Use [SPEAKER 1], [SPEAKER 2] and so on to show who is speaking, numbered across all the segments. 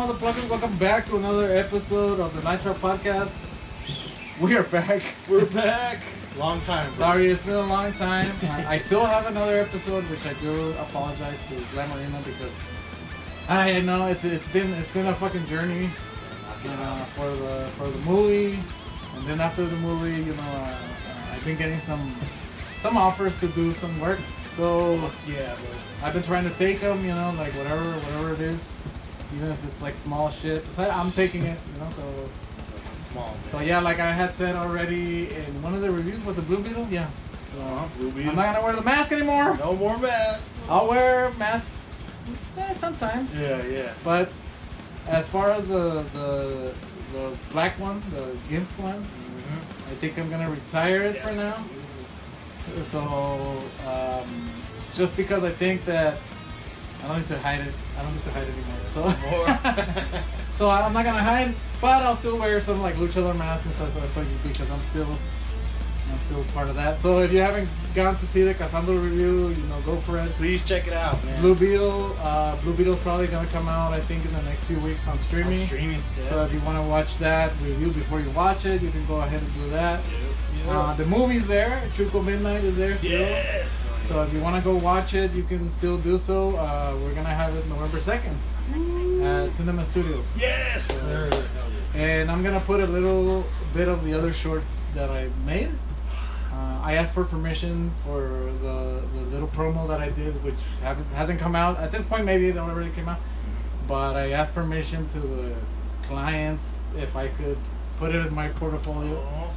[SPEAKER 1] motherfuckers? Welcome back to another episode of the Nitro Podcast. We are back.
[SPEAKER 2] We're back. Long time, bro.
[SPEAKER 1] Sorry, it's been a long time. I still have another episode, which I do apologize to Glamarina because I know it's been a fucking journey, for the movie, and then after the movie, I've been getting some offers to do some work. So
[SPEAKER 2] yeah, bro.
[SPEAKER 1] I've been trying to take them, like whatever it is, even if it's like small shit. So I'm taking it, so.
[SPEAKER 2] Small, man.
[SPEAKER 1] So yeah, like I had said already in one of the reviews, was the Blue Beetle? Yeah. So
[SPEAKER 2] Blue Beetle.
[SPEAKER 1] I'm not gonna wear the mask anymore.
[SPEAKER 2] No more mask.
[SPEAKER 1] I'll wear masks, sometimes.
[SPEAKER 2] Yeah.
[SPEAKER 1] But as far as the black one, the GIMP one, I think I'm gonna retire it for now. So just because I think that I don't need to hide it. I don't need to hide anymore. So so I'm not gonna hide, but I'll still wear some like luchador mask and stuff because I'm still part of that. So if you haven't gone to see the Casando review, go for it.
[SPEAKER 2] Please check it out, man.
[SPEAKER 1] Blue Beetle's probably gonna come out, I think, in the next few weeks on streaming.
[SPEAKER 2] Yeah.
[SPEAKER 1] So if you want to watch that review before you watch it, you can go ahead and do that.
[SPEAKER 2] Yep.
[SPEAKER 1] The movie's there. Truco Midnight is there still.
[SPEAKER 2] Yes.
[SPEAKER 1] So if you want to go watch it, you can still do so. We're gonna have it November 2nd at Cinema Studios.
[SPEAKER 2] Yes, sir.
[SPEAKER 1] And I'm gonna put a little bit of the other shorts that I made. I asked for permission for the little promo that I did, which hasn't come out at this point. Maybe it already came out, but I asked permission to the clients if I could put it in my portfolio.
[SPEAKER 2] Oh,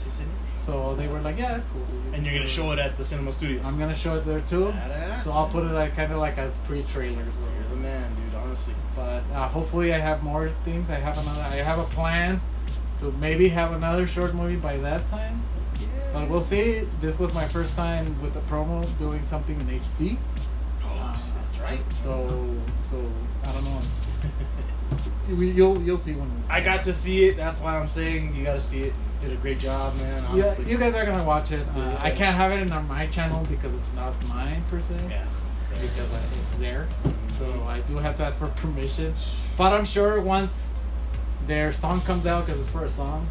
[SPEAKER 1] So they were like, "Yeah, that's cool."
[SPEAKER 2] And you're gonna show it at the Cinema Studios.
[SPEAKER 1] I'm gonna show it there too.
[SPEAKER 2] Badass,
[SPEAKER 1] so I'll put it like kind of like as pre-trailers.
[SPEAKER 2] You're the man, dude. Honestly.
[SPEAKER 1] But hopefully I have more things. I have a plan to maybe have another short movie by that time.
[SPEAKER 2] Yeah.
[SPEAKER 1] But we'll see. This was my first time with the promo doing something in HD.
[SPEAKER 2] That's right.
[SPEAKER 1] So I don't know. You'll see when.
[SPEAKER 2] I got to see it. That's why I'm saying you got to see it. You did a great job, man. Honestly.
[SPEAKER 1] Yeah, you guys are gonna watch it. I can't have it on my channel because it's not mine per se.
[SPEAKER 2] Yeah.
[SPEAKER 1] Because it's there. So I do have to ask for permission. But I'm sure once their song comes out, because it's for a song,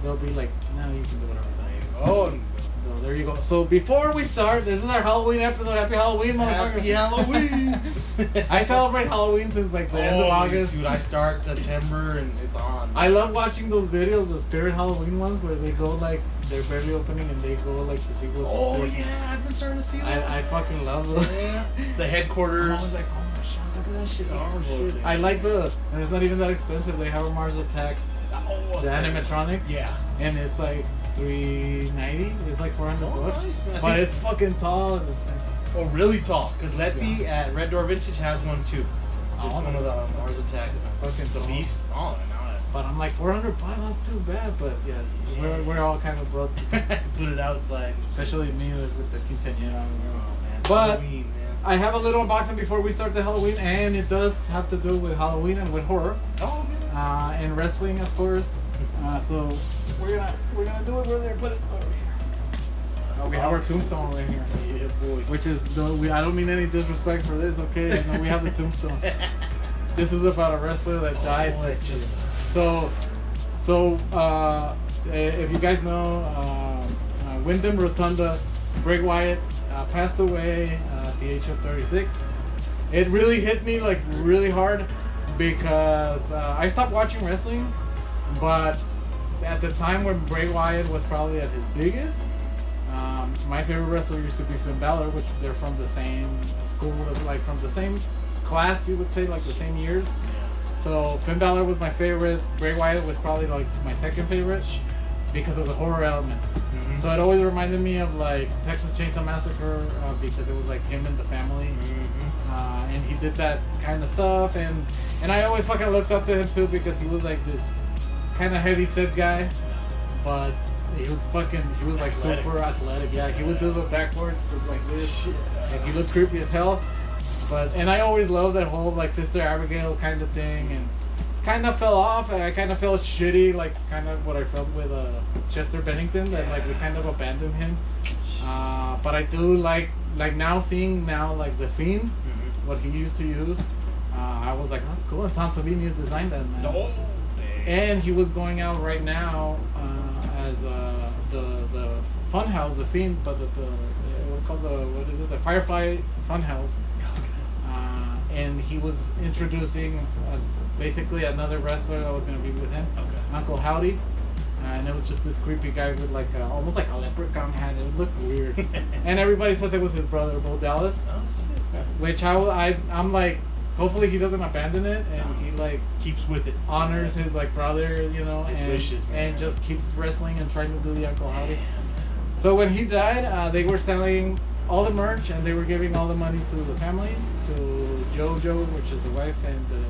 [SPEAKER 1] they'll be like, "No, you can do whatever."
[SPEAKER 2] Oh.
[SPEAKER 1] So there you go. So before we start, this is our Halloween episode. Happy Halloween, motherfucker!
[SPEAKER 2] Happy Halloween!
[SPEAKER 1] I celebrate Halloween since like the end of August.
[SPEAKER 2] Dude, I start September and it's on.
[SPEAKER 1] I love watching those videos, the Spirit Halloween ones, where they go like they're barely opening and they go like to see what.
[SPEAKER 2] Oh yeah, I've been starting to see that.
[SPEAKER 1] I fucking love those.
[SPEAKER 2] Yeah. The headquarters.
[SPEAKER 1] I was like, oh my shit, look at that shit. Oh
[SPEAKER 2] shit.
[SPEAKER 1] shit. I like and it's not even that expensive. They have a Mars Attacks, the animatronic.
[SPEAKER 2] Yeah.
[SPEAKER 1] And it's like $390. It's like $400 bucks.
[SPEAKER 2] Nice, man.
[SPEAKER 1] But it's fucking tall. And
[SPEAKER 2] Oh, really tall. Because Letty at Red Door Vintage has one too. It's one of the Mars Attacks.
[SPEAKER 1] Fucking
[SPEAKER 2] the
[SPEAKER 1] tall.
[SPEAKER 2] beast. Oh, no.
[SPEAKER 1] But I'm like $400. That's too bad. But yeah, we're all kind of broke.
[SPEAKER 2] Put it outside.
[SPEAKER 1] Especially me with the quinceañera.
[SPEAKER 2] Oh man.
[SPEAKER 1] But
[SPEAKER 2] Halloween, man.
[SPEAKER 1] I have a little unboxing before we start the Halloween, and it does have to do with Halloween and with horror.
[SPEAKER 2] Oh man.
[SPEAKER 1] And wrestling, of course. So we're gonna do it. Where they put it over here. We have our tombstone right here.
[SPEAKER 2] Yeah, boy.
[SPEAKER 1] Which is I don't mean any disrespect for this. Okay, I know we have the tombstone. This is about a wrestler that died this year. So if you guys know, Wyndham Rotunda, Bray Wyatt passed away at the age of 36. It really hit me like really hard because I stopped watching wrestling, but at the time when Bray Wyatt was probably at his biggest, my favorite wrestler used to be Finn Balor, which they're from the same school, like from the same class, you would say, like the same years. So Finn Balor was my favorite. Bray Wyatt was probably like my second favorite because of the horror element. So it always reminded me of like Texas Chainsaw Massacre because it was like him and the family, and he did that kind of stuff. And I always fucking looked up to him too because he was like this kind of heavy set guy, but he was like super athletic. Yeah, he would do the backwards like this, and he looked creepy as hell. And I always loved that whole like Sister Abigail kind of thing, and kind of fell off. I kind of felt shitty, like kind of what I felt with Chester Bennington, that like we kind of abandoned him. But I do like now seeing like the Fiend, what he used to use. I was like, that's cool. Tom Savini designed that mask.
[SPEAKER 2] No.
[SPEAKER 1] And he was going out right now as the Funhouse, the theme, but it was called the Firefly Funhouse. And he was introducing basically another wrestler that was going to be with him, Uncle Howdy. And it was just this creepy guy with like almost like a leprechaun hat. It looked weird. And everybody says it was his brother, Bo Dallas. Oh, shit. Which I'm like, hopefully he doesn't abandon it and he like
[SPEAKER 2] keeps with it,
[SPEAKER 1] honors his like brother, you know,
[SPEAKER 2] his wishes, man.
[SPEAKER 1] And just keeps wrestling and trying to do the Uncle Howdy. So when he died, they were selling all the merch and they were giving all the money to the family, to JoJo, which is the wife, and the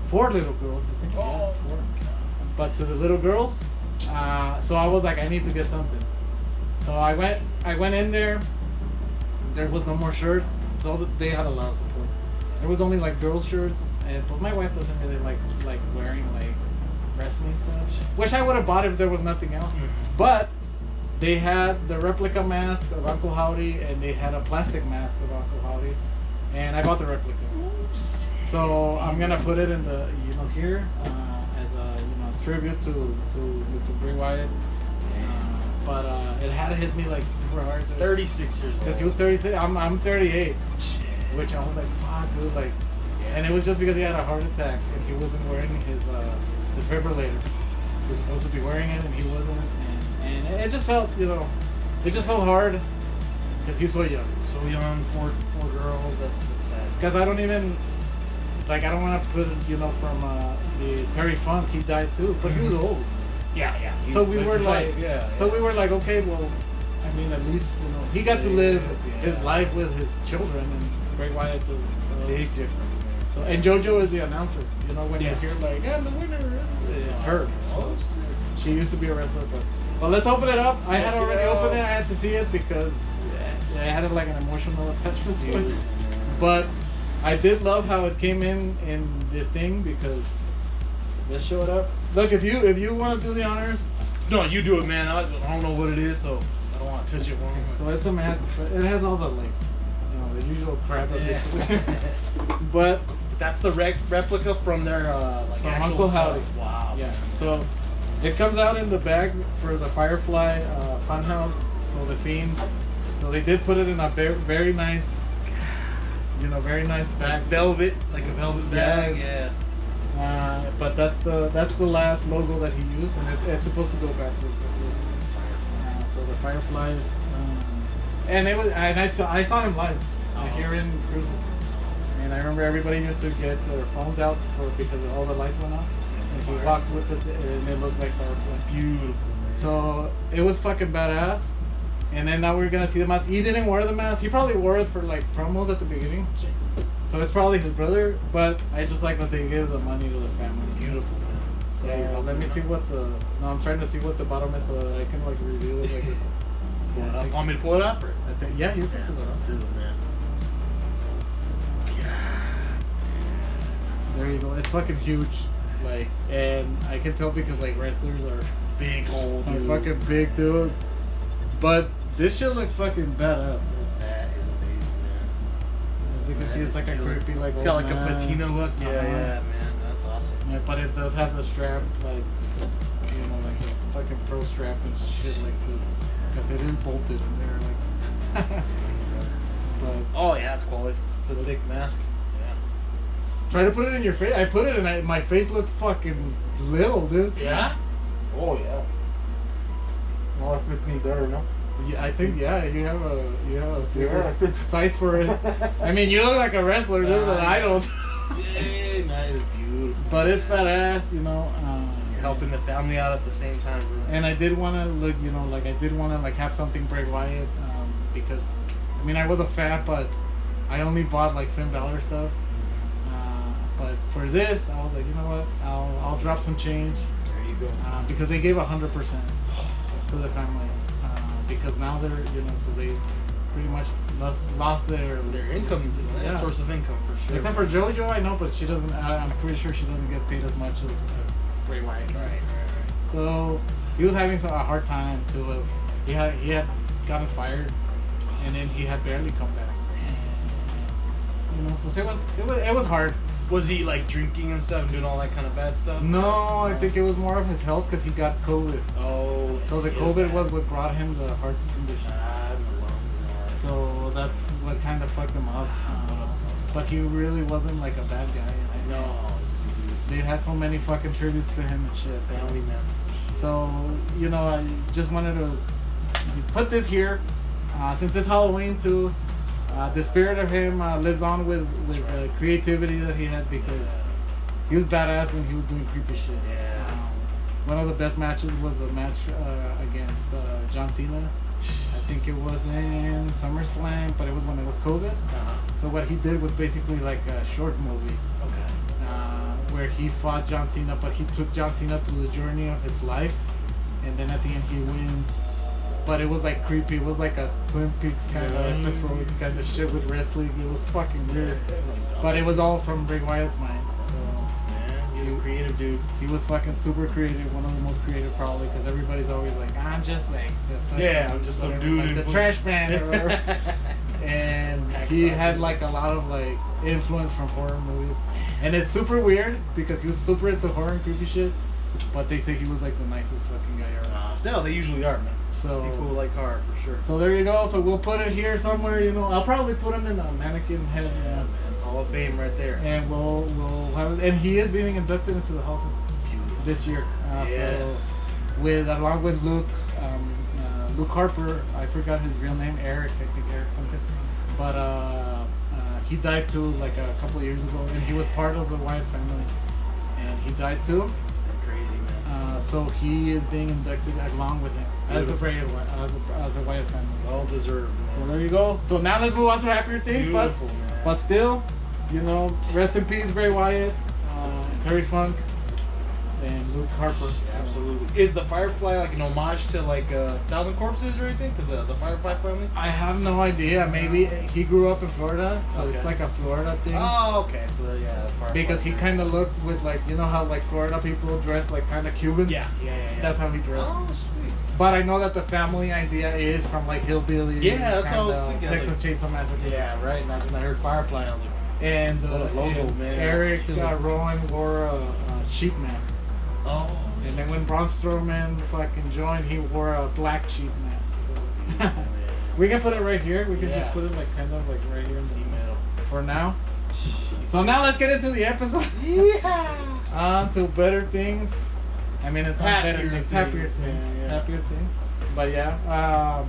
[SPEAKER 1] 4 little girls. I think. Yeah, 4. But to the little girls, so I was like, I need to get something. So I went in there. There was no more shirts, so they had a lot of support. There was only like girls shirts, but my wife doesn't really like wearing like wrestling stuff. Which I would have bought if there was nothing else. But they had the replica mask of Uncle Howdy, and they had a plastic mask of Uncle Howdy, and I bought the replica. So I'm gonna put it in the here as a tribute to Mr. Bray Wyatt. But it had to hit me like super hard.
[SPEAKER 2] 36 years old.
[SPEAKER 1] Because he was 36. I'm 38.
[SPEAKER 2] Shit.
[SPEAKER 1] Which I was like, fuck, dude, like, and it was just because he had a heart attack and he wasn't wearing his defibrillator. He was supposed to be wearing it and he wasn't, and it just felt, it just felt hard because he's so young.
[SPEAKER 2] So young, four girls. That's sad.
[SPEAKER 1] Because I don't even, I don't want to put, from the Terry Funk, he died too, but he was old.
[SPEAKER 2] Yeah.
[SPEAKER 1] So we were like, we were like, okay, well, I mean, at least he got to live his life with his children, and Bray Wyatt did.
[SPEAKER 2] Big difference, man.
[SPEAKER 1] So, and JoJo is the announcer. When you hear like, the winner, it's her.
[SPEAKER 2] Oh, shit.
[SPEAKER 1] She used to be a wrestler, but let's open it up. I had already opened it. I had to see it because I had like an emotional attachment to it. But I did love how it came in this thing because let's show it up. Look, if you want to do the honors.
[SPEAKER 2] No, you do it, man. I don't know what it is, so I don't want to touch it.
[SPEAKER 1] So it's a mask. It has all the the usual crap. But
[SPEAKER 2] that's the replica from their
[SPEAKER 1] from Uncle Howdy.
[SPEAKER 2] Wow.
[SPEAKER 1] Yeah. So it comes out in the bag for the Firefly Funhouse. So the Fiend. So they did put it in a very nice, very nice bag.
[SPEAKER 2] Like a velvet bag. Yeah.
[SPEAKER 1] But that's the last logo that he used, and it's supposed to go backwards. So the Fireflies, and I saw him live here in Cruises, and I remember everybody used to get their phones out because all the lights went off, and he walked with it, and it looked like Firefly.
[SPEAKER 2] Beautiful.
[SPEAKER 1] So it was fucking badass. And then now we're gonna see the mask. He didn't wear the mask. He probably wore it for like promos at the beginning. So it's probably his brother, but I just like that they gave the money to the family.
[SPEAKER 2] Beautiful, man.
[SPEAKER 1] So let me see what I'm trying to see what the bottom is so that I can like reveal it.
[SPEAKER 2] Want me to pull it up? Or?
[SPEAKER 1] Yeah, you can pull it up.
[SPEAKER 2] Let's do it, man.
[SPEAKER 1] There you go. It's fucking huge. And I can tell because like wrestlers are
[SPEAKER 2] Big old dudes.
[SPEAKER 1] fucking big dudes. But this shit looks fucking badass.
[SPEAKER 2] That is amazing, man.
[SPEAKER 1] As you can see, it's like a creepy like.
[SPEAKER 2] It's got like
[SPEAKER 1] old
[SPEAKER 2] a
[SPEAKER 1] man.
[SPEAKER 2] patina look. Yeah, man. That's awesome.
[SPEAKER 1] Yeah, but it does have the strap, like a fucking pro strap and shit like too, because it is bolted in there, like. But
[SPEAKER 2] oh yeah, it's quality. It's a thick mask. Yeah.
[SPEAKER 1] Try to put it in your face. I put it and my face looked fucking little, dude.
[SPEAKER 2] Yeah. Oh yeah.
[SPEAKER 3] Well, it fits me better, no?
[SPEAKER 1] Yeah, I think you have a bigger size for it. I mean, you look like a wrestler, dude, but I don't.
[SPEAKER 2] Dang, that is beautiful.
[SPEAKER 1] But it's badass,
[SPEAKER 2] You're helping the family out at the same time, bro.
[SPEAKER 1] And I did want to look, I did want to have something Bray Wyatt, because I mean I was a fan, but I only bought like Finn Balor stuff. But for this, I was like, you know what? I'll drop some change.
[SPEAKER 2] There you go.
[SPEAKER 1] Because they gave 100% to the family. Because now they're, so they pretty much lost their
[SPEAKER 2] income, source of income for sure.
[SPEAKER 1] Except for JoJo, I know, but she doesn't. I'm pretty sure she doesn't get paid as much as Bray Wyatt.
[SPEAKER 2] Right.
[SPEAKER 1] So he was having a hard time too. He had gotten fired, and then he had barely come back. You know, so it was hard.
[SPEAKER 2] Was he like drinking and stuff and doing all that kind of bad stuff?
[SPEAKER 1] No, I think it was more of his health because he got COVID.
[SPEAKER 2] Oh.
[SPEAKER 1] So the COVID was what brought him the heart condition.
[SPEAKER 2] And the lungs.
[SPEAKER 1] So that's what kind of fucked him up. But he really wasn't like a bad guy.
[SPEAKER 2] No.
[SPEAKER 1] They had so many fucking tributes to him and shit.
[SPEAKER 2] Family man.
[SPEAKER 1] So, you know, I just wanted to put this here. Since it's Halloween too, the spirit of him lives on with the creativity that he had because he was badass when he was doing creepy shit.
[SPEAKER 2] Yeah.
[SPEAKER 1] One of the best matches was a match against John Cena. I think it was in SummerSlam, but it was when it was COVID. So what he did was basically like a short movie.
[SPEAKER 2] Okay.
[SPEAKER 1] Where he fought John Cena, but he took John Cena through the journey of his life, and then at the end he wins. But it was like creepy. It was like a Twin Peaks kind of episode, kind of shit with wrestling. It was fucking weird. But it was all from Bray Wyatt's mind. So
[SPEAKER 2] man, he's a creative dude.
[SPEAKER 1] He was fucking super creative, one of the most creative probably, because everybody's always like, I'm just like
[SPEAKER 2] I'm just some dude,
[SPEAKER 1] like the trash man or whatever. And he had like a lot of like influence from horror movies. And it's super weird because he was super into horror and creepy shit, but they say he was like the nicest fucking guy ever.
[SPEAKER 2] Still, they usually are, man.
[SPEAKER 1] So
[SPEAKER 2] people like horror for sure.
[SPEAKER 1] So there you go. So we'll put it here somewhere. You know, I'll probably put him in a mannequin head.
[SPEAKER 2] Yeah, man. Hall of Fame right there.
[SPEAKER 1] And we'll have it. And he is being inducted into the Hall of Fame this year.
[SPEAKER 2] Yes.
[SPEAKER 1] So along with Luke Harper. I forgot his real name. Eric. I think Eric something. But he died too, like a couple of years ago, and he was part of the Wyatt family, and he died too.
[SPEAKER 2] Crazy, man.
[SPEAKER 1] So he is being inducted along with him as the Brady, as a Wyatt family.
[SPEAKER 2] Well deserved, man.
[SPEAKER 1] So there you go. So now let's move on to happier things, but still, you know, rest in peace, Bray Wyatt, Terry Funk, and Luke Harper.
[SPEAKER 2] Absolutely. Is the Firefly like an homage to like 1,000 Corpses or anything? Because the Firefly family?
[SPEAKER 1] I have no idea. Maybe he grew up in Florida, so it's like a Florida thing.
[SPEAKER 2] Oh, okay. So yeah, Firefly
[SPEAKER 1] because he kind of looked with like, you know how like Florida people dress like kind of Cuban.
[SPEAKER 2] Yeah.
[SPEAKER 1] That's how he dressed.
[SPEAKER 2] Oh, sweet.
[SPEAKER 1] But I know that the family idea is from like hillbilly.
[SPEAKER 2] Yeah, that's what I was thinking.
[SPEAKER 1] Texas Chainsaw Massacre.
[SPEAKER 2] Yeah, right. And that's when I heard Firefly. I was like,
[SPEAKER 1] and
[SPEAKER 2] logo, man.
[SPEAKER 1] Eric Rowan wore a sheep mask.
[SPEAKER 2] Oh.
[SPEAKER 1] And then when Braun Strowman fucking joined, he wore a black sheep mask. So, we can put it right here. We can just put it like kind of like right here in the middle for now. Jeez. So now let's get into the episode.
[SPEAKER 2] Yeah.
[SPEAKER 1] On to better things. I mean, it's not better things. Happier things.
[SPEAKER 2] Yeah.
[SPEAKER 1] Happier things. But yeah,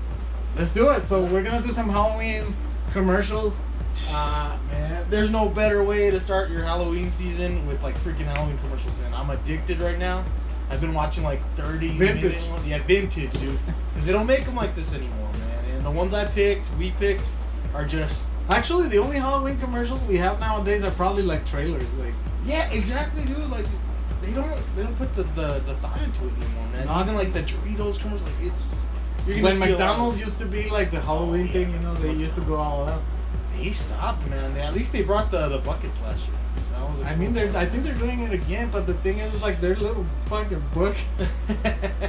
[SPEAKER 1] let's do it. So we're gonna do some Halloween commercials.
[SPEAKER 2] Man, there's no better way to start your Halloween season with like freaking Halloween commercials, man. I'm addicted right now. I've been watching like 30
[SPEAKER 1] vintage.
[SPEAKER 2] Vintage, dude. Because they don't make them like this anymore, man. And the ones we picked, are just...
[SPEAKER 1] Actually, the only Halloween commercials we have nowadays are probably like trailers. Like,
[SPEAKER 2] yeah, exactly, dude. Like, they don't put the thought into it anymore, man.
[SPEAKER 1] Not
[SPEAKER 2] even like the Doritos commercials, like it's...
[SPEAKER 1] When McDonald's used to be like the Halloween thing, you know, they used to go all out.
[SPEAKER 2] They stopped, man. At least they brought the buckets last year. That was
[SPEAKER 1] I think they're doing it again, but the thing is, like, their little fucking book.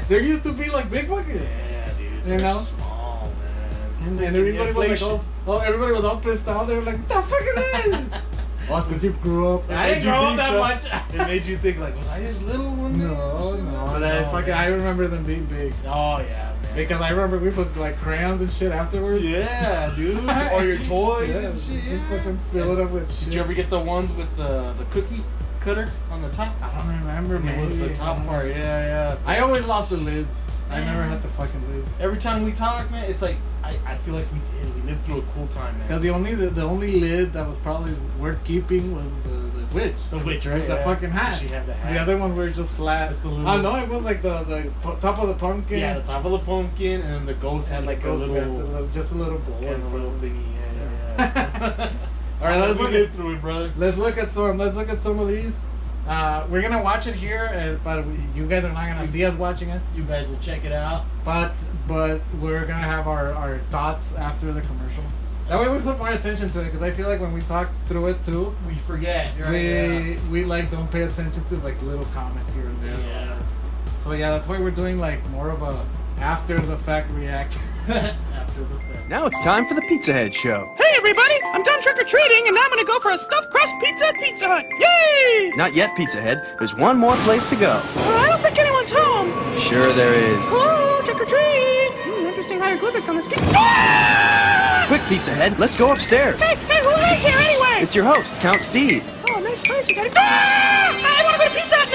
[SPEAKER 1] There used to be like big buckets.
[SPEAKER 2] Yeah, dude.
[SPEAKER 1] You know?
[SPEAKER 2] Small, man.
[SPEAKER 1] And everybody was like, everybody was all pissed out. They were like, "What the fuck is this?" Well, because you grew up.
[SPEAKER 2] I didn't grow up that much. It made you think like, was I this little one?
[SPEAKER 1] No. But I remember them being big.
[SPEAKER 2] Oh yeah.
[SPEAKER 1] Because I remember we put like crayons and shit afterwards.
[SPEAKER 2] Yeah, dude. Or your toys and shit.
[SPEAKER 1] Just fucking fill it up with shit.
[SPEAKER 2] Did you ever get the ones with the cookie cutter on the top?
[SPEAKER 1] I don't remember, man.
[SPEAKER 2] It was the top part. Yeah.
[SPEAKER 1] I always lost the lids. I never had the fucking lids.
[SPEAKER 2] Every time we talk, man, it's like I feel like we did. We lived through a cool time, man.
[SPEAKER 1] Because the only lid that was probably worth keeping was the witch.
[SPEAKER 2] The witch, right?
[SPEAKER 1] The fucking hat.
[SPEAKER 2] She had the hat.
[SPEAKER 1] The other one were just flat.
[SPEAKER 2] Just a little.
[SPEAKER 1] Oh no, it was like the top of the pumpkin.
[SPEAKER 2] Yeah, the top of the pumpkin, and then the ghost had like a little,
[SPEAKER 1] just a little bowl.
[SPEAKER 2] Kind of little thingy. Yeah.
[SPEAKER 1] All right, let's
[SPEAKER 2] look through it, brother.
[SPEAKER 1] Let's look at some of these. We're gonna watch it here, but you guys are not gonna see us watching it.
[SPEAKER 2] You guys will check it out.
[SPEAKER 1] But we're gonna have our thoughts after the commercial. That way we put more attention to it, because I feel like when we talk through it too,
[SPEAKER 2] we forget. Right?
[SPEAKER 1] We like don't pay attention to like little comments here and there.
[SPEAKER 2] Yeah.
[SPEAKER 1] So yeah, that's why we're doing like more of a after the fact react.
[SPEAKER 2] After the fact.
[SPEAKER 4] Now it's time for the Pizza Head Show.
[SPEAKER 5] Hey
[SPEAKER 4] everybody! I'm done trick-or-treating, and now I'm gonna go for a stuffed crust pizza at Pizza Hut! Yay!
[SPEAKER 5] Not yet, Pizza Head. There's one more place to go.
[SPEAKER 4] I don't think anyone's home.
[SPEAKER 5] Sure there is.
[SPEAKER 4] Hello, trick-or-treat! Interesting hieroglyphics on this pizza. Ah!
[SPEAKER 5] Quick, Pizza Head, let's go upstairs.
[SPEAKER 4] Hey, who is here anyway?
[SPEAKER 5] It's your host, Count Steve.
[SPEAKER 4] Oh, nice place. You got it. Ah! I want to go to Pizza Hut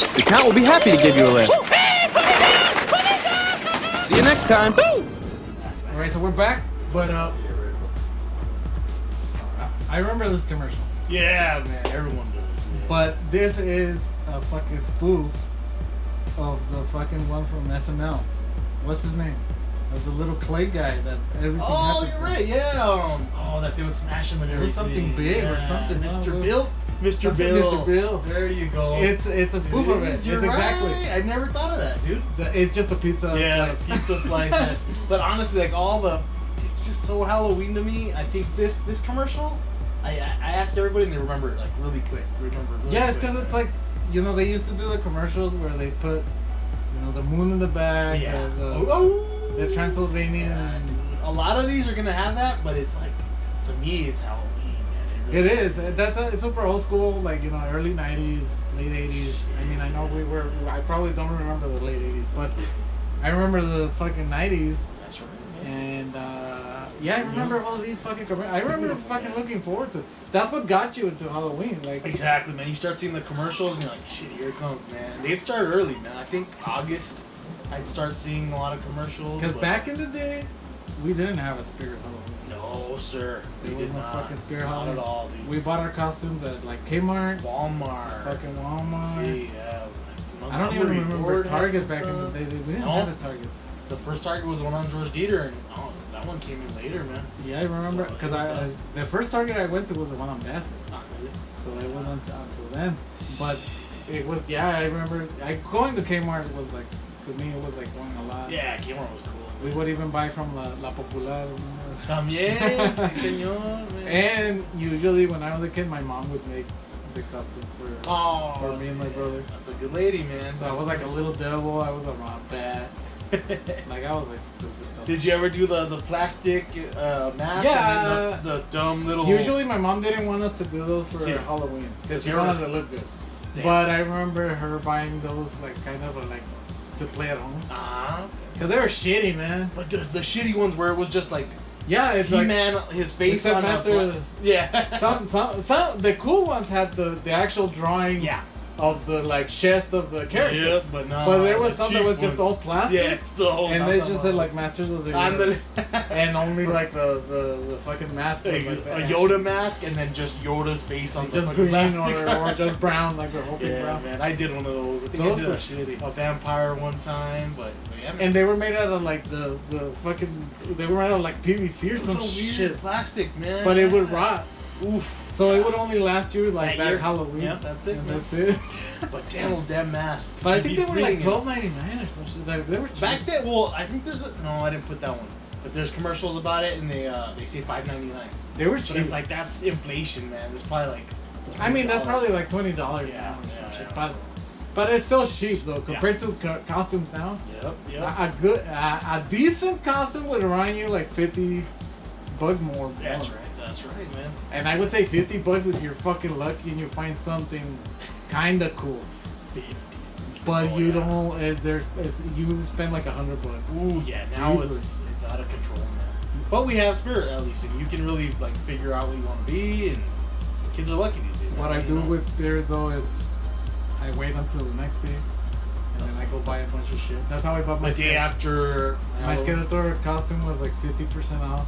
[SPEAKER 4] now!
[SPEAKER 5] The Count will be happy to give you a lift.
[SPEAKER 4] Oh, hey, put me down! Put me down!
[SPEAKER 5] See you next time.
[SPEAKER 1] All right, so we're back, but I remember this commercial.
[SPEAKER 2] Yeah, man, everyone does. Man.
[SPEAKER 1] But this is a fucking spoof of the fucking one from SNL. What's his name? Of the little clay guy that everything
[SPEAKER 2] Oh,
[SPEAKER 1] happened
[SPEAKER 2] you're
[SPEAKER 1] to.
[SPEAKER 2] right. Yeah. That they would smash him and
[SPEAKER 1] It was
[SPEAKER 2] everything.
[SPEAKER 1] something big or something.
[SPEAKER 2] Mr.
[SPEAKER 1] No,
[SPEAKER 2] Bill. Mr.
[SPEAKER 1] Something
[SPEAKER 2] Bill.
[SPEAKER 1] Mr. Bill.
[SPEAKER 2] There you go.
[SPEAKER 1] It's a spoof of it.
[SPEAKER 2] You're
[SPEAKER 1] It's exactly.
[SPEAKER 2] right. I never thought of that, dude.
[SPEAKER 1] It's just a pizza
[SPEAKER 2] Yeah,
[SPEAKER 1] slice.
[SPEAKER 2] pizza slice. But honestly, like it's just so Halloween to me. I think this commercial, I asked everybody and they remember it like really quick.
[SPEAKER 1] Yeah, it's because it's like, they used to do the commercials where they put, the moon in the back,
[SPEAKER 2] Yeah.
[SPEAKER 1] the Transylvanian.
[SPEAKER 2] Yeah, dude. A lot of these are gonna have that, but it's like, to me, it's Halloween, man.
[SPEAKER 1] It is. It's super old school, like, early 90s, late 80s. I mean, I know I probably don't remember the late 80s, but I remember the fucking 90s.
[SPEAKER 2] That's right, man.
[SPEAKER 1] And, I remember all these fucking commercials. I remember fucking looking forward to it. That's what got you into Halloween. Like,
[SPEAKER 2] Exactly, man. You start seeing the commercials and you're like, shit, here it comes, man. They start early, man. I think August, I'd start seeing a lot of commercials.
[SPEAKER 1] because
[SPEAKER 2] but-
[SPEAKER 1] back in the day, we didn't have a spirit Halloween.
[SPEAKER 2] No, sir.
[SPEAKER 1] There
[SPEAKER 2] We
[SPEAKER 1] was
[SPEAKER 2] did
[SPEAKER 1] no
[SPEAKER 2] not.
[SPEAKER 1] fucking spirit
[SPEAKER 2] Not
[SPEAKER 1] Halloween.
[SPEAKER 2] at all, dude.
[SPEAKER 1] We bought our costumes at like Kmart,
[SPEAKER 2] Walmart.
[SPEAKER 1] fucking Walmart.
[SPEAKER 2] See, yeah.
[SPEAKER 1] I don't even remember
[SPEAKER 2] Ford had
[SPEAKER 1] Target
[SPEAKER 2] some
[SPEAKER 1] back in
[SPEAKER 2] stuff.
[SPEAKER 1] the day. We didn't
[SPEAKER 2] No.
[SPEAKER 1] have a Target.
[SPEAKER 2] The first Target was the one on George Dieter, and that one came in later, man.
[SPEAKER 1] Yeah, I remember
[SPEAKER 2] So,
[SPEAKER 1] because
[SPEAKER 2] it was
[SPEAKER 1] the first Target I went to was the one on Bassett,
[SPEAKER 2] Not really.
[SPEAKER 1] so it wasn't until then. But it was I remember going to Kmart was like, to me it was like going a lot.
[SPEAKER 2] Yeah, Kmart was cool.
[SPEAKER 1] We would even buy from La Popular.
[SPEAKER 2] También, sí, señor. Man.
[SPEAKER 1] And usually when I was a kid, my mom would make the costumes for me and my brother.
[SPEAKER 2] That's a good lady, man.
[SPEAKER 1] So I was like a little devil. I was a bat. Like I was like stupid.
[SPEAKER 2] Did you ever do the plastic mask?
[SPEAKER 1] Yeah.
[SPEAKER 2] And then the dumb little.
[SPEAKER 1] Usually my mom didn't want us to do those for
[SPEAKER 2] See,
[SPEAKER 1] Halloween because she
[SPEAKER 2] you're-
[SPEAKER 1] wanted to look good.
[SPEAKER 2] Damn.
[SPEAKER 1] But I remember her buying those like kind of like to play at home
[SPEAKER 2] Ah.
[SPEAKER 1] because they were shitty, man.
[SPEAKER 2] But the shitty ones where it was just like
[SPEAKER 1] Yeah, it's like
[SPEAKER 2] He-Man, his face
[SPEAKER 1] except
[SPEAKER 2] on
[SPEAKER 1] Master-
[SPEAKER 2] a yeah.
[SPEAKER 1] some the cool ones had the actual drawing
[SPEAKER 2] Yeah.
[SPEAKER 1] of the like chest of the character.
[SPEAKER 2] Yeah, but no.
[SPEAKER 1] But there was
[SPEAKER 2] the
[SPEAKER 1] some that
[SPEAKER 2] cheap
[SPEAKER 1] was just
[SPEAKER 2] ones.
[SPEAKER 1] all plastic.
[SPEAKER 2] Yeah, it's the whole.
[SPEAKER 1] And they just said like Masters of the Universe.
[SPEAKER 2] Ándale.
[SPEAKER 1] And only like the fucking mask was
[SPEAKER 2] Like
[SPEAKER 1] like
[SPEAKER 2] a
[SPEAKER 1] that.
[SPEAKER 2] Yoda mask and then just Yoda's face on the
[SPEAKER 1] Just
[SPEAKER 2] fucking
[SPEAKER 1] green
[SPEAKER 2] plastic
[SPEAKER 1] or
[SPEAKER 2] card.
[SPEAKER 1] just brown, like the whole thing
[SPEAKER 2] Yeah,
[SPEAKER 1] brown.
[SPEAKER 2] man, I did one of those. I think
[SPEAKER 1] Those
[SPEAKER 2] I did
[SPEAKER 1] were
[SPEAKER 2] a,
[SPEAKER 1] shitty.
[SPEAKER 2] a vampire one time, but yeah, man.
[SPEAKER 1] And they were made out of like the fucking, they were made out of like PVC or
[SPEAKER 2] It was
[SPEAKER 1] some
[SPEAKER 2] so weird
[SPEAKER 1] shit.
[SPEAKER 2] plastic, man.
[SPEAKER 1] But it would rot.
[SPEAKER 2] Oof.
[SPEAKER 1] So it would only last you like
[SPEAKER 2] That
[SPEAKER 1] that
[SPEAKER 2] year.
[SPEAKER 1] Halloween.
[SPEAKER 2] Yeah, that's it,
[SPEAKER 1] And
[SPEAKER 2] man.
[SPEAKER 1] that's it.
[SPEAKER 2] But damn those damn masks.
[SPEAKER 1] But I
[SPEAKER 2] You'd
[SPEAKER 1] think
[SPEAKER 2] be
[SPEAKER 1] they were like
[SPEAKER 2] breathing it.
[SPEAKER 1] $12.99 or some shit. Like, they were cheap.
[SPEAKER 2] Back then, well, I think there's a no. I didn't put that one. But there's commercials about it, and they say $5.99.
[SPEAKER 1] They were
[SPEAKER 2] But
[SPEAKER 1] cheap.
[SPEAKER 2] it's like that's inflation, man. It's probably like.
[SPEAKER 1] I mean, that's probably like $20
[SPEAKER 2] Yeah,
[SPEAKER 1] now or
[SPEAKER 2] yeah,
[SPEAKER 1] some
[SPEAKER 2] yeah,
[SPEAKER 1] shit.
[SPEAKER 2] so-
[SPEAKER 1] But it's still cheap though compared to costumes now.
[SPEAKER 2] Yep. Yep.
[SPEAKER 1] A decent costume would run you like $50 more.
[SPEAKER 2] That's right. That's right, man.
[SPEAKER 1] And I would say $50 if you're fucking lucky and you find something kind of cool. But
[SPEAKER 2] Oh,
[SPEAKER 1] you
[SPEAKER 2] yeah.
[SPEAKER 1] don't. You spend like $100.
[SPEAKER 2] Ooh, yeah. Now
[SPEAKER 1] Easily.
[SPEAKER 2] it's out of control, man. But we have spirit at least, and you can really like figure out what you want to be, and kids are lucky these days.
[SPEAKER 1] What I
[SPEAKER 2] you
[SPEAKER 1] do
[SPEAKER 2] know?
[SPEAKER 1] with Spirit though is I wait until the next day and then I go buy a bunch of shit. That's how I bought my
[SPEAKER 2] the day after
[SPEAKER 1] My
[SPEAKER 2] Halloween.
[SPEAKER 1] Skeletor costume was like 50% off.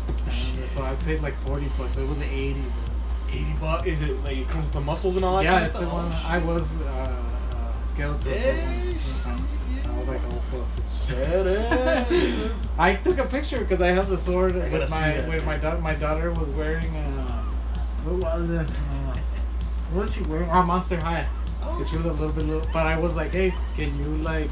[SPEAKER 1] And so I paid like $40. It was 80.
[SPEAKER 2] $80. Is it like it comes with the muscles and all that?
[SPEAKER 1] Yeah,
[SPEAKER 2] kind
[SPEAKER 1] it's
[SPEAKER 2] of
[SPEAKER 1] the
[SPEAKER 2] stuff?
[SPEAKER 1] one.
[SPEAKER 2] Oh,
[SPEAKER 1] I was Skeletor.
[SPEAKER 2] Yeah,
[SPEAKER 1] for one time. I was like, oh fuck.
[SPEAKER 2] shit. Shut up.
[SPEAKER 1] I took a picture because I have the sword
[SPEAKER 2] I gotta
[SPEAKER 1] with
[SPEAKER 2] see
[SPEAKER 1] my
[SPEAKER 2] that.
[SPEAKER 1] with my daughter. My daughter was wearing what was it? What was she wearing? Oh, Monster High.
[SPEAKER 2] Oh,
[SPEAKER 1] She was a little bit little, but I was like, hey, can you like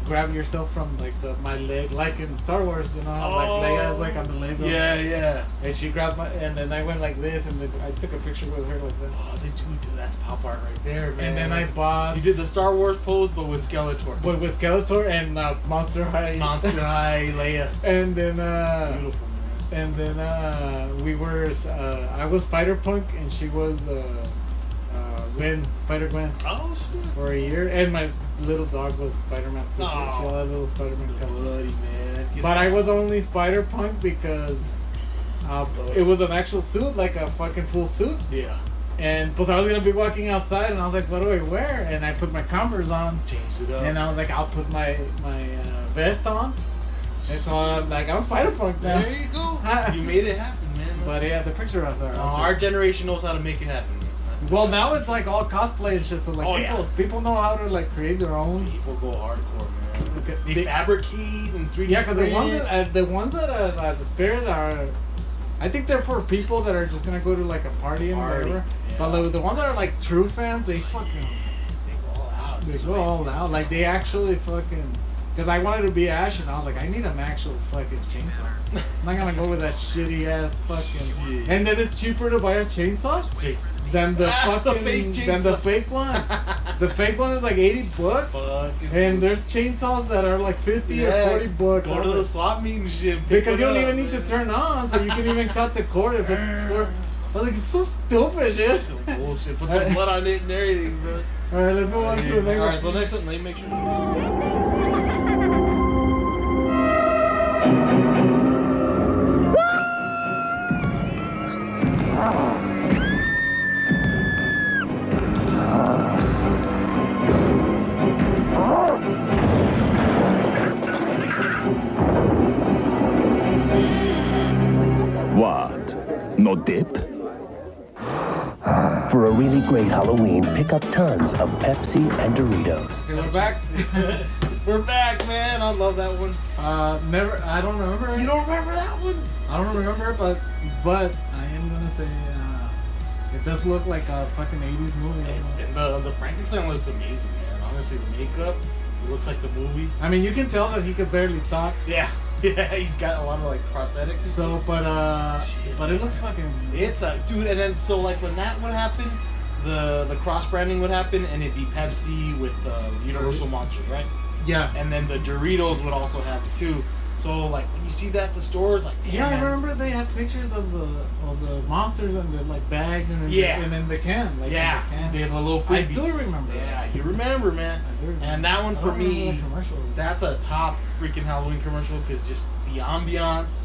[SPEAKER 1] grab yourself from like my leg, like in Star Wars, you know, how, like Leia's like on the leg.
[SPEAKER 2] Yeah, yeah.
[SPEAKER 1] And she grabbed my, and then I went like this, and then I took a picture with her like that.
[SPEAKER 2] Oh, they do. That's pop art right there, man.
[SPEAKER 1] And then I bought.
[SPEAKER 2] You did the Star Wars pose, but with Skeletor.
[SPEAKER 1] But with Skeletor and Monster High.
[SPEAKER 2] Monster High, Leia.
[SPEAKER 1] And then
[SPEAKER 2] Beautiful, man.
[SPEAKER 1] we were. I was Spider-Punk and she was Gwen, Spider-Gwen
[SPEAKER 2] Oh shit.
[SPEAKER 1] for a year, and my little dog was Spider-Man too. She
[SPEAKER 2] Aw.
[SPEAKER 1] had a little Spider-Man cousin.
[SPEAKER 2] Bloody man.
[SPEAKER 1] But I was only Spider-Punk because it was an actual suit, like a fucking full suit.
[SPEAKER 2] Yeah.
[SPEAKER 1] And plus I was gonna be walking outside, and I was like, "What do I wear?" And I put my Converse on,
[SPEAKER 2] Changed it up.
[SPEAKER 1] and I was like, "I'll put my vest on." And so I'm like, I'm Spider-Punk now.
[SPEAKER 2] There you go. You made it happen, man.
[SPEAKER 1] But yeah, the picture was there.
[SPEAKER 2] Our generation knows how to make it happen. That's
[SPEAKER 1] Well,
[SPEAKER 2] the-
[SPEAKER 1] now it's like all cosplay and shit. So like
[SPEAKER 2] Oh, yeah.
[SPEAKER 1] people know how to like create their own.
[SPEAKER 2] people go hardcore, man.
[SPEAKER 1] Okay,
[SPEAKER 2] They fabricate and 3D
[SPEAKER 1] Yeah, because the
[SPEAKER 2] print.
[SPEAKER 1] ones that are the Spirit are, I think they're for people that are just gonna go to like a party and
[SPEAKER 2] Party,
[SPEAKER 1] whatever.
[SPEAKER 2] yeah.
[SPEAKER 1] But the ones that are like true fans, they fucking
[SPEAKER 2] They go all out.
[SPEAKER 1] they go all out. Like they actually fucking. Because I wanted to be Ash, and I was like, I need an actual fucking chainsaw. I'm not gonna go with that shitty ass fucking.
[SPEAKER 2] Shit.
[SPEAKER 1] And then it's cheaper to buy a chainsaw than the fucking
[SPEAKER 2] fake
[SPEAKER 1] than the
[SPEAKER 2] chainsaw.
[SPEAKER 1] fake one. The fake one is like $80,
[SPEAKER 2] Fucking
[SPEAKER 1] and there's chainsaws that are like 50
[SPEAKER 2] Yeah,
[SPEAKER 1] or $40.
[SPEAKER 2] Go to the swap meet and shit. and pick
[SPEAKER 1] Because you
[SPEAKER 2] one
[SPEAKER 1] don't
[SPEAKER 2] up,
[SPEAKER 1] even need to
[SPEAKER 2] man.
[SPEAKER 1] turn on, so you can even cut the cord if it's. I was like, it's so stupid, dude.
[SPEAKER 2] Some bullshit. Put some blood on it and everything, bro.
[SPEAKER 1] All right, let's move on to the next
[SPEAKER 2] Alright, so
[SPEAKER 1] one.
[SPEAKER 2] next one, let me make sure.
[SPEAKER 6] What? No dip? For a really great Halloween, pick up tons of Pepsi and Doritos.
[SPEAKER 1] Okay, we're back.
[SPEAKER 2] We're back, man. I love that one.
[SPEAKER 1] Never. I don't remember.
[SPEAKER 2] You don't remember that one?
[SPEAKER 1] I don't remember, but I am gonna say it does look like a fucking 80s movie.
[SPEAKER 2] And the Frankenstein looks amazing, man. Honestly, the makeup, it looks like the movie.
[SPEAKER 1] I mean, you can tell that he could barely talk.
[SPEAKER 2] Yeah, yeah. He's got a lot of like prosthetics and
[SPEAKER 1] So,
[SPEAKER 2] shit.
[SPEAKER 1] but
[SPEAKER 2] Shit,
[SPEAKER 1] it looks fucking.
[SPEAKER 2] It's a dude, and then so like when that would happen, the cross branding would happen, and it'd be Pepsi with Universal Monsters, right?
[SPEAKER 1] Yeah.
[SPEAKER 2] And then the Doritos would also have it too. So like when you see that at the stores, like damn,
[SPEAKER 1] Yeah, I
[SPEAKER 2] man,
[SPEAKER 1] remember they had pictures of the monsters and the like bags and
[SPEAKER 2] Yeah.
[SPEAKER 1] and in the can. Like
[SPEAKER 2] Yeah,
[SPEAKER 1] in the can.
[SPEAKER 2] they had the little
[SPEAKER 1] I
[SPEAKER 2] freebies.
[SPEAKER 1] do remember
[SPEAKER 2] Yeah,
[SPEAKER 1] that.
[SPEAKER 2] you remember, man.
[SPEAKER 1] I do remember.
[SPEAKER 2] And that one
[SPEAKER 1] I
[SPEAKER 2] for
[SPEAKER 1] don't remember
[SPEAKER 2] me,
[SPEAKER 1] that commercial.
[SPEAKER 2] that's a top freaking Halloween commercial because just the ambiance,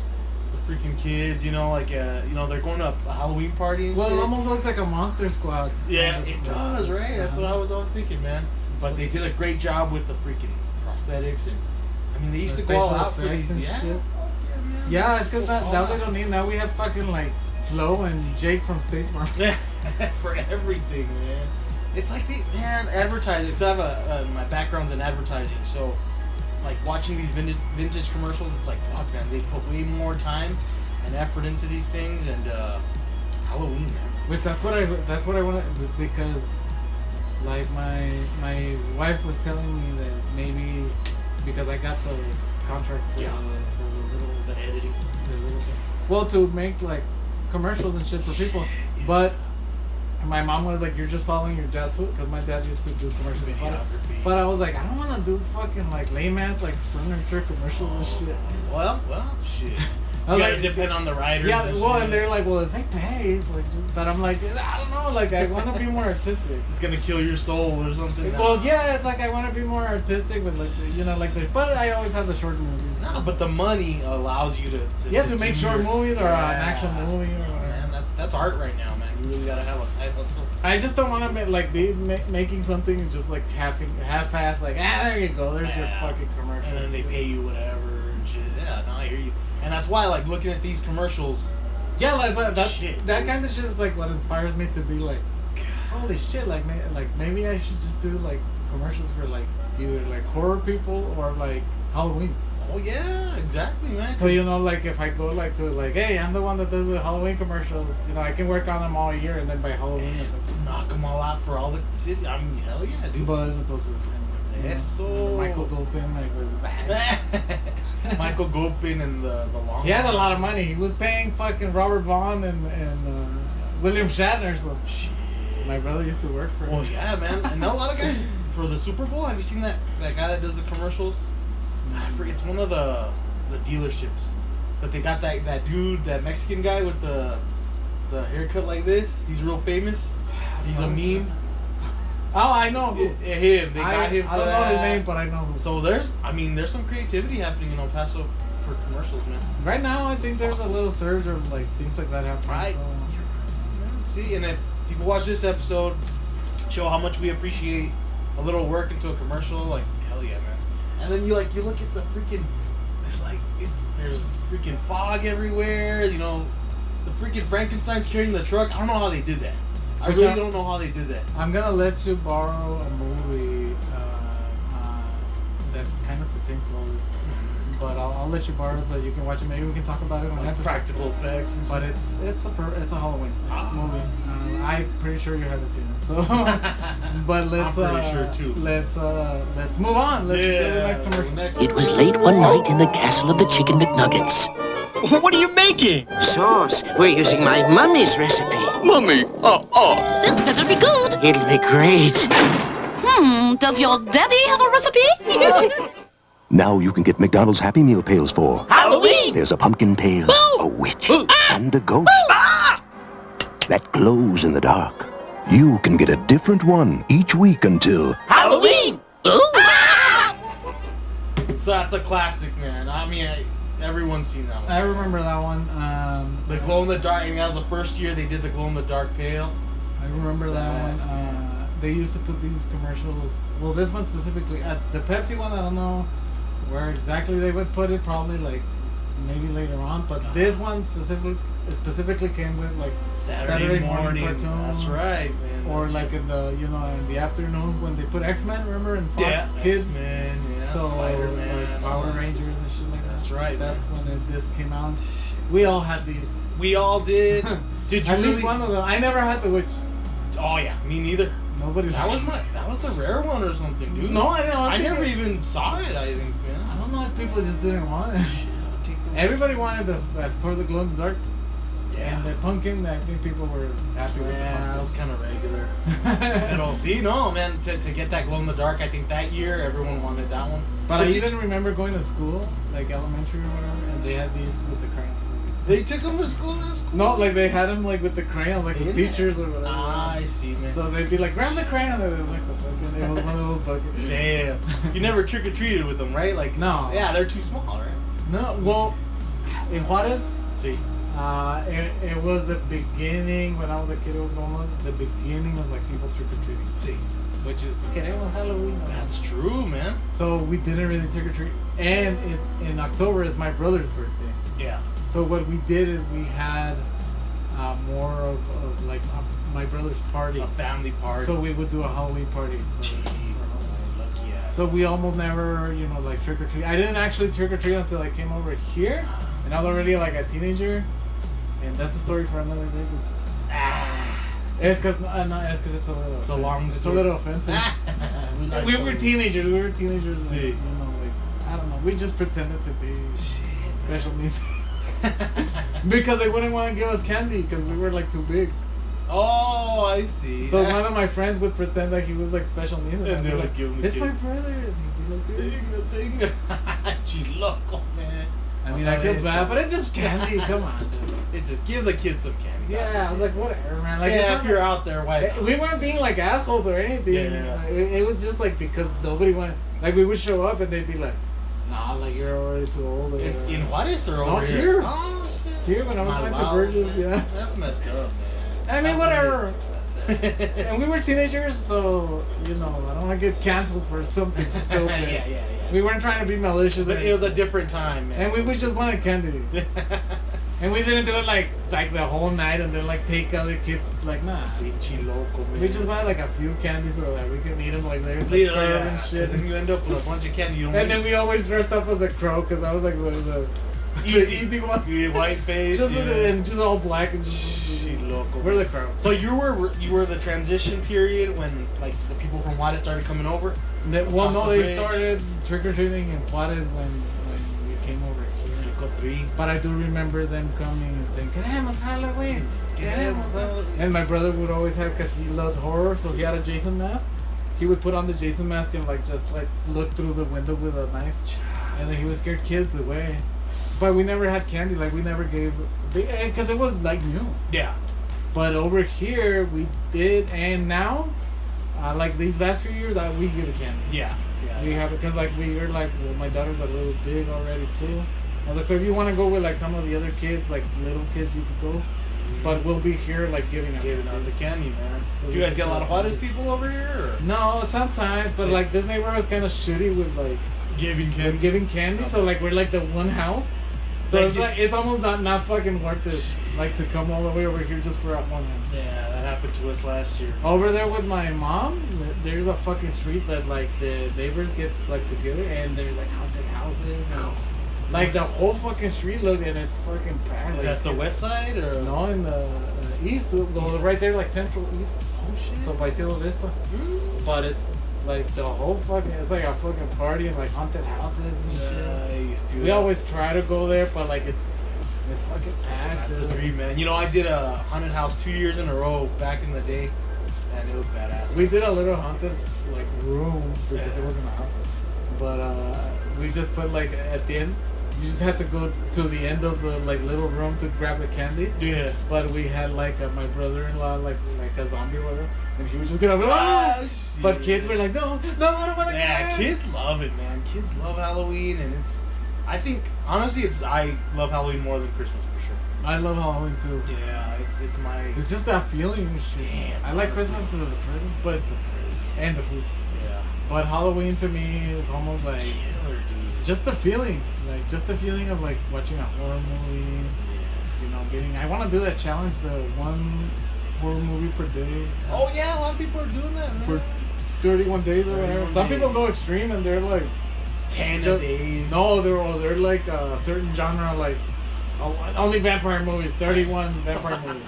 [SPEAKER 2] the freaking kids, you know, like they're going to a Halloween party and
[SPEAKER 1] Well,
[SPEAKER 2] shit.
[SPEAKER 1] it almost looks like a Monster Squad.
[SPEAKER 2] Yeah,
[SPEAKER 1] kind of
[SPEAKER 2] it
[SPEAKER 1] stuff.
[SPEAKER 2] does, right? That's what I was always thinking, man. But they did a great job with the freaking prosthetics and I mean they used
[SPEAKER 1] The
[SPEAKER 2] to go all
[SPEAKER 1] special
[SPEAKER 2] out for
[SPEAKER 1] effects
[SPEAKER 2] these.
[SPEAKER 1] and
[SPEAKER 2] Yeah,
[SPEAKER 1] shit.
[SPEAKER 2] fuck yeah, man.
[SPEAKER 1] Yeah, it's because
[SPEAKER 2] All
[SPEAKER 1] now they
[SPEAKER 2] out.
[SPEAKER 1] don't need. Now we have fucking like Flo and Jake from State Farm.
[SPEAKER 2] For everything, man. It's like advertising. Because I have my background's in advertising, so like watching these vintage commercials, it's like fuck, man. They put way more time and effort into these things, and Halloween, man.
[SPEAKER 1] Which that's what I want to, because like my wife was telling me that maybe because I got the contract for
[SPEAKER 2] Yeah.
[SPEAKER 1] the
[SPEAKER 2] The editing.
[SPEAKER 1] little well, to make like commercials and shit for people, but my mom was like, you're just following your dad's foot, because my dad used to do commercials.
[SPEAKER 2] Videography.
[SPEAKER 1] But I was like, I don't want to do fucking like lame ass like furniture commercials and shit.
[SPEAKER 2] Well, shit.
[SPEAKER 1] I
[SPEAKER 2] You
[SPEAKER 1] was
[SPEAKER 2] gotta
[SPEAKER 1] like,
[SPEAKER 2] depend on the writers.
[SPEAKER 1] yeah,
[SPEAKER 2] and
[SPEAKER 1] well,
[SPEAKER 2] shit.
[SPEAKER 1] and they're like, well, if they pay, it's like, but I'm like, I don't know, like, I want to be more artistic.
[SPEAKER 2] It's gonna kill your soul or something.
[SPEAKER 1] Well, yeah, it's like I want to be more artistic with like, like the. But I always have the short movies.
[SPEAKER 2] No, but the money allows you to
[SPEAKER 1] To make
[SPEAKER 2] do
[SPEAKER 1] short
[SPEAKER 2] your-
[SPEAKER 1] movies or
[SPEAKER 2] Yeah.
[SPEAKER 1] an action movie or whatever.
[SPEAKER 2] Man, that's art right now, man. You really gotta have a side hustle.
[SPEAKER 1] I just don't want to make like making something and just like half-assed, like there you go, there's your
[SPEAKER 2] Yeah.
[SPEAKER 1] fucking commercial.
[SPEAKER 2] And then they pay you whatever and shit. Yeah, no, I hear you. And that's why, like, looking at these commercials.
[SPEAKER 1] Yeah, like that
[SPEAKER 2] Shit,
[SPEAKER 1] that
[SPEAKER 2] dude.
[SPEAKER 1] kind of shit is like what inspires me to be like, holy shit, like maybe I should just do like commercials for like either like horror people or like Halloween.
[SPEAKER 2] Oh yeah, exactly, man.
[SPEAKER 1] So like if I go like to like, hey, I'm the one that does the Halloween commercials. I can work on them all year, and then by Halloween it's like,
[SPEAKER 2] knock them all out for all the city. I mean, hell yeah, dude.
[SPEAKER 1] but it goes the same.
[SPEAKER 2] Eso.
[SPEAKER 1] Michael Gopin, like with his
[SPEAKER 2] Michael Gopin and the long.
[SPEAKER 1] He has a lot of money. He was paying fucking Robert Vaughn and William Shatner. So
[SPEAKER 2] Shit.
[SPEAKER 1] my brother used to work for him.
[SPEAKER 2] Well, yeah, man. And now a lot of guys for the Super Bowl. Have you seen that guy that does the commercials? I forget. It's one of the dealerships. but they got that dude, that Mexican guy with the haircut like this. He's real famous. He's a meme.
[SPEAKER 1] Oh, I know who.
[SPEAKER 2] Him. They got him.
[SPEAKER 1] I don't know his name, but I know who.
[SPEAKER 2] So there's some creativity happening in El Paso for commercials, man.
[SPEAKER 1] Right now, I think there's a little surge of like things like that happening.
[SPEAKER 2] Right.
[SPEAKER 1] So.
[SPEAKER 2] See, and if people watch this episode, show how much we appreciate a little work into a commercial, like hell yeah, man. And then you look at the freaking, there's freaking fog everywhere. You know, the freaking Frankenstein's carrying the truck. I don't know how they did that. I really don't know how they did that.
[SPEAKER 1] I'm gonna let you borrow a movie that kind of pertains to all this, but I'll let you borrow it so you can watch it. Maybe we can talk about it on
[SPEAKER 2] Like
[SPEAKER 1] episode.
[SPEAKER 2] practical effects.
[SPEAKER 1] But it's a Halloween movie. I'm pretty sure you haven't seen it. So, but let's.
[SPEAKER 2] I'm pretty sure too.
[SPEAKER 1] Let's move on. Let's do the next commercial.
[SPEAKER 7] It was late one night in the castle of the Chicken McNuggets.
[SPEAKER 8] What are you making?
[SPEAKER 7] Sauce. We're using my mummy's recipe.
[SPEAKER 8] Mummy,
[SPEAKER 9] This better be good.
[SPEAKER 7] It'll be great.
[SPEAKER 9] Does your daddy have a recipe?
[SPEAKER 10] Now you can get McDonald's Happy Meal pails for
[SPEAKER 9] Halloween!
[SPEAKER 10] There's a pumpkin pail, a witch, and a ghost that glows in the dark. You can get a different one each week until
[SPEAKER 9] Halloween!
[SPEAKER 2] So that's a classic, man. I mean, everyone's seen that one.
[SPEAKER 1] I remember that one.
[SPEAKER 2] The glow in the dark. And that was the first year they did the glow in the dark pail.
[SPEAKER 1] I remember that one. They used to put these commercials. Well, this one specifically. The Pepsi one, I don't know where exactly they would put it. Probably like maybe later on. But this one specifically came with like Saturday morning cartoons.
[SPEAKER 2] That's right, man.
[SPEAKER 1] Or like in the afternoons when they put X-Men. Remember in Fox Kids.
[SPEAKER 2] X-Men, yeah.
[SPEAKER 1] So
[SPEAKER 2] Spider-Man,
[SPEAKER 1] like Power Rangers and shit like that.
[SPEAKER 2] That's right.
[SPEAKER 1] That's when this came out. We all had these.
[SPEAKER 2] We all did. Did you
[SPEAKER 1] At
[SPEAKER 2] really?
[SPEAKER 1] least one of them. I never had the witch.
[SPEAKER 2] Oh yeah, me neither.
[SPEAKER 1] Nobody.
[SPEAKER 2] That was the rare one or something, dude.
[SPEAKER 1] No, I didn't.
[SPEAKER 2] I never even saw it. I think, man.
[SPEAKER 1] I don't know if people just didn't want it. Everybody wanted as part of the glow in the dark.
[SPEAKER 2] Yeah.
[SPEAKER 1] And the pumpkin, I think people were happy with the
[SPEAKER 2] Yeah,
[SPEAKER 1] pumpkin.
[SPEAKER 2] that was kind of regular. You know, see, no, man, to get that glow in the dark, I think that year everyone wanted that one.
[SPEAKER 1] But I even remember going to school, like elementary or whatever, and they had these with the crayons.
[SPEAKER 2] They took them to school. That's cool.
[SPEAKER 1] No, like they had them like with the crayons, like with teachers or whatever.
[SPEAKER 2] Ah, I see, man.
[SPEAKER 1] So they'd be like, grab the crayon, and they'd like the fucking, they hold one of those buckets.
[SPEAKER 2] Damn. You never trick or treated with them, right? Like,
[SPEAKER 1] No.
[SPEAKER 2] Yeah, they're too small, right?
[SPEAKER 1] No, well, in Juarez,
[SPEAKER 2] See.
[SPEAKER 1] it was the beginning when I was a kid. It was normal. The beginning of like people trick or treating.
[SPEAKER 2] See.
[SPEAKER 1] Which is queremos Halloween.
[SPEAKER 2] That's true, man.
[SPEAKER 1] So we didn't really trick or treat, and in October is my brother's birthday.
[SPEAKER 2] Yeah.
[SPEAKER 1] So what we did is we had more of like my brother's party.
[SPEAKER 2] A family party.
[SPEAKER 1] So we would do a Halloween party.
[SPEAKER 2] Gee, lucky ass.
[SPEAKER 1] So we almost never, like trick or treat. I didn't actually trick or treat until I came over here, and I was already like a teenager, and that's a story for another day. It's because it's a little.
[SPEAKER 2] It's a long
[SPEAKER 1] It's
[SPEAKER 2] story.
[SPEAKER 1] a little offensive. We were teenagers. We were teenagers.
[SPEAKER 2] See.
[SPEAKER 1] Like, I don't know. We just pretended to be special needs. Because they wouldn't want to give us candy because we were like too big.
[SPEAKER 2] Oh, I see.
[SPEAKER 1] So one of my friends would pretend like he was like special needs,
[SPEAKER 2] And
[SPEAKER 1] I'd
[SPEAKER 2] they
[SPEAKER 1] be
[SPEAKER 2] would
[SPEAKER 1] like,
[SPEAKER 2] give him the
[SPEAKER 1] it's
[SPEAKER 2] kid.
[SPEAKER 1] my brother. And he'd be like,
[SPEAKER 2] Ding, ding. Gee, loco, man.
[SPEAKER 1] I mean, I feel bad, but it's just candy. Come on, dude.
[SPEAKER 2] It's just give the kids some candy.
[SPEAKER 1] Yeah, I was like, whatever, man. Like, it's
[SPEAKER 2] Yeah,
[SPEAKER 1] not
[SPEAKER 2] if you're
[SPEAKER 1] like-
[SPEAKER 2] out there, why?
[SPEAKER 1] We weren't being like assholes or anything.
[SPEAKER 2] Yeah.
[SPEAKER 1] It was just like because nobody wanted. Like we would show up and they'd be like, "Nah, like you're already too old." Or
[SPEAKER 2] In Juarez or
[SPEAKER 1] No,
[SPEAKER 2] over
[SPEAKER 1] here.
[SPEAKER 2] Oh shit.
[SPEAKER 1] Here when I was
[SPEAKER 2] My
[SPEAKER 1] going to
[SPEAKER 2] wow.
[SPEAKER 1] Burgess, yeah.
[SPEAKER 2] That's messed up, man.
[SPEAKER 1] I mean, whatever. And we were teenagers, so I don't want to get canceled for something stupid.
[SPEAKER 2] yeah.
[SPEAKER 1] We weren't trying to be malicious.
[SPEAKER 2] It was a different time, man.
[SPEAKER 1] And we just wanted candy. And we didn't do it like the whole night and then like take other kids. Like, nah.
[SPEAKER 2] Pinche loco, man.
[SPEAKER 1] We just buy like a few candies so that we can eat them like they're in the club and shit.
[SPEAKER 2] And you end up with a bunch of candy. You don't
[SPEAKER 1] And then we always dressed up as a crow because I was like the easy one.
[SPEAKER 2] You white face.
[SPEAKER 1] Just with it, and just all black and just.
[SPEAKER 2] Gee, loco.
[SPEAKER 1] We're the crow.
[SPEAKER 2] So you were the transition period when like the people from Juarez started coming over.
[SPEAKER 1] Well,
[SPEAKER 2] Across
[SPEAKER 1] no,
[SPEAKER 2] the
[SPEAKER 1] they
[SPEAKER 2] bridge.
[SPEAKER 1] started trick or treating in Juarez when we came over here. But I do remember them coming and saying, "Queremos Halloween, queremos Halloween." And my brother would always have, because he loved horror, so he had a Jason mask. He would put on the Jason mask and just look through the window with a knife, and then he would scare kids away. but we never had candy. Like we never gave, because it was like new.
[SPEAKER 2] Yeah.
[SPEAKER 1] But over here we did, and now, like these last few years, we give a candy.
[SPEAKER 2] Yeah.
[SPEAKER 1] We have it because like we were like, well, my daughter's a little big already too. I was like, so if you want to go with like some of the other kids, like little kids, you could go. But we'll be here like giving out
[SPEAKER 2] the candy, man.
[SPEAKER 1] So
[SPEAKER 2] Do you guys get a lot of hottest people over here? Or?
[SPEAKER 1] No, sometimes, but like this neighborhood is kind of shitty with like giving candy. So like we're like the one house. So it's almost not fucking worth it, like to come all the way over here just for that one house.
[SPEAKER 2] Yeah, that happened to us last year.
[SPEAKER 1] Over there with my mom, there's a fucking street that like the neighbors get like together, and there's like haunted houses and like the whole fucking street look, and it's fucking packed.
[SPEAKER 2] Is that the west side or?
[SPEAKER 1] No, in the east, right there, like central east.
[SPEAKER 2] Oh shit.
[SPEAKER 1] So by Cielo Vista. But it's like the whole fucking, it's like a fucking party and like haunted houses and shit.
[SPEAKER 2] Nice, dude.
[SPEAKER 1] We always try to go there, but like it's fucking packed.
[SPEAKER 2] That's the dream, man. You know, I did a haunted house 2 years in a row back in the day, and it was badass.
[SPEAKER 1] We did a little haunted like room because it wasn't haunted, but we just put like at the end. You just have to go to the end of the like little room to grab the candy.
[SPEAKER 2] Yeah.
[SPEAKER 1] But we had like my brother-in-law like a zombie or whatever, and he was just gonna But kids were like, no, I don't want to.
[SPEAKER 2] Yeah, kids love it, man. Kids love Halloween, and I think honestly, I love Halloween more than Christmas for sure.
[SPEAKER 1] I love Halloween too.
[SPEAKER 2] Yeah, it's my.
[SPEAKER 1] It's just that feeling and shit.
[SPEAKER 2] Damn,
[SPEAKER 1] I like Christmas because of the presents, but and the food.
[SPEAKER 2] Yeah.
[SPEAKER 1] But Halloween to me is almost like
[SPEAKER 2] Killer, dude.
[SPEAKER 1] just the feeling, of like watching a horror movie. You know, I want to do that challenge, the one horror movie per day.
[SPEAKER 2] Oh yeah, a lot of people are doing that, man.
[SPEAKER 1] For 31 days or whatever. Some people go extreme and they're like
[SPEAKER 2] 10 days.
[SPEAKER 1] No, they're like a certain genre, like only vampire movies, 31 vampire movies.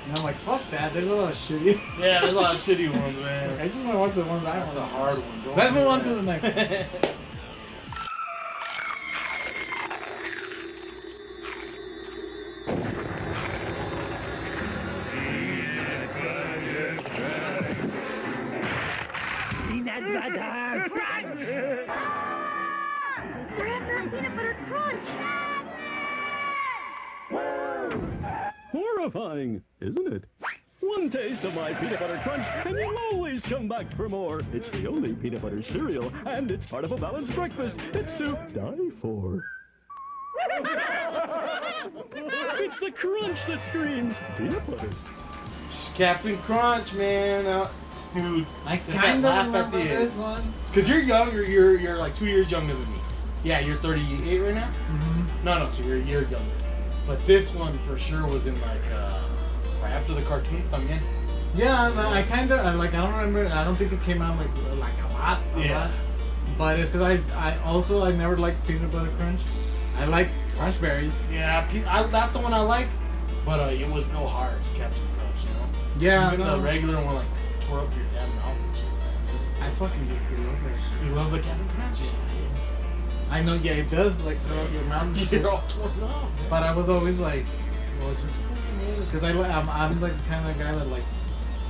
[SPEAKER 1] And I'm like, fuck that. There's a lot of shitty.
[SPEAKER 2] Yeah, there's a lot of shitty ones, man.
[SPEAKER 1] I just want to watch the ones I want.
[SPEAKER 2] That's a hard one.
[SPEAKER 1] Let's move on to the next one.
[SPEAKER 4] Peanut butter crunch!
[SPEAKER 11] We're after a peanut butter crunch!
[SPEAKER 12] Horrifying, isn't it? One taste of my peanut butter crunch, and you'll always come back for more. It's the only peanut butter cereal, and it's part of a balanced breakfast. It's to die for. It's the crunch that screams peanut butter.
[SPEAKER 2] Captain Crunch, man, dude.
[SPEAKER 1] I
[SPEAKER 2] just
[SPEAKER 1] kind
[SPEAKER 2] that
[SPEAKER 1] of
[SPEAKER 2] laugh at
[SPEAKER 1] remember
[SPEAKER 2] the
[SPEAKER 1] this
[SPEAKER 2] end.
[SPEAKER 1] one.
[SPEAKER 2] Cause you're younger, you're like 2 years younger than me. Yeah, you're 38 right now.
[SPEAKER 1] Mm-hmm.
[SPEAKER 2] No, so you're a year younger. But this one for sure was in like right after the cartoons también.
[SPEAKER 1] Yeah, I kind of like. I don't remember. I don't think it came out like a lot.
[SPEAKER 2] Yeah.
[SPEAKER 1] But it's because I never liked peanut butter crunch. I like crunch berries.
[SPEAKER 2] Yeah, that's the one I like. But it was no hard, Captain Crunch, you know.
[SPEAKER 1] Yeah,
[SPEAKER 2] even the regular one like tore up your damn mouth and shit.
[SPEAKER 1] I fucking used to love that shit.
[SPEAKER 2] You love the Captain Crunch?
[SPEAKER 1] I know, yeah, it does like throw up your mouth and shit.
[SPEAKER 2] You're all torn up.
[SPEAKER 1] But I was always like, well, just because I'm like the kind of guy that like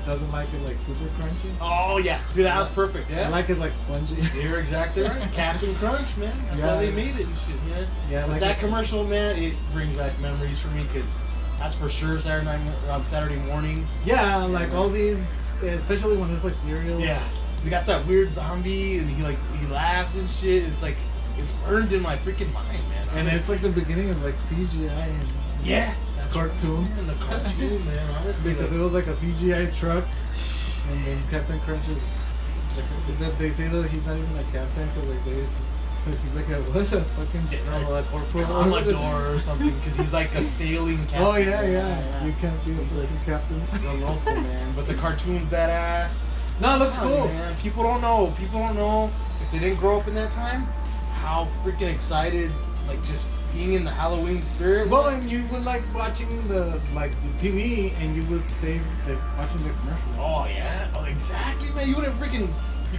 [SPEAKER 1] doesn't like it like super crunchy.
[SPEAKER 2] Oh yeah, see that was perfect. Yeah,
[SPEAKER 1] I like it like spongy.
[SPEAKER 2] You're exactly right. Captain Crunch, man. That's why they made it and shit. Yeah.
[SPEAKER 1] Yeah.
[SPEAKER 2] But
[SPEAKER 1] like
[SPEAKER 2] that commercial, man, it brings back memories for me because that's for sure Saturday mornings.
[SPEAKER 1] Yeah, like all these, especially when it's like cereal.
[SPEAKER 2] Yeah. They got that weird zombie and he laughs and shit. It's like it's burned in my freaking mind, man.
[SPEAKER 1] And it's like the beginning of like CGI and
[SPEAKER 2] that's
[SPEAKER 1] cartoon.
[SPEAKER 2] Right, man, the cartoon, man. Honestly,
[SPEAKER 1] because it was like a CGI truck, and then Captain Crunch is. Like, they say that he's not even a captain because like he's like a fucking general, like corporal,
[SPEAKER 2] Commodore or something. Because he's like a sailing captain.
[SPEAKER 1] Oh yeah. You can't be a fucking captain.
[SPEAKER 2] He's a local man, but the cartoon's badass.
[SPEAKER 1] No, it looks cool.
[SPEAKER 2] Man. People don't know if they didn't grow up in that time, how freaking excited, like just being in the Halloween spirit.
[SPEAKER 1] Well, and you would like watching the TV, and you would stay watching the commercial.
[SPEAKER 2] Oh yeah, exactly, man. You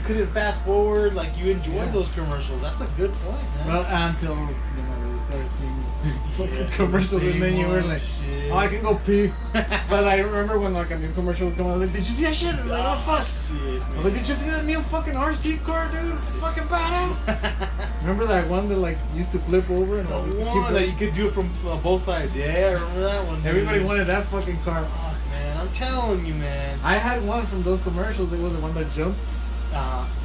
[SPEAKER 2] couldn't fast forward. Like you enjoy those commercials. That's a good point, man.
[SPEAKER 1] Well, until you started seeing this fucking commercials, and then you were like,
[SPEAKER 2] shit. shit.
[SPEAKER 1] Oh, I can go pee. But I remember when like a new commercial was coming, I was like, did you see that shit? I was like, oh fuck.
[SPEAKER 2] Shit,
[SPEAKER 1] I was like, did you see that new fucking RC car, dude? It's fucking badass. Remember that one that like used to flip over? And
[SPEAKER 2] The
[SPEAKER 1] like,
[SPEAKER 2] one that you could do it from both sides. Yeah, I remember that one.
[SPEAKER 1] Everybody wanted that fucking car.
[SPEAKER 2] Fuck, man. I'm telling you, man.
[SPEAKER 1] I had one from those commercials. It was the one that jumped.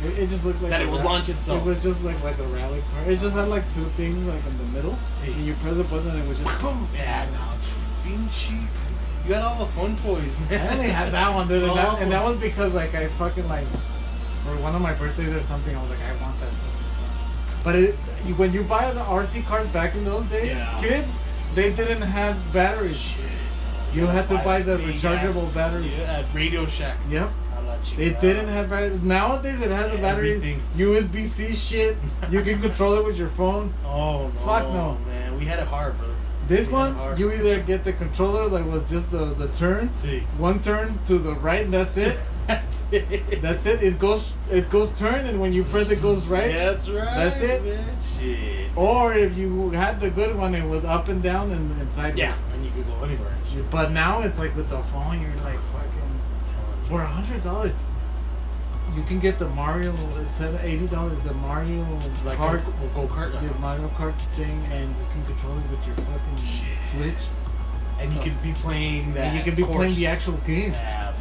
[SPEAKER 1] It just looked like
[SPEAKER 2] that it would launch itself.
[SPEAKER 1] It was just like a rally car. It just had like two things like in the middle.
[SPEAKER 2] See.
[SPEAKER 1] And you press the button and it was just boom.
[SPEAKER 2] Yeah, no, being cheap. You got all the fun toys, man.
[SPEAKER 1] I only had that one, dude, and that was because like I fucking like for one of my birthdays or something. I was like, I want that. But when you buy the RC cars back in those days, kids, they didn't have batteries.
[SPEAKER 2] Shit.
[SPEAKER 1] You had to buy the rechargeable batteries.
[SPEAKER 2] Yeah, at Radio Shack.
[SPEAKER 1] Yep. It didn't have batteries. Nowadays it has the batteries. USB-C shit. You can control it with your phone.
[SPEAKER 2] Oh no.
[SPEAKER 1] Fuck no.
[SPEAKER 2] Man, we had it hard, brother.
[SPEAKER 1] This one, you either get the controller that was just the turn.
[SPEAKER 2] See.
[SPEAKER 1] One turn to the right, and that's it.
[SPEAKER 2] That's it.
[SPEAKER 1] That's it. It goes turn, and when you press it goes right.
[SPEAKER 2] Yeah, that's right.
[SPEAKER 1] That's it.
[SPEAKER 2] Man. Shit.
[SPEAKER 1] Or if you had the good one, it was up and down and sideways.
[SPEAKER 2] Yeah, and you could go anywhere.
[SPEAKER 1] But now it's like with the phone, you're like fucking. For $100, you can get the Mario. It's $80. The Mario
[SPEAKER 2] like
[SPEAKER 1] Kart,
[SPEAKER 2] go-kart,
[SPEAKER 1] the Mario Kart thing, and you can control it with your fucking Switch.
[SPEAKER 2] And you can be playing that.
[SPEAKER 1] And you can be playing the actual game.
[SPEAKER 2] Yeah.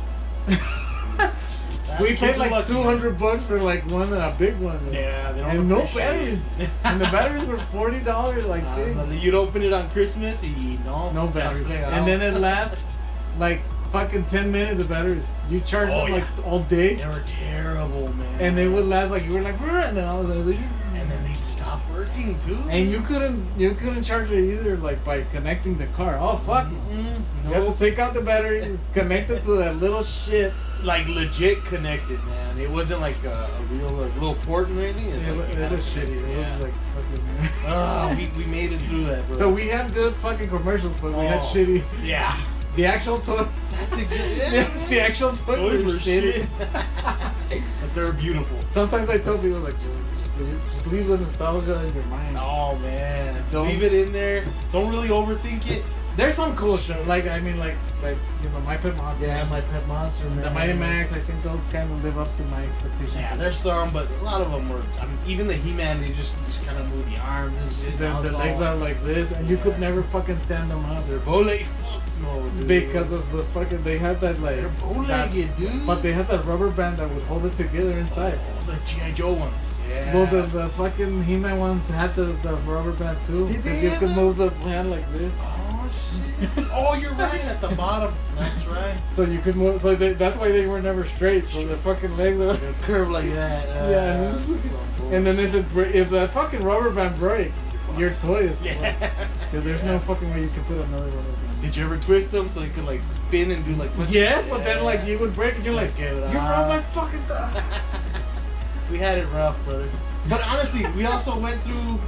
[SPEAKER 1] We paid like $200 for like one big one.
[SPEAKER 2] Yeah, they don't
[SPEAKER 1] and no
[SPEAKER 2] appreciate
[SPEAKER 1] batteries. And the batteries were $40. Like
[SPEAKER 2] you'd open it on Christmas,
[SPEAKER 1] no batteries, and then it lasts like fucking 10 minutes of batteries. You charge them like all day.
[SPEAKER 2] They were terrible, man.
[SPEAKER 1] And they would last like you were like, and then all of a sudden,
[SPEAKER 2] and then they'd stop working too.
[SPEAKER 1] And you couldn't charge it either, like by connecting the car. Oh fuck!
[SPEAKER 2] Mm-hmm.
[SPEAKER 1] You have to take out the battery, connect it to that little shit.
[SPEAKER 2] Like legit connected, man. It wasn't like a real like, little port or anything. It
[SPEAKER 1] was shitty. It was like
[SPEAKER 2] fucking. We made it through that, bro.
[SPEAKER 1] So we had good fucking commercials, but we had shitty.
[SPEAKER 2] Yeah.
[SPEAKER 1] The actual toys.
[SPEAKER 2] That's exactly.
[SPEAKER 1] The actual toys were shitty.
[SPEAKER 2] But they're beautiful.
[SPEAKER 1] Sometimes I tell people like just leave the nostalgia in your mind.
[SPEAKER 2] Oh man, leave it in there. Don't really overthink it.
[SPEAKER 1] There's some cool shit. Like I mean, like you know, My Pet Monster.
[SPEAKER 2] Yeah, My Pet Monster. Man.
[SPEAKER 1] The Mighty Max. I think those kind of live up to my expectations.
[SPEAKER 2] Yeah, there's some, but a lot of them were. I mean, even the He-Man, they just kind of move the arms and shit.
[SPEAKER 1] The legs are like this, and you could never fucking stand them up.
[SPEAKER 2] They're bow-legged. No, dude.
[SPEAKER 1] Because of the fucking, they had that like.
[SPEAKER 2] They're bow-legged, dude.
[SPEAKER 1] But they had that rubber band that would hold it together inside.
[SPEAKER 2] Oh, the G.I. Joe ones. Yeah.
[SPEAKER 1] Well, the fucking He-Man ones had the rubber band too.
[SPEAKER 2] Did they?
[SPEAKER 1] You could move the hand like this.
[SPEAKER 2] Oh shit! Oh, you're right. At the bottom. That's right.
[SPEAKER 1] So you could move. So that's why they were never straight. So their fucking legs are
[SPEAKER 2] like a curve like that.
[SPEAKER 1] Yeah. And then if that fucking rubber band break, your toy is.
[SPEAKER 2] Yeah.
[SPEAKER 1] Because there's no fucking way you can put another rubber band.
[SPEAKER 2] Did you ever twist them so they could like spin and do like?
[SPEAKER 1] Yes, but then like you would break and you're like, you're on my fucking thumb.
[SPEAKER 2] We had it rough, brother. But honestly, we also went through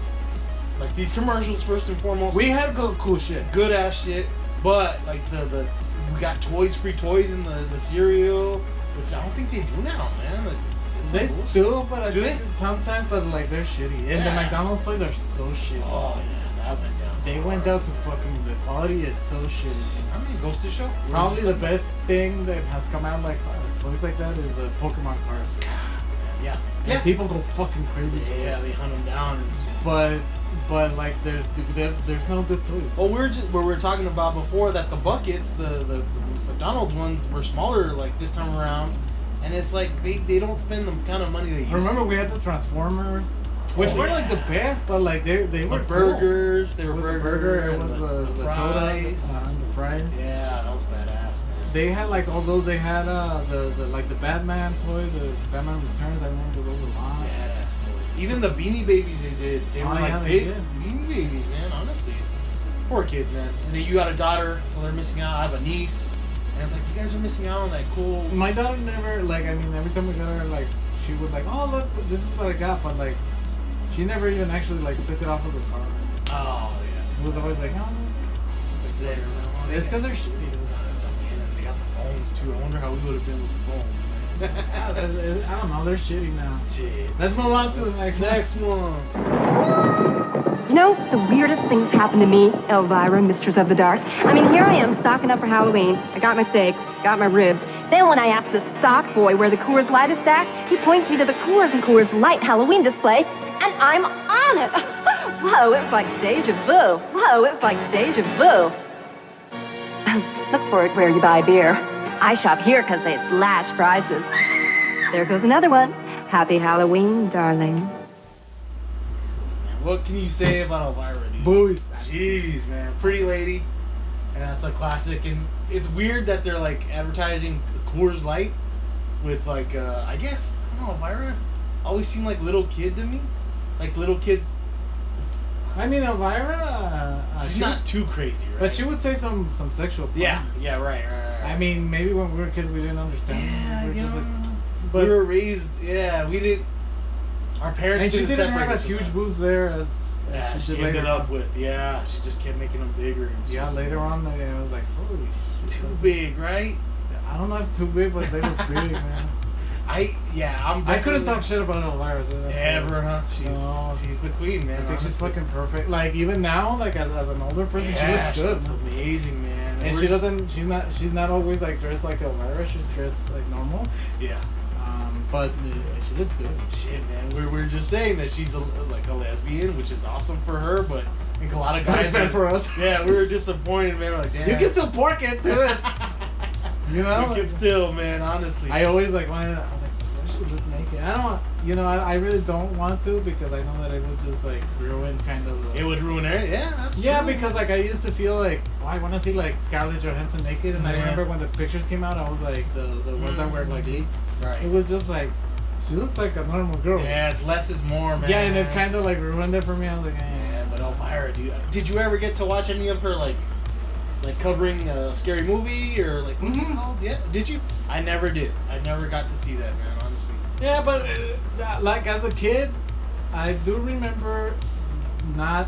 [SPEAKER 2] like these commercials first and foremost.
[SPEAKER 1] We had good cool shit,
[SPEAKER 2] good ass shit. But like the we got free toys in the cereal, which I don't think they do now, man. Like, it's
[SPEAKER 1] they do, but I
[SPEAKER 2] do
[SPEAKER 1] think sometimes, but like they're shitty. And the McDonald's toys are so shitty.
[SPEAKER 2] Oh yeah, that went down.
[SPEAKER 1] They went down to fucking. The quality is so shitty.
[SPEAKER 2] I mean, it goes to show.
[SPEAKER 1] Probably the best thing that has come out like toys like that is the Pokemon cards.
[SPEAKER 2] Yeah.
[SPEAKER 1] And people go fucking crazy.
[SPEAKER 2] Yeah, they hunt them down.
[SPEAKER 1] But like there's no good toys.
[SPEAKER 2] Well, we were talking about before that the buckets, the McDonald's ones were smaller like this time around, and it's like they don't spend the kind of money they used.
[SPEAKER 1] Remember we had the Transformers, which weren't like the best, but like they were
[SPEAKER 2] burgers.
[SPEAKER 1] Cool.
[SPEAKER 2] They were
[SPEAKER 1] burger. It was the
[SPEAKER 2] fries.
[SPEAKER 1] Soda, the fries.
[SPEAKER 2] Yeah, that was badass, man.
[SPEAKER 1] They had like although they had the Batman toy, the Batman Returns. I remember those a lot.
[SPEAKER 2] Badass toy. Even the Beanie Babies they were like big Beanie Babies, man. Honestly, poor kids, man. And then you got a daughter, so they're missing out. I have a niece, and it's like you guys are missing out on that cool.
[SPEAKER 1] My daughter never like. I mean, every time we got her, like she was like, "Oh look, this is what I got," but like she never even actually like took it off of the car.
[SPEAKER 2] Oh yeah.
[SPEAKER 1] It was always like, "Oh." It's because they're shitty.
[SPEAKER 2] They got the phones too. I wonder how we would have been with the phones.
[SPEAKER 1] I don't know. They're shitty now.
[SPEAKER 2] Shit.
[SPEAKER 1] Let's move on to the next
[SPEAKER 2] one.
[SPEAKER 11] No, the weirdest things happened to me, Elvira, Mistress of the Dark. I mean, here I am stocking up for Halloween. I got my steaks, got my ribs. Then when I ask the stock boy where the Coors Light is stacked, he points me to the Coors and Coors Light Halloween display, and I'm on it. Whoa, it's like deja vu. Whoa, it's like deja vu. Look for it where you buy beer. I shop here because they slash prices. There goes another one. Happy Halloween, darling.
[SPEAKER 2] What can you say about Elvira, dude?
[SPEAKER 1] Boys.
[SPEAKER 2] Jeez, man. Pretty lady. And that's a classic. And it's weird that they're like advertising Coors Light with like, I guess, I don't know, Elvira always seemed like little kid to me. Like little kids.
[SPEAKER 1] I mean, Elvira,
[SPEAKER 2] She's not too crazy, right?
[SPEAKER 1] But she would say some sexual puns.
[SPEAKER 2] Yeah, right.
[SPEAKER 1] I mean, maybe when we were kids we didn't understand.
[SPEAKER 2] Yeah,
[SPEAKER 1] We were just like,
[SPEAKER 2] we were raised, we didn't, our parents
[SPEAKER 1] and she didn't
[SPEAKER 2] separate
[SPEAKER 1] have
[SPEAKER 2] us
[SPEAKER 1] as
[SPEAKER 2] from
[SPEAKER 1] huge
[SPEAKER 2] that.
[SPEAKER 1] boobs there as
[SPEAKER 2] She
[SPEAKER 1] did
[SPEAKER 2] ended
[SPEAKER 1] later
[SPEAKER 2] up
[SPEAKER 1] on.
[SPEAKER 2] with, she just kept making them bigger. And
[SPEAKER 1] Yeah,
[SPEAKER 2] shit.
[SPEAKER 1] later on, I was like, holy shit.
[SPEAKER 2] Too big, right?
[SPEAKER 1] I don't know if too big, but they were big, man.
[SPEAKER 2] I
[SPEAKER 1] couldn't talk shit about Elvira, dude.
[SPEAKER 2] Ever, huh? She's the queen, man.
[SPEAKER 1] I think she's
[SPEAKER 2] honestly.
[SPEAKER 1] fucking perfect. Like even now, like as an older person, she
[SPEAKER 2] Yeah,
[SPEAKER 1] looks good.
[SPEAKER 2] looks
[SPEAKER 1] man.
[SPEAKER 2] amazing, man.
[SPEAKER 1] And
[SPEAKER 2] we're
[SPEAKER 1] she
[SPEAKER 2] just-
[SPEAKER 1] doesn't. She's not always like dressed like Elvira. She's dressed like normal.
[SPEAKER 2] Yeah.
[SPEAKER 1] But she looks good.
[SPEAKER 2] Shit, man. We're just saying that she's like a lesbian, which is awesome for her, but I think a lot of guys.
[SPEAKER 1] It's bad for us.
[SPEAKER 2] Yeah, we were disappointed, man. We're like, damn.
[SPEAKER 1] You can still pork it to it. You know.
[SPEAKER 2] You can still, man. Honestly.
[SPEAKER 1] I always like wanted. I was like, I should look naked. I don't. I really don't want to because I know that it would just like ruin kind of.
[SPEAKER 2] It would ruin it. Yeah, that's
[SPEAKER 1] Yeah,
[SPEAKER 2] true.
[SPEAKER 1] because like I used to feel like, oh, I want to see like Scarlett Johansson naked, and I
[SPEAKER 2] Yeah.
[SPEAKER 1] remember when the pictures came out, I was like the ones that were like leaked.
[SPEAKER 2] Right.
[SPEAKER 1] It was just like she looks like a normal girl.
[SPEAKER 2] Yeah, it's less is more, man.
[SPEAKER 1] Yeah, and it kind of like ruined it for me. I was like,
[SPEAKER 2] Yeah, but Elvira, dude. Did you ever get to watch any of her like covering a scary movie or like what's it called? Yeah, did you? I never did. I never got to see that, man. Honestly.
[SPEAKER 1] Yeah, but like as a kid, I do remember not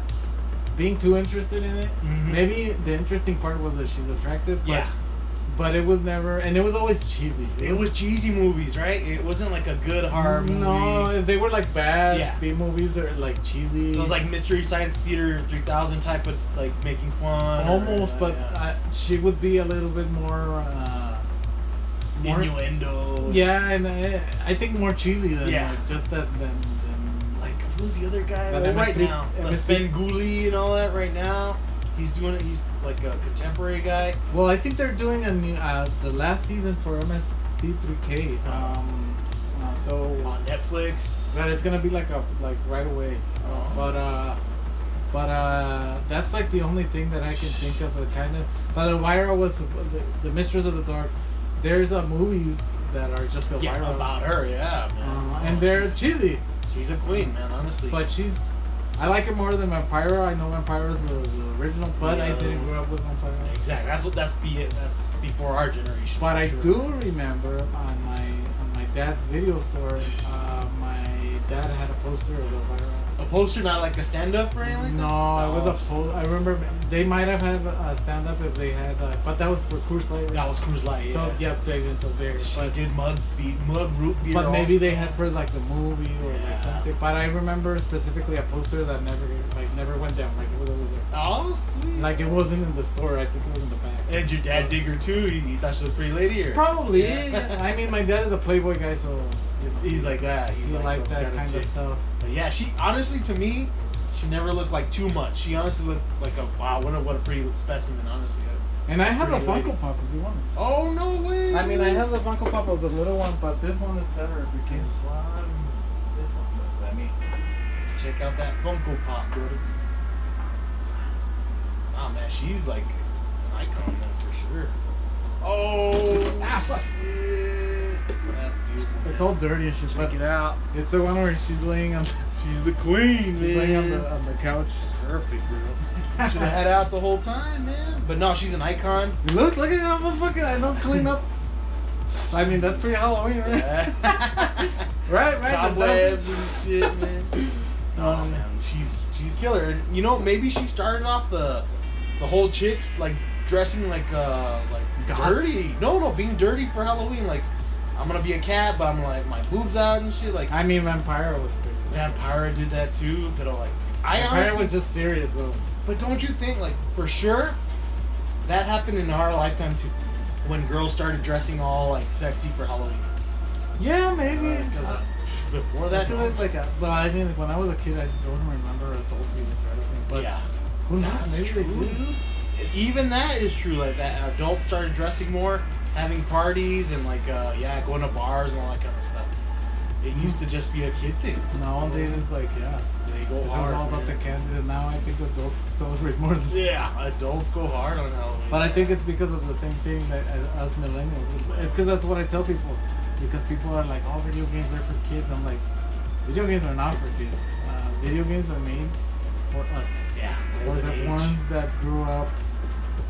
[SPEAKER 1] being too interested in it.
[SPEAKER 2] Mhm.
[SPEAKER 1] Maybe the interesting part was that she's attractive. But,
[SPEAKER 2] Yeah.
[SPEAKER 1] But it was never, and it was always cheesy.
[SPEAKER 2] It was cheesy movies, right? It wasn't like a good horror movie.
[SPEAKER 1] No, they were like bad
[SPEAKER 2] Yeah.
[SPEAKER 1] B movies or like cheesy.
[SPEAKER 2] So it was like Mystery Science Theater 3000 type of like making fun.
[SPEAKER 1] Almost,
[SPEAKER 2] or,
[SPEAKER 1] but
[SPEAKER 2] yeah.
[SPEAKER 1] she would be a little bit more. More
[SPEAKER 2] innuendo.
[SPEAKER 1] Yeah, and I think more cheesy than
[SPEAKER 2] Yeah.
[SPEAKER 1] like, just that than
[SPEAKER 2] Like who's the other guy?
[SPEAKER 1] But
[SPEAKER 2] Well, right
[SPEAKER 1] MS3
[SPEAKER 2] now,
[SPEAKER 1] MS3
[SPEAKER 2] Svengoolie and all that. Right now, he's doing it. He's like a contemporary guy.
[SPEAKER 1] Well, I think they're doing a new the last season for MST3K. So
[SPEAKER 2] On Netflix.
[SPEAKER 1] that it's gonna be like right away. But that's like the only thing that I can think of. Kind of. But Elvira was the Mistress of the Dark. There's movies that are just Elvira.
[SPEAKER 2] Yeah, about her. Yeah, man.
[SPEAKER 1] And they're cheesy.
[SPEAKER 2] She's a queen, man. Honestly.
[SPEAKER 1] But I like her more than Vampira. I know Vampira's the original, but I didn't grow up with Vampira.
[SPEAKER 2] Exactly. That's before our generation.
[SPEAKER 1] But I
[SPEAKER 2] for sure.
[SPEAKER 1] do remember on my dad's video store, my dad had a poster of Elvira.
[SPEAKER 2] A poster, not like a stand-up or anything like that?
[SPEAKER 1] No, it was a poster. I remember they might have had a stand-up if they had, but that was for Coors Light.
[SPEAKER 2] That was Coors Light, yeah.
[SPEAKER 1] So yeah, they didn't so big.
[SPEAKER 2] She did mug root beer.
[SPEAKER 1] But maybe
[SPEAKER 2] also.
[SPEAKER 1] they had for like the movie or like something. But I remember specifically a poster that never went down. Like it was always there.
[SPEAKER 2] Oh, sweet.
[SPEAKER 1] Like it wasn't in the store. I think it was in the back.
[SPEAKER 2] And your dad dig her too? He thought she was a pretty lady, or
[SPEAKER 1] Probably.
[SPEAKER 2] Yeah.
[SPEAKER 1] I mean, my dad is a Playboy guy, so
[SPEAKER 2] he's like that.
[SPEAKER 1] He liked that kind of stuff.
[SPEAKER 2] But yeah, she honestly, to me, she never looked like too much. She honestly looked like a wow, what a pretty specimen, honestly.
[SPEAKER 1] And I have a
[SPEAKER 2] Pretty
[SPEAKER 1] Funko
[SPEAKER 2] lady.
[SPEAKER 1] Pop if you want.
[SPEAKER 2] Oh no way!
[SPEAKER 1] I mean, I have the Funko Pop of the little one, but this one is better because
[SPEAKER 2] This one.
[SPEAKER 1] this one. Let me.
[SPEAKER 2] Let's check out that Funko Pop, dude. Oh man, she's like an icon, man, for sure. Oh,
[SPEAKER 1] fuck.
[SPEAKER 2] shit. That's beautiful.
[SPEAKER 1] It's all dirty and shit.
[SPEAKER 2] Check
[SPEAKER 1] But
[SPEAKER 2] it out.
[SPEAKER 1] it's the one where she's laying on.
[SPEAKER 2] She's the queen,
[SPEAKER 1] She's
[SPEAKER 2] man.
[SPEAKER 1] laying on the couch.
[SPEAKER 2] Perfect, bro. Should have had out the whole time, man. But no, she's an icon.
[SPEAKER 1] Look at that motherfucker! I don't clean up. I mean, that's pretty Halloween, right? right.
[SPEAKER 2] Cobwebs and shit, man. Oh man, she's killer. And you know, maybe she started off the whole chicks like dressing like dirty. No, being dirty for Halloween. Like I'm gonna be a cat, but I'm like my boobs out and shit. Like
[SPEAKER 1] I mean, Vampira was pretty.
[SPEAKER 2] Vampira did that too. But like I
[SPEAKER 1] My parent was just serious though.
[SPEAKER 2] But don't you think, like, for sure, that happened in our lifetime too, when girls started dressing all like sexy for Halloween?
[SPEAKER 1] Yeah, maybe.
[SPEAKER 2] Because before that,
[SPEAKER 1] well, I mean, like, when I was a kid, I don't remember adults even dressing. But
[SPEAKER 2] yeah,
[SPEAKER 1] who knows?
[SPEAKER 2] that's
[SPEAKER 1] Maybe
[SPEAKER 2] true.
[SPEAKER 1] they did.
[SPEAKER 2] Even that is true. Like that, adults started dressing more, having parties, and like going to bars and all that kind of stuff. It used to just be a kid thing.
[SPEAKER 1] Nowadays, it's like, yeah,
[SPEAKER 2] they go
[SPEAKER 1] it's
[SPEAKER 2] hard.
[SPEAKER 1] all about the candy, and now I think adults celebrate more.
[SPEAKER 2] Adults go hard on Halloween.
[SPEAKER 1] But I think it's because of the same thing that as us millennials. It's because that's what I tell people. Because people are like, oh, video games are for kids. I'm like, video games are not for kids. Video games are made for us.
[SPEAKER 2] Yeah.
[SPEAKER 1] Or the ones that grew up,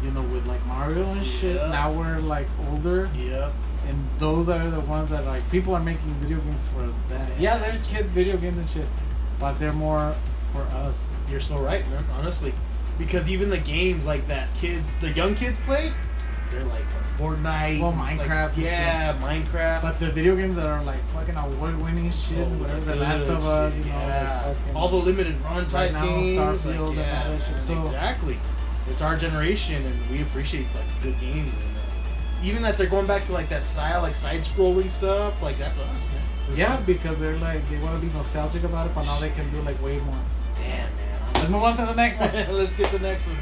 [SPEAKER 1] you know, with like Mario and shit. Now we're like older.
[SPEAKER 2] Yep.
[SPEAKER 1] And those are the ones that like people are making video games for that. Yeah, there's kid video games and shit, but they're more for us.
[SPEAKER 2] You're so right, man. Honestly, because even the games like that, the young kids play, they're like Fortnite,
[SPEAKER 1] well, Minecraft.
[SPEAKER 2] Like, Minecraft.
[SPEAKER 1] But the video games that are like fucking award-winning shit, whatever, The Last of Us, you know, like
[SPEAKER 2] all the limited run type games,
[SPEAKER 1] Starfield,
[SPEAKER 2] like,
[SPEAKER 1] and all that shit. So,
[SPEAKER 2] exactly. It's our generation, and we appreciate like good games, and even that they're going back to like that style, like side-scrolling stuff. Like that's us, man.
[SPEAKER 1] Yeah, because they're like they want to be nostalgic about it, but now they can do like way more.
[SPEAKER 2] Damn, man.
[SPEAKER 1] Let's move on to the next one.
[SPEAKER 2] Let's get the next one.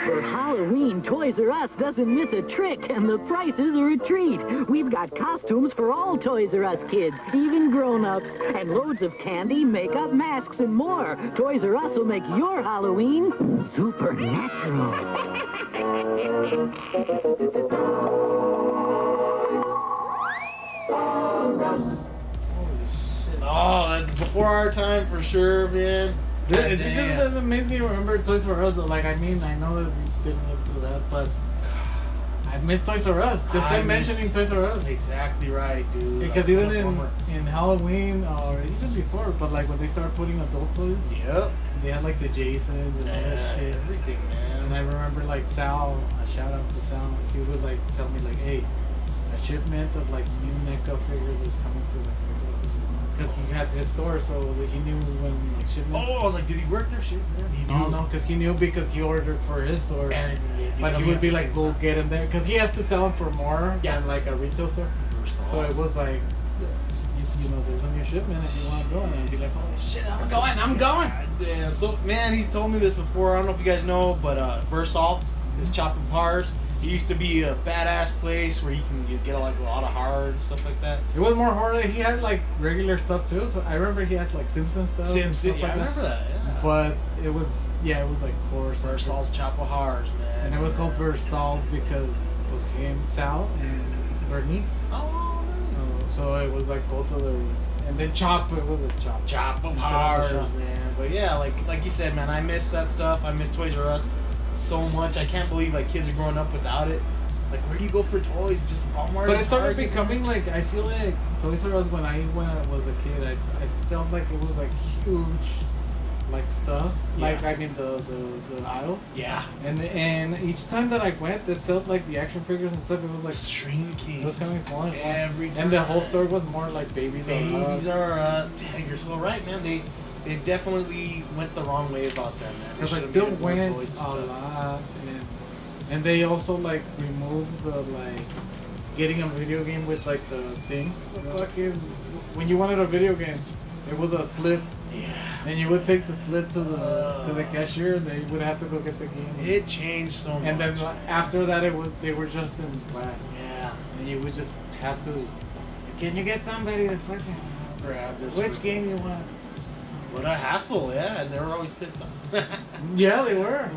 [SPEAKER 13] For Halloween, Toys R Us doesn't miss a trick, and the prices are a treat. We've got costumes for all Toys R Us kids, even grown-ups, and loads of candy, makeup, masks, and more. Toys R Us will make your Halloween supernatural.
[SPEAKER 2] Oh, that's before our time for sure, man.
[SPEAKER 1] It just made me remember Toys R Us. Like, I mean, I know that we didn't live through that, but I miss Toys R Us. Just them mentioning Toys R Us.
[SPEAKER 2] Exactly right, dude.
[SPEAKER 1] Because even in Halloween or even before, but like when they started putting adult toys,
[SPEAKER 2] yep,
[SPEAKER 1] they had like the Jasons and all that shit.
[SPEAKER 2] Everything, man.
[SPEAKER 1] And I remember like Sal, a shout out to Sal. He would like tell me like, hey, a shipment of like new NECA figures is coming to like Toys R Us. Because he had his store, so he knew when like shipment.
[SPEAKER 2] Oh, I was like, did he work there? Shit, man. He knew.
[SPEAKER 1] No, because he knew because he ordered for his store.
[SPEAKER 2] And
[SPEAKER 1] but he would be like, go get him there. Because he has to sell them for more than like a retail store. So it was like, you know, there's a new shipment if you want to go. And I'd be like, oh shit, I'm going.
[SPEAKER 2] Yeah, so, man, he's told me this before. I don't know if you guys know, but Versal, his Chop of Horrors. It used to be a badass place where you get like a lot of horror and stuff like that.
[SPEAKER 1] It was more horror. He had like regular stuff too. So I remember he had like Simpson stuff.
[SPEAKER 2] Simpson, yeah,
[SPEAKER 1] like
[SPEAKER 2] I remember that. Yeah.
[SPEAKER 1] But it was like horror.
[SPEAKER 2] Versal's Chop of Horrors, man.
[SPEAKER 1] And it was called Versal because it was him, Sal, and Bernice.
[SPEAKER 2] Oh, nice.
[SPEAKER 1] So it was like both of them. And then Chop, it was his Chop.
[SPEAKER 2] Chop of Horrors, man. But yeah, like you said, man, I miss that stuff. I miss Toys R Us so much. I can't believe like kids are growing up without it. Like, where do you go for toys? Just Walmart.
[SPEAKER 1] But it started becoming like, I feel like Toys R Us when I was a kid, I felt like it was like huge, like stuff.
[SPEAKER 2] Yeah.
[SPEAKER 1] Like I mean the aisles.
[SPEAKER 2] Yeah.
[SPEAKER 1] And each time that I went, it felt like the action figures and stuff. It was like
[SPEAKER 2] shrinking.
[SPEAKER 1] It was coming smaller.
[SPEAKER 2] Every time.
[SPEAKER 1] And the whole store was more like babies.
[SPEAKER 2] Babies are. Dang, you're so right, man. They definitely went the wrong way about that, man.
[SPEAKER 1] Because I still went a lot, and they also like removed the like getting a video game with like the thing. Fucking when you wanted a video game, it was a slip.
[SPEAKER 2] Yeah.
[SPEAKER 1] And you would take the slip to the cashier, and they would have to go get the game.
[SPEAKER 2] It changed so much.
[SPEAKER 1] And then after that, they were just in glass.
[SPEAKER 2] Yeah.
[SPEAKER 1] And you would just have to. Can you get somebody to fucking
[SPEAKER 2] grab this?
[SPEAKER 1] Which game you want?
[SPEAKER 2] What a hassle, yeah, and they were always pissed off.
[SPEAKER 1] Yeah, they were.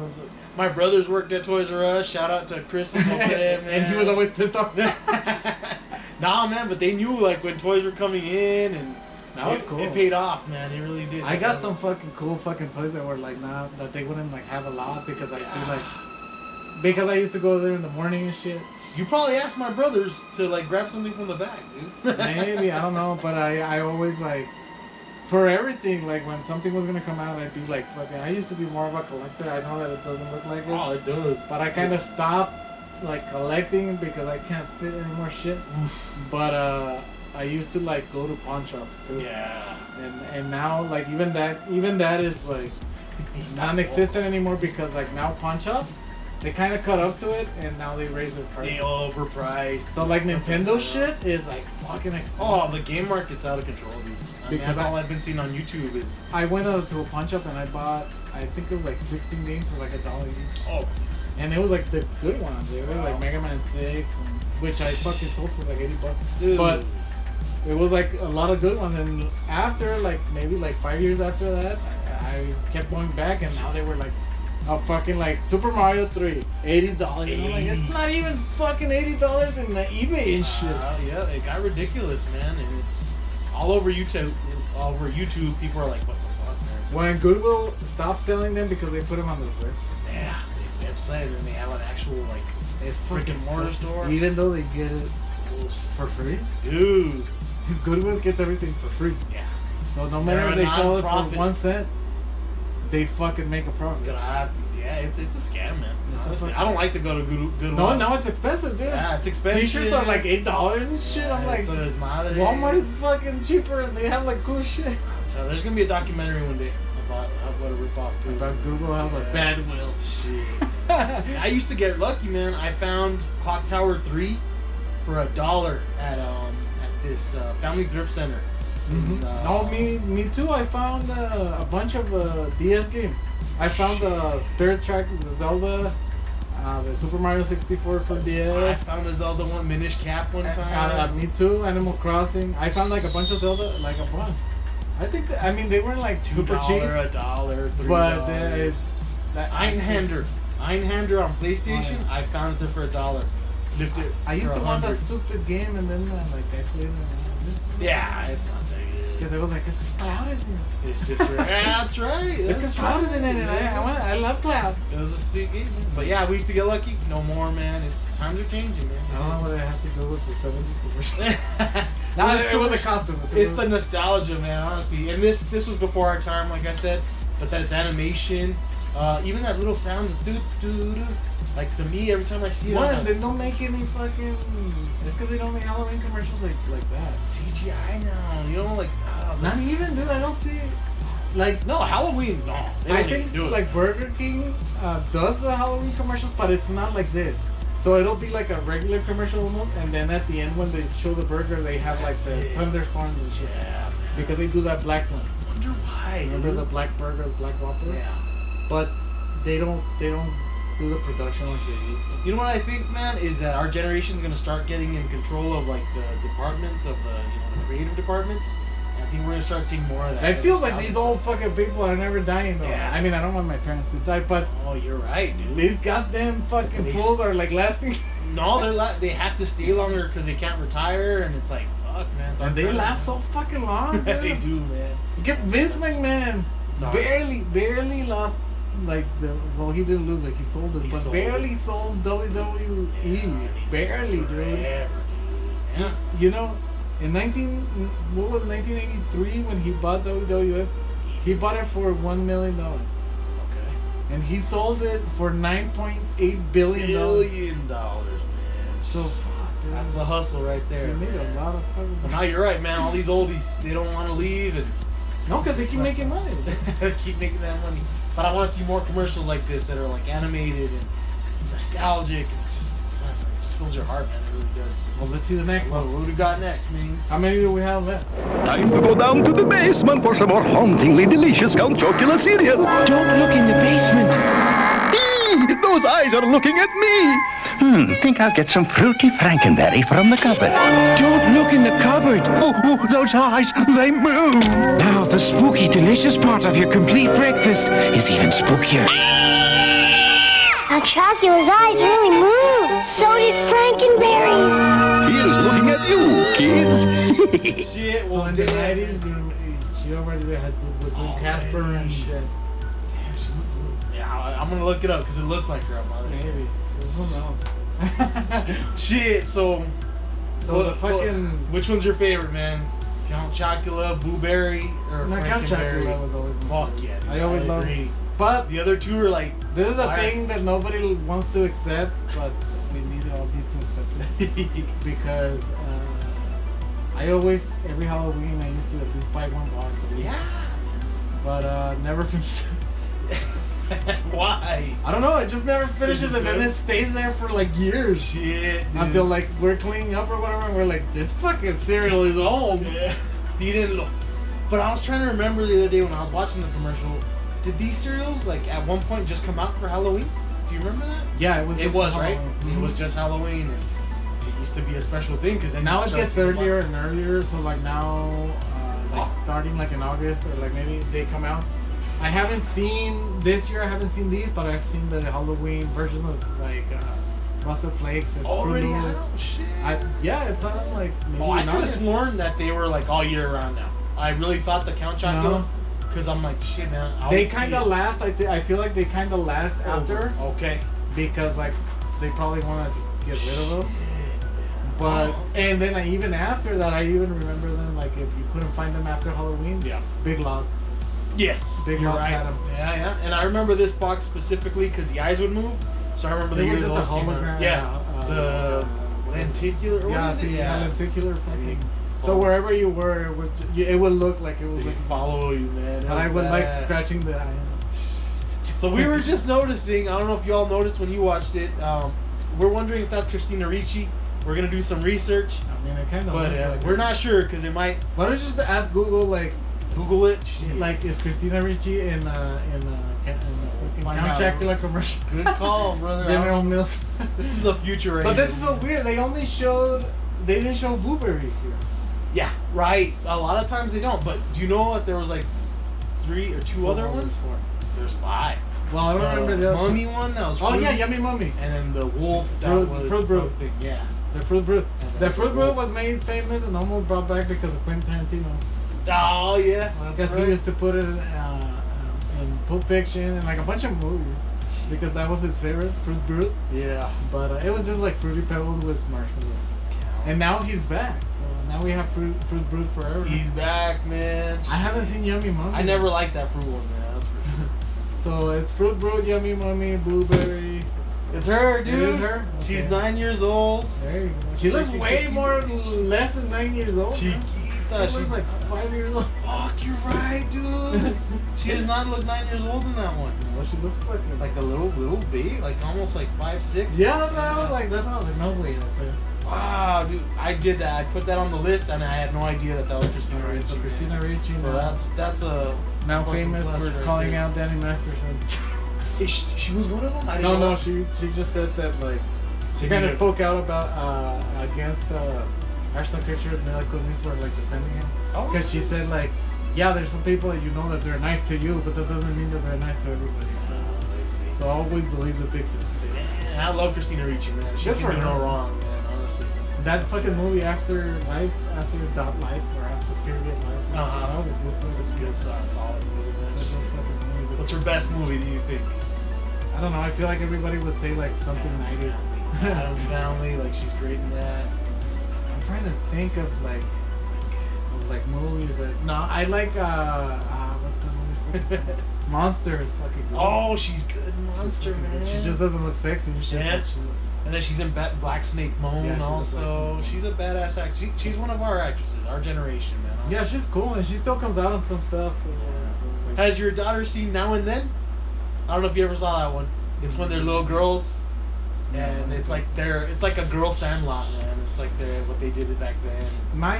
[SPEAKER 2] My brothers worked at Toys R Us. Shout out to Chris and Jose, man.
[SPEAKER 1] And he was always pissed off.
[SPEAKER 2] Nah, man, but they knew like when toys were coming in, and
[SPEAKER 1] that was cool.
[SPEAKER 2] It paid off, man. It really did.
[SPEAKER 1] I got some fucking cool fucking toys that were like that they wouldn't like have a lot because I feel like because I used to go there in the morning and shit.
[SPEAKER 2] You probably asked my brothers to like grab something from the back, dude.
[SPEAKER 1] Maybe, I don't know, but I always like. For everything, like when something was gonna come out, I'd be like, fucking. I used to be more of a collector. I know that it doesn't look like it.
[SPEAKER 2] Oh, it does.
[SPEAKER 1] But I kind of stopped like collecting because I can't fit any more shit. But I used to like go to pawn shops too.
[SPEAKER 2] Yeah.
[SPEAKER 1] And now like even that is like non-existent anymore because like now pawn shops, they kind of cut up to it and now they raise their prices.
[SPEAKER 2] They overpriced.
[SPEAKER 1] So like Nintendo shit is like fucking expensive.
[SPEAKER 2] Oh, the game market's out of control, dude. I mean, that's all I've been seeing on YouTube is.
[SPEAKER 1] I went to a pawn shop and I bought, I think it was like 16 games for like $1 each.
[SPEAKER 2] Oh.
[SPEAKER 1] And it was like the good ones. It was like Mega Man 6, and, which I fucking sold for like $80.
[SPEAKER 2] Dude.
[SPEAKER 1] But it was like a lot of good ones. And after like maybe like 5 years after that, I kept going back, and now they were like a fucking like Super Mario 3, $80. And I'm like, it's not even fucking $80 in the eBay and shit.
[SPEAKER 2] Yeah, it got ridiculous, man, and it's all over YouTube. All over YouTube, people are like, "What the fuck, man?"
[SPEAKER 1] When Goodwill stopped selling them because they put them on the website.
[SPEAKER 2] Yeah, they website and they have an actual like
[SPEAKER 1] it's
[SPEAKER 2] brick and mortar store.
[SPEAKER 1] Even though they get it for free,
[SPEAKER 2] dude.
[SPEAKER 1] Goodwill gets everything for free.
[SPEAKER 2] Yeah.
[SPEAKER 1] So no matter if they sell it for 1 cent, they fucking make a profit.
[SPEAKER 2] Yeah, it's a scam, man. Honestly, I don't like to go to Goodwill.
[SPEAKER 1] No, it's expensive, dude.
[SPEAKER 2] Yeah, it's expensive.
[SPEAKER 1] T-shirts are like $8 and shit. I'm like,
[SPEAKER 2] so is
[SPEAKER 1] Walmart is fucking cheaper and they have like cool shit.
[SPEAKER 2] So there's gonna be a documentary one day about what a ripoff Goodwill.
[SPEAKER 1] About Google has a bad will.
[SPEAKER 2] Shit. I used to get lucky, man. I found Clock Tower 3 for $1 at this family thrift center.
[SPEAKER 1] Mm-hmm. No, me too. I found a bunch of DS games. I found the Spirit Tracks, the Zelda, the Super Mario 64 for DS.
[SPEAKER 2] I found the Zelda one, Minish Cap one time.
[SPEAKER 1] Me too. Animal Crossing. I found like a bunch of Zelda, like a bunch. I think I mean they weren't like super cheap.
[SPEAKER 2] $1, $3.
[SPEAKER 1] But it's
[SPEAKER 2] Einhander on PlayStation. I found it there for $1.
[SPEAKER 1] I used to want that stupid game, and then like I played it.
[SPEAKER 2] Yeah, it's not that good.
[SPEAKER 1] Because it was like, it's Cloud, isn't it?
[SPEAKER 2] It's just yeah, that's right.
[SPEAKER 1] It's because Cloud is in it, and I love Cloud.
[SPEAKER 2] It was a sweet game, but yeah, we used to get lucky. No more, man. It's times are changing, man.
[SPEAKER 1] I don't know whether I have to go with the 70s commercial. No, it was a costume.
[SPEAKER 2] It's the nostalgia, man. Honestly, and this was before our time, like I said. But that it's animation. Even that little sound, like to me, every time I see it.
[SPEAKER 1] What? They don't make any fucking. It's because they don't make Halloween commercials like that.
[SPEAKER 2] CGI now, you know, like.
[SPEAKER 1] Not even, dude. I don't see. Like
[SPEAKER 2] no Halloween. No,
[SPEAKER 1] I think like Burger King does the Halloween commercials, but it's not like this. So it'll be like a regular commercial almost, and then at the end when they show the burger, they have like the thunderstorms and shit. Yeah, man. Because they do that black one.
[SPEAKER 2] I wonder why.
[SPEAKER 1] Remember the black burger, Black Whopper?
[SPEAKER 2] Yeah.
[SPEAKER 1] But they don't do the production like they used to.
[SPEAKER 2] You know what I think, man, is that our generation's gonna start getting in control of like the departments of the creative departments. And I think we're gonna start seeing more of that.
[SPEAKER 1] I feel like these old fucking people are never dying though.
[SPEAKER 2] Yeah.
[SPEAKER 1] I mean, I don't want my parents to die, but
[SPEAKER 2] oh, you're right, dude.
[SPEAKER 1] These goddamn fucking fools are like lasting.
[SPEAKER 2] No, they have to stay longer because they can't retire, and it's like fuck, man.
[SPEAKER 1] And they last so fucking long, dude.
[SPEAKER 2] They do, man.
[SPEAKER 1] You get Vince McMahon barely lost. Like he didn't lose, like he sold it, but barely sold WWE. Yeah, barely, dude.
[SPEAKER 2] Yeah.
[SPEAKER 1] You know, in 1983 when he bought WWF, he bought it for $1 million. Okay. And he sold it for $9.8 billion.
[SPEAKER 2] Man.
[SPEAKER 1] So fuck, dude.
[SPEAKER 2] That's the hustle right there.
[SPEAKER 1] They made a lot of fucking.
[SPEAKER 2] But now you're right, man. All these oldies, they don't want to leave, and
[SPEAKER 1] no, because they keep making money.
[SPEAKER 2] They keep making that money. But I want to see more commercials like this that are like animated and nostalgic. It's just, man, it just fills your heart, man. It really does.
[SPEAKER 1] Well, let's see the next one.
[SPEAKER 2] What do we got next, man?
[SPEAKER 1] How many do we have left?
[SPEAKER 8] Time to go down to the basement for some more hauntingly delicious Count Chocula cereal.
[SPEAKER 7] Don't look in the basement.
[SPEAKER 8] Eee, those eyes are looking at me.
[SPEAKER 10] Think I'll get some fruity Frankenberry from the cupboard.
[SPEAKER 7] Don't look in the cupboard.
[SPEAKER 8] Oh, those eyes, they move.
[SPEAKER 7] Now the spooky, delicious part of your complete breakfast is even spookier.
[SPEAKER 14] Now Chocula's eyes really move. So did Frankenberry's.
[SPEAKER 8] He is looking at you, kids.
[SPEAKER 2] Shit,
[SPEAKER 1] well, in the 90s, she already had with Casper and shit.
[SPEAKER 2] Yeah, I'm gonna look it up because it looks like her mother.
[SPEAKER 1] Maybe. Who knows?
[SPEAKER 2] Shit, so
[SPEAKER 1] the fucking.
[SPEAKER 2] Which one's your favorite, man? Count Chocula, Boo Berry, or
[SPEAKER 1] Count
[SPEAKER 2] Frankenberry?
[SPEAKER 1] Chocula was always.
[SPEAKER 2] Fuck yeah, dude,
[SPEAKER 1] I always loved it. But
[SPEAKER 2] the other two are like.
[SPEAKER 1] This is a thing that nobody wants to accept, but I mean, I'll be too accepted because I always every Halloween I used to at least buy one box.
[SPEAKER 2] Yeah.
[SPEAKER 1] But never finished.
[SPEAKER 2] Why?
[SPEAKER 1] I don't know. It just never finishes, and then it stays there for like years.
[SPEAKER 2] Shit, dude.
[SPEAKER 1] Until like we're cleaning up or whatever, and we're like, this fucking cereal is old.
[SPEAKER 2] Yeah. You didn't look. But I was trying to remember the other day when I was watching the commercial. Did these cereals like at one point just come out for Halloween? Do you remember that?
[SPEAKER 1] Yeah, it was.
[SPEAKER 2] It was right. Mm-hmm. It was just Halloween, and it used to be a special thing because
[SPEAKER 1] now it gets earlier and earlier. So like now, starting like in August or like maybe they come out. I haven't seen this year. I haven't seen these, but I've seen the Halloween version of like Russet Flakes and
[SPEAKER 2] already
[SPEAKER 1] Fruit
[SPEAKER 2] out. Oh, shit.
[SPEAKER 1] Yeah, it's not like. Maybe
[SPEAKER 2] I could have sworn that they were like all year round now. I really thought the Count Chocula, because I'm like, shit, man.
[SPEAKER 1] They kind of last. I feel like they kind of last after.
[SPEAKER 2] Okay.
[SPEAKER 1] Because like they probably want to just get rid of them. But and then even after that, I even remember them like if you couldn't find them after Halloween.
[SPEAKER 2] Yeah.
[SPEAKER 1] Big Lots.
[SPEAKER 2] Yes.
[SPEAKER 1] Big Lots had them.
[SPEAKER 2] Yeah. And I remember this box specifically because the eyes would move. So I remember the year those came out. Yeah. The lenticular.
[SPEAKER 1] Yeah. Lenticular fucking. So wherever you were, it would look like it was like
[SPEAKER 2] follow you, man.
[SPEAKER 1] But I would like scratching the eye.
[SPEAKER 2] So we were just noticing. I don't know if you all noticed when you watched it. We're wondering if that's Christina Ricci. We're gonna do some research.
[SPEAKER 1] I mean, it kind of.
[SPEAKER 2] But
[SPEAKER 1] like
[SPEAKER 2] we're not sure because it might.
[SPEAKER 1] Why don't you just ask Google like?
[SPEAKER 2] Google it.
[SPEAKER 1] Like, is Christina Ricci in Count Chocula commercial?
[SPEAKER 2] Good call, brother.
[SPEAKER 1] General Mills.
[SPEAKER 2] This is the future, right?
[SPEAKER 1] But this is so weird. They didn't show Blueberry here.
[SPEAKER 2] Yeah, right. A lot of times they don't. But do you know that there was like 3 or 2 other ones? There's 5.
[SPEAKER 1] Well, I don't remember the
[SPEAKER 2] Mummy one that was.
[SPEAKER 1] Oh yeah, Yummy Mummy.
[SPEAKER 2] And then the wolf that was
[SPEAKER 1] Fruit Brute.
[SPEAKER 2] something. Yeah.
[SPEAKER 1] The Fruit Brute. The Fruit Brute was made famous and almost brought back because of Quentin Tarantino.
[SPEAKER 2] Oh yeah,
[SPEAKER 1] because he used to put it in Pulp Fiction and like a bunch of movies because that was his favorite, Fruit Brute.
[SPEAKER 2] Yeah.
[SPEAKER 1] But it was just like Fruity Pebbles with marshmallows. And now he's back. So now we have Fruit Brute forever.
[SPEAKER 2] He's back, man.
[SPEAKER 1] I haven't seen Yummy Mummy.
[SPEAKER 2] I never liked that fruit one, man. That's for sure.
[SPEAKER 1] So it's Fruit Brute, Yummy Mummy, Blueberry.
[SPEAKER 2] It's her, dude.
[SPEAKER 1] It is her? Okay.
[SPEAKER 2] She's 9 years old.
[SPEAKER 1] There you go. She looks way less than 9 years old.
[SPEAKER 2] Chiquita.
[SPEAKER 1] She looks like 5 years old.
[SPEAKER 2] Fuck, you're right, dude. She does not look 9 years old in that one.
[SPEAKER 1] Well, she looks
[SPEAKER 2] like a little baby, like almost like 5, 6.
[SPEAKER 1] Yeah, that's what I was like. That's how I was like, no way, that's her.
[SPEAKER 2] Wow, dude, I did that. I put that on the list, and I had no idea that was Christina Ricci.
[SPEAKER 1] So Christina Ricci.
[SPEAKER 2] So that's a
[SPEAKER 1] now famous for calling out Danny Masterson.
[SPEAKER 2] She was one of them. I didn't know.
[SPEAKER 1] No, she just said that like she kind of spoke out about against Ashton Kutcher and Mila Kunis for like defending him because she said like yeah, there's some people that you know that they're nice to you, but that doesn't mean that they're nice to everybody. So I always believe the victim.
[SPEAKER 2] Man, I love Christina Ricci, man. She can do no wrong, man. Honestly.
[SPEAKER 1] That fucking movie After Life, After Dot Life, or After Period Life. That was a good film.
[SPEAKER 2] It's good, solid movie, man. What's her best movie, do you think?
[SPEAKER 1] I don't know. I feel like everybody would say like something 90s.
[SPEAKER 2] Adam's Family, like she's great in that.
[SPEAKER 1] I'm trying to think of like movies that. No, I like what's the movie? Monster is fucking good.
[SPEAKER 2] Oh, she's good in Monster, man.
[SPEAKER 1] She just doesn't look sexy and shit.
[SPEAKER 2] Yeah. And then she's in Black Snake Moan also. She's a badass actress. She's one of our actresses, our generation, man.
[SPEAKER 1] Yeah, she's cool and she still comes out on some stuff. So, like,
[SPEAKER 2] has your daughter seen Now and Then? I don't know if you ever saw that one. It's when they're little girls, and it's like a girl Sandlot, man. It's like what they did back then.
[SPEAKER 1] My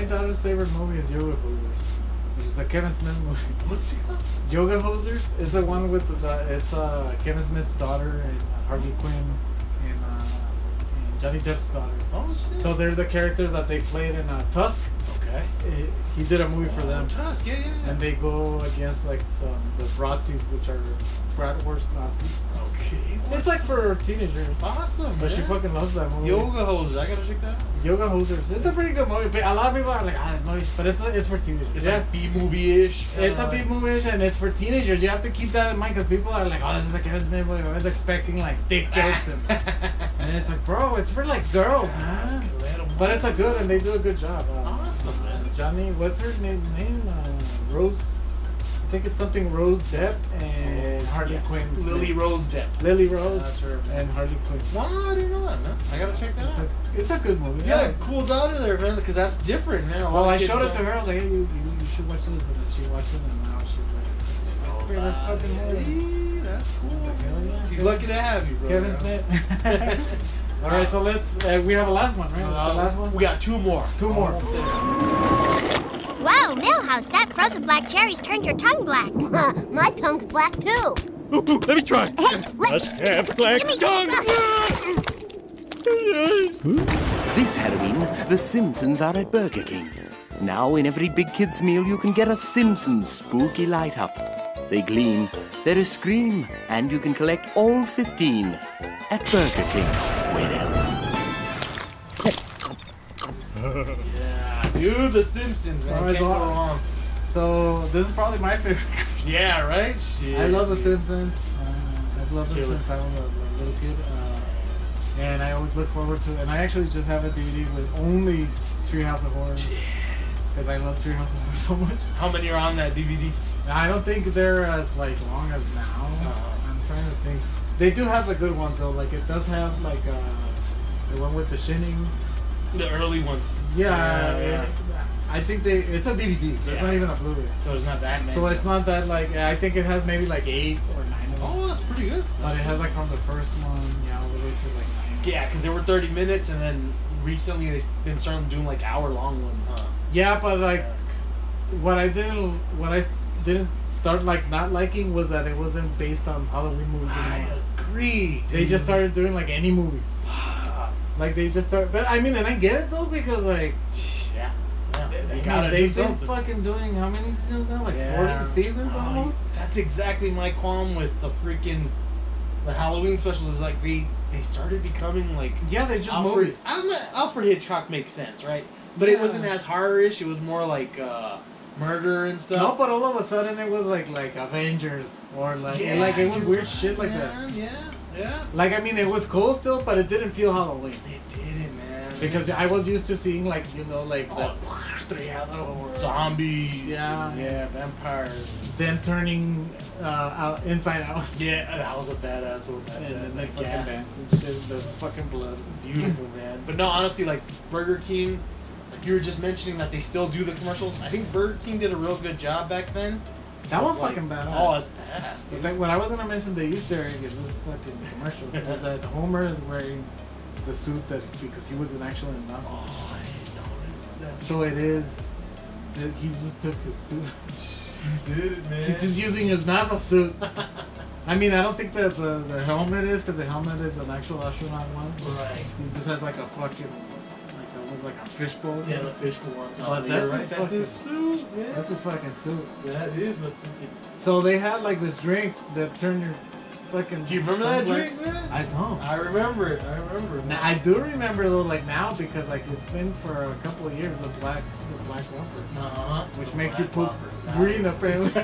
[SPEAKER 1] daughter's favorite movie is Yoga Hosers, which is a Kevin Smith movie.
[SPEAKER 2] What's it called?
[SPEAKER 1] Yoga Hosers. It's the one with it's Kevin Smith's daughter and Harley Quinn and Johnny Depp's daughter. Oh shit! So they're the characters that they played in Tusk.
[SPEAKER 2] Okay.
[SPEAKER 1] He did a movie for them.
[SPEAKER 2] Tusk, yeah.
[SPEAKER 1] And they go against like the Nazis, which are bratwurst Nazis.
[SPEAKER 2] Okay.
[SPEAKER 1] It's like for teenagers.
[SPEAKER 2] Awesome.
[SPEAKER 1] But she fucking loves that movie.
[SPEAKER 2] Yoga Hosers. I gotta check that out.
[SPEAKER 1] Yoga Hosers. It's a pretty good movie. A lot of people are like, no, but it's for teenagers.
[SPEAKER 2] It's like B-movie-ish.
[SPEAKER 1] It's a B-movie-ish, and it's for teenagers. You have to keep that in mind because people are like, oh, this is a Kevin Smith movie. I was expecting like dick jokes and it's like, bro, it's for like girls, man. But it's a good, and they do a good job.
[SPEAKER 2] Awesome, man.
[SPEAKER 1] Johnny, what's her name? Rose. think it's something Rose Depp and Harley Quinn.
[SPEAKER 2] Lily Rose Depp.
[SPEAKER 1] Lily Rose
[SPEAKER 2] That's her.
[SPEAKER 1] and Harley Quinn.
[SPEAKER 2] Wow, I didn't know that, man. I gotta check that out.
[SPEAKER 1] It's a good movie.
[SPEAKER 2] You got a cool daughter there, man, because that's different, man.
[SPEAKER 1] Well, I showed it to her. I was like, hey, you should watch this. And then she watched it, and now she's like, favorite fucking movie.
[SPEAKER 2] That's cool. She's lucky to have you, bro.
[SPEAKER 1] Kevin Smith. All right, so let's. We have a last one, right? The last one.
[SPEAKER 2] We got two more.
[SPEAKER 14] Whoa, Millhouse, that frozen black cherries turned your tongue black. My tongue's black too.
[SPEAKER 12] Ooh, let me try.
[SPEAKER 14] Hey,
[SPEAKER 12] Must have black tongue.
[SPEAKER 5] This Halloween, the Simpsons are at Burger King. Now in every big kid's meal you can get a Simpsons spooky light up. They gleam, there is scream, and you can collect all 15 at Burger King. Where else?
[SPEAKER 2] Yeah, dude, The Simpsons, man. Can't go wrong.
[SPEAKER 1] So this is probably my favorite.
[SPEAKER 2] Yeah, right? Shit.
[SPEAKER 1] I love The Simpsons. I've loved them since I was a little kid. And I always look forward to it. And I actually just have a DVD with only Treehouse of Horror. Because I love Treehouse of Horror so much.
[SPEAKER 2] How many are on that DVD?
[SPEAKER 1] I don't think they're as like long as now. I'm trying to think. They do have the good ones though. Like it does have like the one with the Shining.
[SPEAKER 2] The early ones.
[SPEAKER 1] Yeah. I think it's a DVD. So it's not even a Blu-ray.
[SPEAKER 2] So it's not that many.
[SPEAKER 1] So it's not that like I think it has maybe like 8 or 9 of them.
[SPEAKER 2] Oh, that's pretty good.
[SPEAKER 1] But it has like from the first one, all the way to like 9.
[SPEAKER 2] Yeah, because they were 30 minutes, and then recently they've been starting doing like hour-long ones, huh?
[SPEAKER 1] Yeah, but like what I didn't start like not liking was that it wasn't based on Halloween movies anymore.
[SPEAKER 2] I agree.
[SPEAKER 1] They just started doing like any movies. Like they just start, but I mean, and I get it though because like, they've been fucking doing how many seasons now? Like 40 seasons almost.
[SPEAKER 2] That's exactly my qualm with the Halloween specials. Is like they started becoming like
[SPEAKER 1] they're just movies.
[SPEAKER 2] Alfred Hitchcock makes sense, right? But it wasn't as horror-ish. It was more like murder and stuff.
[SPEAKER 1] No, but all of a sudden it was like Avengers or like it was weird shit like that.
[SPEAKER 2] Yeah.
[SPEAKER 1] Like I mean, it was cool still, but it didn't feel Halloween.
[SPEAKER 2] It didn't, man.
[SPEAKER 1] Because I was used to seeing like the
[SPEAKER 2] zombies.
[SPEAKER 1] Yeah,
[SPEAKER 2] vampires.
[SPEAKER 1] Them turning inside out.
[SPEAKER 2] Yeah, that was a badass one.
[SPEAKER 1] And the fucking dance and shit, the fucking blood.
[SPEAKER 2] Beautiful, man. But no, honestly, like Burger King, like you were just mentioning that they still do the commercials. I think Burger King did a real good job back then.
[SPEAKER 1] That was fucking badass.
[SPEAKER 2] Oh, it's badass, dude.
[SPEAKER 1] Like, what I was gonna mention the Easter egg in this fucking commercial is that Homer is wearing the suit because he was an actual Nazi.
[SPEAKER 2] Oh, I didn't notice that.
[SPEAKER 1] So it is. He just took his suit.
[SPEAKER 2] He did it, man.
[SPEAKER 1] He's just using his NASA suit. I mean, I don't think that the helmet is, because the helmet is an actual astronaut one.
[SPEAKER 2] Right.
[SPEAKER 1] He just has like a fucking, almost like a fishbowl.
[SPEAKER 2] Yeah, the fishbowl on top.
[SPEAKER 1] But that's,
[SPEAKER 2] right. That's his suit, man.
[SPEAKER 1] That's his fucking suit.
[SPEAKER 2] That is a freaking.
[SPEAKER 1] So they had like this drink that turned your fucking.
[SPEAKER 2] Do you remember that drink, man?
[SPEAKER 1] I don't.
[SPEAKER 2] I remember it.
[SPEAKER 1] Now, I do remember though, like now, because like it's been for a couple of years, the black Whopper, which makes you poop green apparently,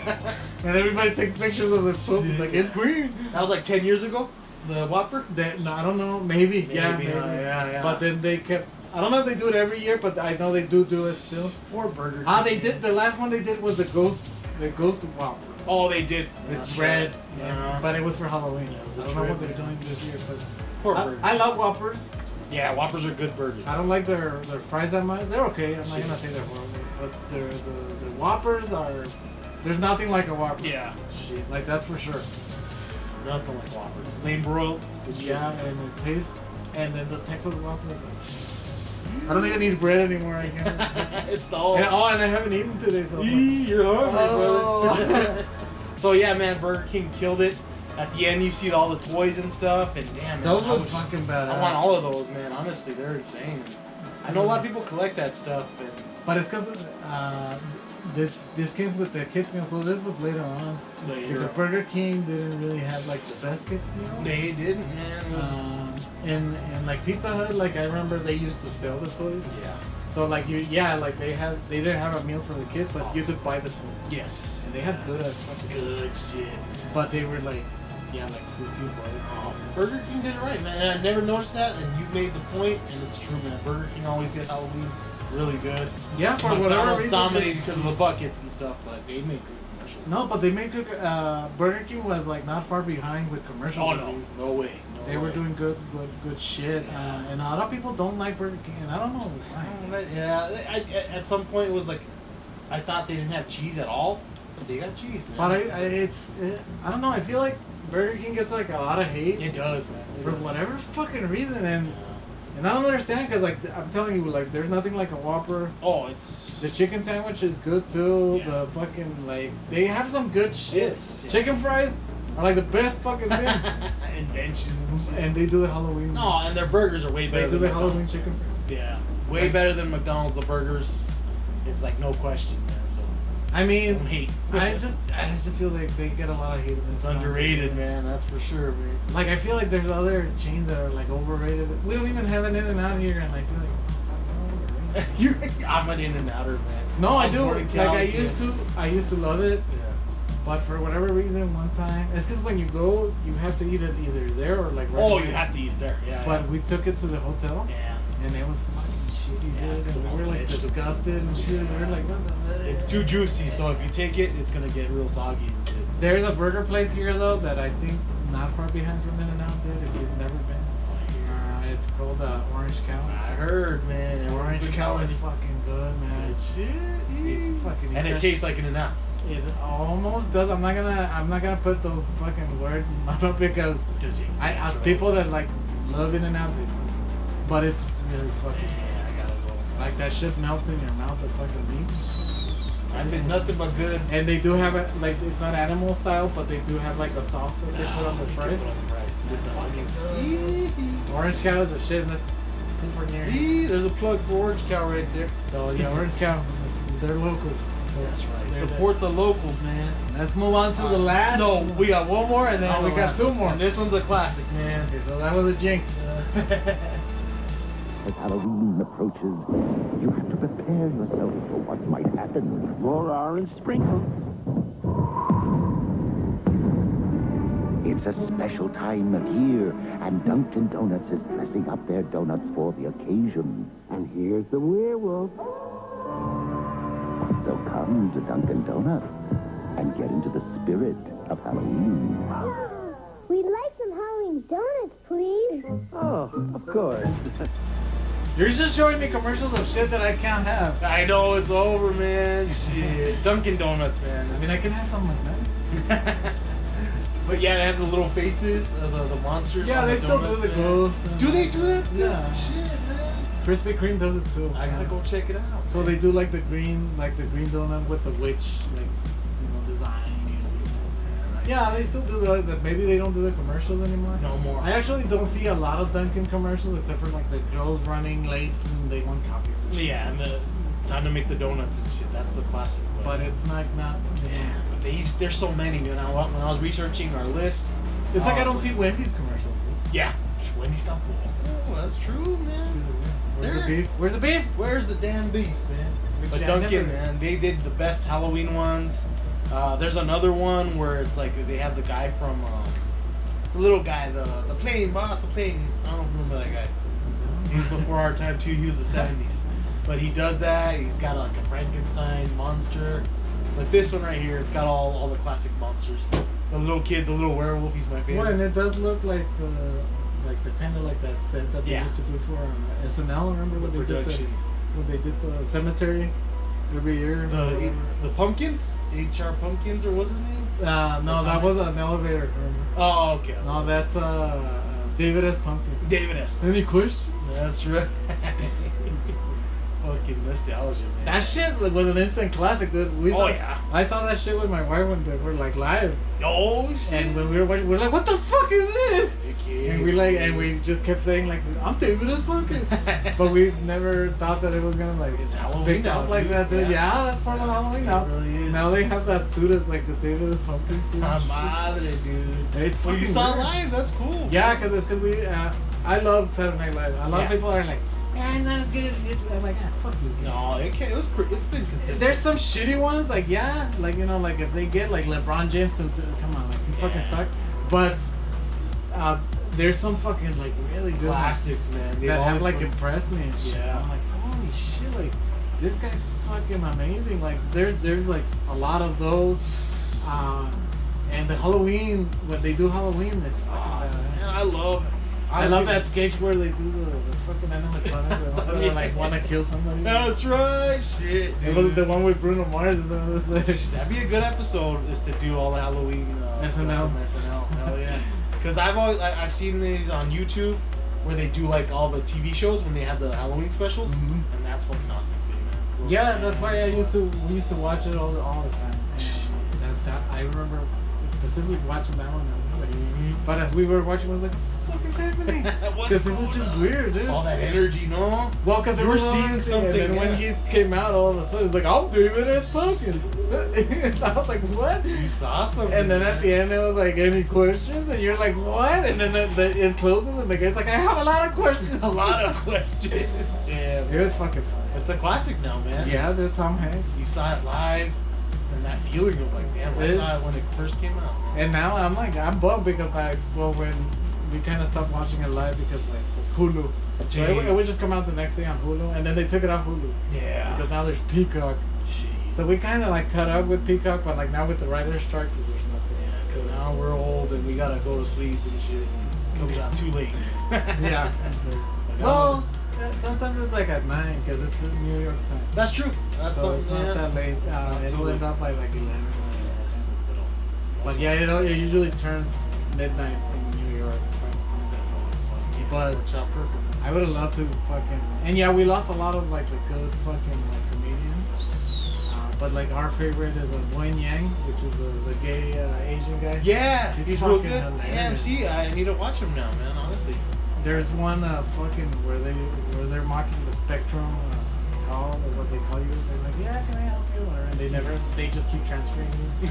[SPEAKER 1] and everybody takes pictures of the poop. It's like it's green.
[SPEAKER 2] That was like 10 years ago. The Whopper.
[SPEAKER 1] No, I don't know. Maybe. Yeah.
[SPEAKER 2] Yeah.
[SPEAKER 1] But then they kept. I don't know if they do it every year, but I know they do it still.
[SPEAKER 2] Or Burger King.
[SPEAKER 1] They did. The last one they did was the Ghost Whopper.
[SPEAKER 2] Oh, they did.
[SPEAKER 1] It's red, but it was for Halloween. I don't know what they're doing this year, but I love Whoppers.
[SPEAKER 2] Yeah, Whoppers are good burgers.
[SPEAKER 1] I don't like their fries that much. They're okay. I'm not gonna say they're horrible, but the Whoppers are. There's nothing like a Whopper.
[SPEAKER 2] Yeah.
[SPEAKER 1] Shit, like that's for sure.
[SPEAKER 2] Nothing like Whoppers. Plain broiled.
[SPEAKER 1] Yeah, and it tastes. And then the Texas Whoppers. I don't even eat bread anymore. I can't.
[SPEAKER 2] It's the whole.
[SPEAKER 1] And I haven't eaten today. So
[SPEAKER 2] you're hungry, brother. So yeah, man, Burger King killed it. At the end, you see all the toys and stuff, and damn, man,
[SPEAKER 1] those were fucking badass.
[SPEAKER 2] I want all of those, man. Honestly, they're insane. I know a lot of people collect that stuff,
[SPEAKER 1] but it's because this came with the kids meal, so this was later on. Because Burger King didn't really have like the best kids meal.
[SPEAKER 2] They didn't, man.
[SPEAKER 1] And like Pizza Hut, like I remember they used to sell the toys.
[SPEAKER 2] Yeah.
[SPEAKER 1] So like they didn't have a meal for the kids, but you could buy the toys.
[SPEAKER 2] Yes.
[SPEAKER 1] And they had good
[SPEAKER 2] shit.
[SPEAKER 1] But they were like, like $15.
[SPEAKER 2] Oh, Burger King did it right, man. And I never noticed that, and you made the point, and it's true, man. Burger King always did Halloween really good.
[SPEAKER 1] Yeah, for whatever reason.
[SPEAKER 2] Dominated because of the buckets and stuff, but they make good commercials.
[SPEAKER 1] No, but they made good. Burger King was like not far behind with commercials.
[SPEAKER 2] Oh
[SPEAKER 1] at
[SPEAKER 2] no,
[SPEAKER 1] least.
[SPEAKER 2] no way. No
[SPEAKER 1] They
[SPEAKER 2] way.
[SPEAKER 1] were doing good shit, and a lot of people don't like Burger King, and I don't know why.
[SPEAKER 2] Yeah, at some point it was like, I thought they didn't have cheese at all, but they got cheese, man.
[SPEAKER 1] But I don't know. I feel like Burger King gets like a lot of hate.
[SPEAKER 2] It does, man.
[SPEAKER 1] For whatever fucking reason, and I don't understand because like I'm telling you, like there's nothing like a Whopper.
[SPEAKER 2] Oh, it's
[SPEAKER 1] the chicken sandwich is good too.
[SPEAKER 2] Yeah.
[SPEAKER 1] The fucking like they have some good shit.
[SPEAKER 2] It's- yeah.
[SPEAKER 1] Chicken fries are like the best fucking thing.
[SPEAKER 2] Inventions.
[SPEAKER 1] And they do the Halloween.
[SPEAKER 2] No, and their burgers are way better.
[SPEAKER 1] They do
[SPEAKER 2] than
[SPEAKER 1] the Halloween
[SPEAKER 2] McDonald's.
[SPEAKER 1] chicken fries.
[SPEAKER 2] Yeah, way better than McDonald's. The burgers, it's like no question, man. So
[SPEAKER 1] I mean,
[SPEAKER 2] don't hate.
[SPEAKER 1] I just feel like they get a lot of hate.
[SPEAKER 2] It's underrated, man. That's for sure, man.
[SPEAKER 1] Like I feel like there's other chains that are like overrated. We don't even have an In-N-Out here, and I feel like
[SPEAKER 2] I'm an In-N-Outer, man.
[SPEAKER 1] no, I
[SPEAKER 2] was
[SPEAKER 1] do.
[SPEAKER 2] born in
[SPEAKER 1] Like
[SPEAKER 2] Cali,
[SPEAKER 1] I used to love it.
[SPEAKER 2] Yeah.
[SPEAKER 1] But for whatever reason, one time, it's because when you go, you have to eat it either there or like.
[SPEAKER 2] Oh,
[SPEAKER 1] right
[SPEAKER 2] you
[SPEAKER 1] away.
[SPEAKER 2] have to eat it there. Yeah.
[SPEAKER 1] But
[SPEAKER 2] yeah.
[SPEAKER 1] we took it to the hotel.
[SPEAKER 2] Yeah.
[SPEAKER 1] And it was fucking shitty,
[SPEAKER 2] Yeah,
[SPEAKER 1] dude.
[SPEAKER 2] it's
[SPEAKER 1] And we were
[SPEAKER 2] all
[SPEAKER 1] like
[SPEAKER 2] vegetable.
[SPEAKER 1] disgusted and shit. We were like, what the?
[SPEAKER 2] It's too juicy, so if you take it, it's gonna get real soggy and shit. So.
[SPEAKER 1] There's a burger place here though that I think not far behind from In-N-Out, dude. If you've never been, it's called Orange Cow.
[SPEAKER 2] I heard, man.
[SPEAKER 1] Orange Cow is fucking good, man.
[SPEAKER 2] Good shit.
[SPEAKER 1] It's fucking.
[SPEAKER 2] And it tastes like In-N-Out.
[SPEAKER 1] It almost does. I'm not gonna put those fucking words in my mouth because I people that like love In-N-Out, but it's really fucking.
[SPEAKER 2] Yeah, I gotta go.
[SPEAKER 1] Like that shit melts in your mouth. The fucking meat.
[SPEAKER 2] I've been nothing but good.
[SPEAKER 1] And they do have it like it's not animal style, but they do have like a sauce that they put on the fries.
[SPEAKER 2] It's fucking
[SPEAKER 1] Orange Cow is a shit, and that's super near.
[SPEAKER 2] There's a plug for Orange Cow right there.
[SPEAKER 1] So yeah, Orange Cow, they're locals. So
[SPEAKER 2] That's right.
[SPEAKER 1] they're
[SPEAKER 2] Support the locals, man.
[SPEAKER 1] Let's move on to the last.
[SPEAKER 2] No, we got one more, and then
[SPEAKER 1] we got two more.
[SPEAKER 2] And this one's a classic, man.
[SPEAKER 1] Okay, so that was a jinx.
[SPEAKER 10] As Halloween approaches, you have to prepare yourself for what might happen.
[SPEAKER 6] More orange sprinkles.
[SPEAKER 10] It's a special time of year, and Dunkin' Donuts is dressing up their donuts for the occasion.
[SPEAKER 6] And here's the werewolf.
[SPEAKER 10] So come to Dunkin' Donuts and get into the spirit of Halloween.
[SPEAKER 14] We'd like some Halloween donuts, please.
[SPEAKER 6] Oh, of course.
[SPEAKER 1] You're just showing me commercials of shit that I can't have.
[SPEAKER 2] I know it's over, man. Shit. Dunkin' Donuts, man.
[SPEAKER 1] I mean, I can have some like that.
[SPEAKER 2] But yeah, they have the little faces of the monsters.
[SPEAKER 1] Yeah,
[SPEAKER 2] on
[SPEAKER 1] they
[SPEAKER 2] the
[SPEAKER 1] still
[SPEAKER 2] donuts,
[SPEAKER 1] do the
[SPEAKER 2] man.
[SPEAKER 1] ghost.
[SPEAKER 2] Do they do that still?
[SPEAKER 1] Yeah.
[SPEAKER 2] Shit, man.
[SPEAKER 1] Krispy Kreme does it too.
[SPEAKER 2] I gotta go check it out.
[SPEAKER 1] So they do like the green donut with the witch, like design. Yeah, they still do the maybe they don't do the commercials anymore.
[SPEAKER 2] No more.
[SPEAKER 1] I actually don't see a lot of Dunkin' commercials except for like the girls running late and they want coffee.
[SPEAKER 2] Yeah, and the time to make the donuts and shit. That's the classic.
[SPEAKER 1] But it's not.
[SPEAKER 2] Yeah, but there's so many, man. When I was researching our list,
[SPEAKER 1] It's like I don't see Wendy's commercials.
[SPEAKER 2] Yeah, Wendy's not cool. Oh, that's true, man.
[SPEAKER 1] Where's the beef? Where's the beef?
[SPEAKER 2] Where's the damn beef, man?
[SPEAKER 1] Which
[SPEAKER 2] But
[SPEAKER 1] I
[SPEAKER 2] Dunkin',
[SPEAKER 1] never-
[SPEAKER 2] man, they did the best Halloween ones. There's another one where it's like they have the guy from the little guy, the plane boss, the plane. I don't remember that guy. He was before our time too. He was the '70s, but he does that. He's got like a Frankenstein monster. Like this one right here, it's got all the classic monsters. The little kid, the little werewolf. He's my favorite.
[SPEAKER 1] Well, and it does look like the kind of like that set that they
[SPEAKER 2] Yeah.
[SPEAKER 1] used to do for SNL. Remember when they
[SPEAKER 2] production.
[SPEAKER 1] did the cemetery every year?
[SPEAKER 2] The pumpkins, HR Pumpkins, or what's his name?
[SPEAKER 1] No, that was an elevator. Remember?
[SPEAKER 2] Oh, okay.
[SPEAKER 1] No, that's David S. Pumpkin.
[SPEAKER 2] David S.
[SPEAKER 1] Any question?
[SPEAKER 2] That's right. Fucking nostalgia, man.
[SPEAKER 1] That shit was an instant classic, dude.
[SPEAKER 2] Yeah.
[SPEAKER 1] I saw that shit with my wife when they were like live.
[SPEAKER 2] Oh shit.
[SPEAKER 1] And when we were watching, we were like, "What the fuck is this?"
[SPEAKER 2] Okay.
[SPEAKER 1] And we just kept saying like, "I'm David S. Pumpkin," but we never thought that it was gonna like
[SPEAKER 2] It's Halloween
[SPEAKER 1] pick
[SPEAKER 2] now,
[SPEAKER 1] up like
[SPEAKER 2] dude.
[SPEAKER 1] that, dude.
[SPEAKER 2] Yeah.
[SPEAKER 1] Yeah, that's part of Halloween now.
[SPEAKER 2] It really is.
[SPEAKER 1] Now they have that suit as like the David S. Pumpkin suit.
[SPEAKER 2] Ah, madre, dude.
[SPEAKER 1] It's
[SPEAKER 2] Well, you
[SPEAKER 1] fucking
[SPEAKER 2] saw it
[SPEAKER 1] weird.
[SPEAKER 2] live. That's cool.
[SPEAKER 1] Yeah, because we. I love Saturday Night Live. A lot of
[SPEAKER 2] Yeah.
[SPEAKER 1] people are like, "Yeah, it's not as good as it used to be." I'm like, "Ah, fuck you."
[SPEAKER 2] No, it can't. It's been consistent.
[SPEAKER 1] There's some shitty ones, like yeah, like like if they get like LeBron James to come on, like he fucking sucks. But there's some fucking like really good
[SPEAKER 2] classics, man. They've
[SPEAKER 1] that have
[SPEAKER 2] always
[SPEAKER 1] like
[SPEAKER 2] been-
[SPEAKER 1] impressed me and shit.
[SPEAKER 2] Yeah.
[SPEAKER 1] I'm like, holy shit, like this guy's fucking amazing. Like there's like a lot of those. And the Halloween, when they do Halloween, it's fucking bad.
[SPEAKER 2] Man, I love
[SPEAKER 1] that sketch where they do the fucking animatronic. They like want to kill somebody.
[SPEAKER 2] That's right. Shit.
[SPEAKER 1] It was the one with Bruno Mars.
[SPEAKER 2] That'd be a good episode, is to do all the Halloween
[SPEAKER 1] SNL.
[SPEAKER 2] Hell yeah. Because I've seen these on YouTube where they do like all the TV shows when they have the Halloween specials, and that's fucking awesome too, man.
[SPEAKER 1] Yeah, that's why we used to watch it all the time. That I remember specifically watching that one. But as we were watching, I was like, what the fuck is happening? Because it was just weird, dude.
[SPEAKER 2] All that energy, no?
[SPEAKER 1] Well, because
[SPEAKER 2] you were seeing something.
[SPEAKER 1] And then when he came out, all of a sudden, it's like, I'm David S. Pumpkin. I was like, what?
[SPEAKER 2] You saw something.
[SPEAKER 1] And then at the end, it was like, any questions? And you're like, what? And then it closes, and the guy's like, I have a lot of questions.
[SPEAKER 2] A lot of questions. Damn.
[SPEAKER 1] It was fucking fun.
[SPEAKER 2] It's a classic now, man.
[SPEAKER 1] Yeah, dude, Tom Hanks.
[SPEAKER 2] You saw it live. And that feeling of like, damn, I saw it when it first came out.
[SPEAKER 1] And now I'm bummed because when we kind of stopped watching it live because it's Hulu. So it would just come out the next day on Hulu, and then they took it off Hulu.
[SPEAKER 2] Yeah.
[SPEAKER 1] Because now there's Peacock.
[SPEAKER 2] Jeez.
[SPEAKER 1] So we kind of like cut up with Peacock, but like now with the writer's strike, because there's nothing.
[SPEAKER 2] Yeah, because now we're old and we gotta go to sleep and shit. It comes out too late.
[SPEAKER 1] Yeah. Well, sometimes it's like at 9 because it's in New York time.
[SPEAKER 2] That's true. That's
[SPEAKER 1] so it's not that late. It'll end up by like 11.
[SPEAKER 2] Yes.
[SPEAKER 1] But yeah, it usually turns midnight in New York. But
[SPEAKER 2] works out perfect.
[SPEAKER 1] I would have loved to fucking. And yeah, we lost a lot of like the good fucking like comedians. But like our favorite is Juan Yang, which is the gay Asian guy.
[SPEAKER 2] Yeah, he's real good.
[SPEAKER 1] Hilarious.
[SPEAKER 2] Damn, see, I need to watch him now, man. Honestly.
[SPEAKER 1] There's one fucking where they're mocking the Spectrum call, or what they call you. They're like, yeah, can I help you? And they just keep transferring you.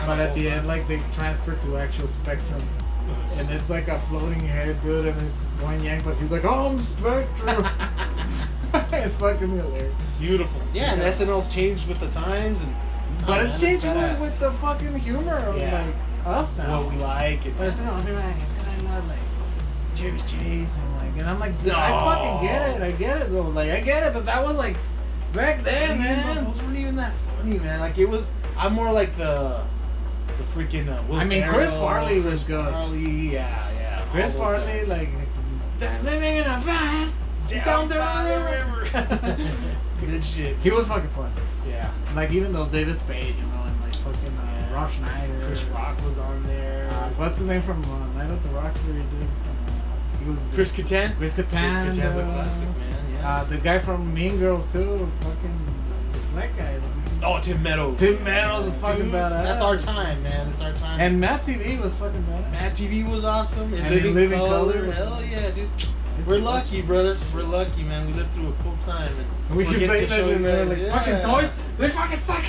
[SPEAKER 1] But at the end, like they transfer to actual Spectrum. And it's like a floating head, dude, and it's Juan Yang, but he's like, oh, I'm Spectrum. It's fucking hilarious.
[SPEAKER 2] Beautiful. Yeah, and SNL's changed with the times,
[SPEAKER 1] but it's changed with the fucking humor of like us now.
[SPEAKER 2] What we like,
[SPEAKER 1] but it's not like it's kind of not like Chevy Chase and I'm like, I fucking get it. I get it though. Like I get it, but that was like back then, man.
[SPEAKER 2] Those weren't even that funny, man. Like it was. I'm more like the freaking. Will Ferrell,
[SPEAKER 1] Chris Farley was good.
[SPEAKER 2] Yeah.
[SPEAKER 1] Chris Farley, like they're living in a van down the river.
[SPEAKER 2] Good shit.
[SPEAKER 1] He was fucking fun.
[SPEAKER 2] Yeah.
[SPEAKER 1] Like even though David Spade, and like fucking Rob Schneider.
[SPEAKER 2] Chris Rock was on there.
[SPEAKER 1] What's the name from Night at the Roxbury, dude? He was
[SPEAKER 2] Chris Kattan.
[SPEAKER 1] Chris Kattan.
[SPEAKER 2] Chris Kattan's a classic, man. Yeah.
[SPEAKER 1] The guy from Mean Girls too. Fucking black guy.
[SPEAKER 2] Oh, Tim Meadows.
[SPEAKER 1] Tim Meadows is fucking badass.
[SPEAKER 2] That's our time, man. It's our time.
[SPEAKER 1] And Matt TV was fucking badass.
[SPEAKER 2] Matt TV was awesome. And
[SPEAKER 1] Living Color.
[SPEAKER 2] Hell yeah, dude. We're lucky, brother. We're lucky, man. We lived through a cool time. And
[SPEAKER 1] we can say that in there, like, fucking toys, they fucking suck.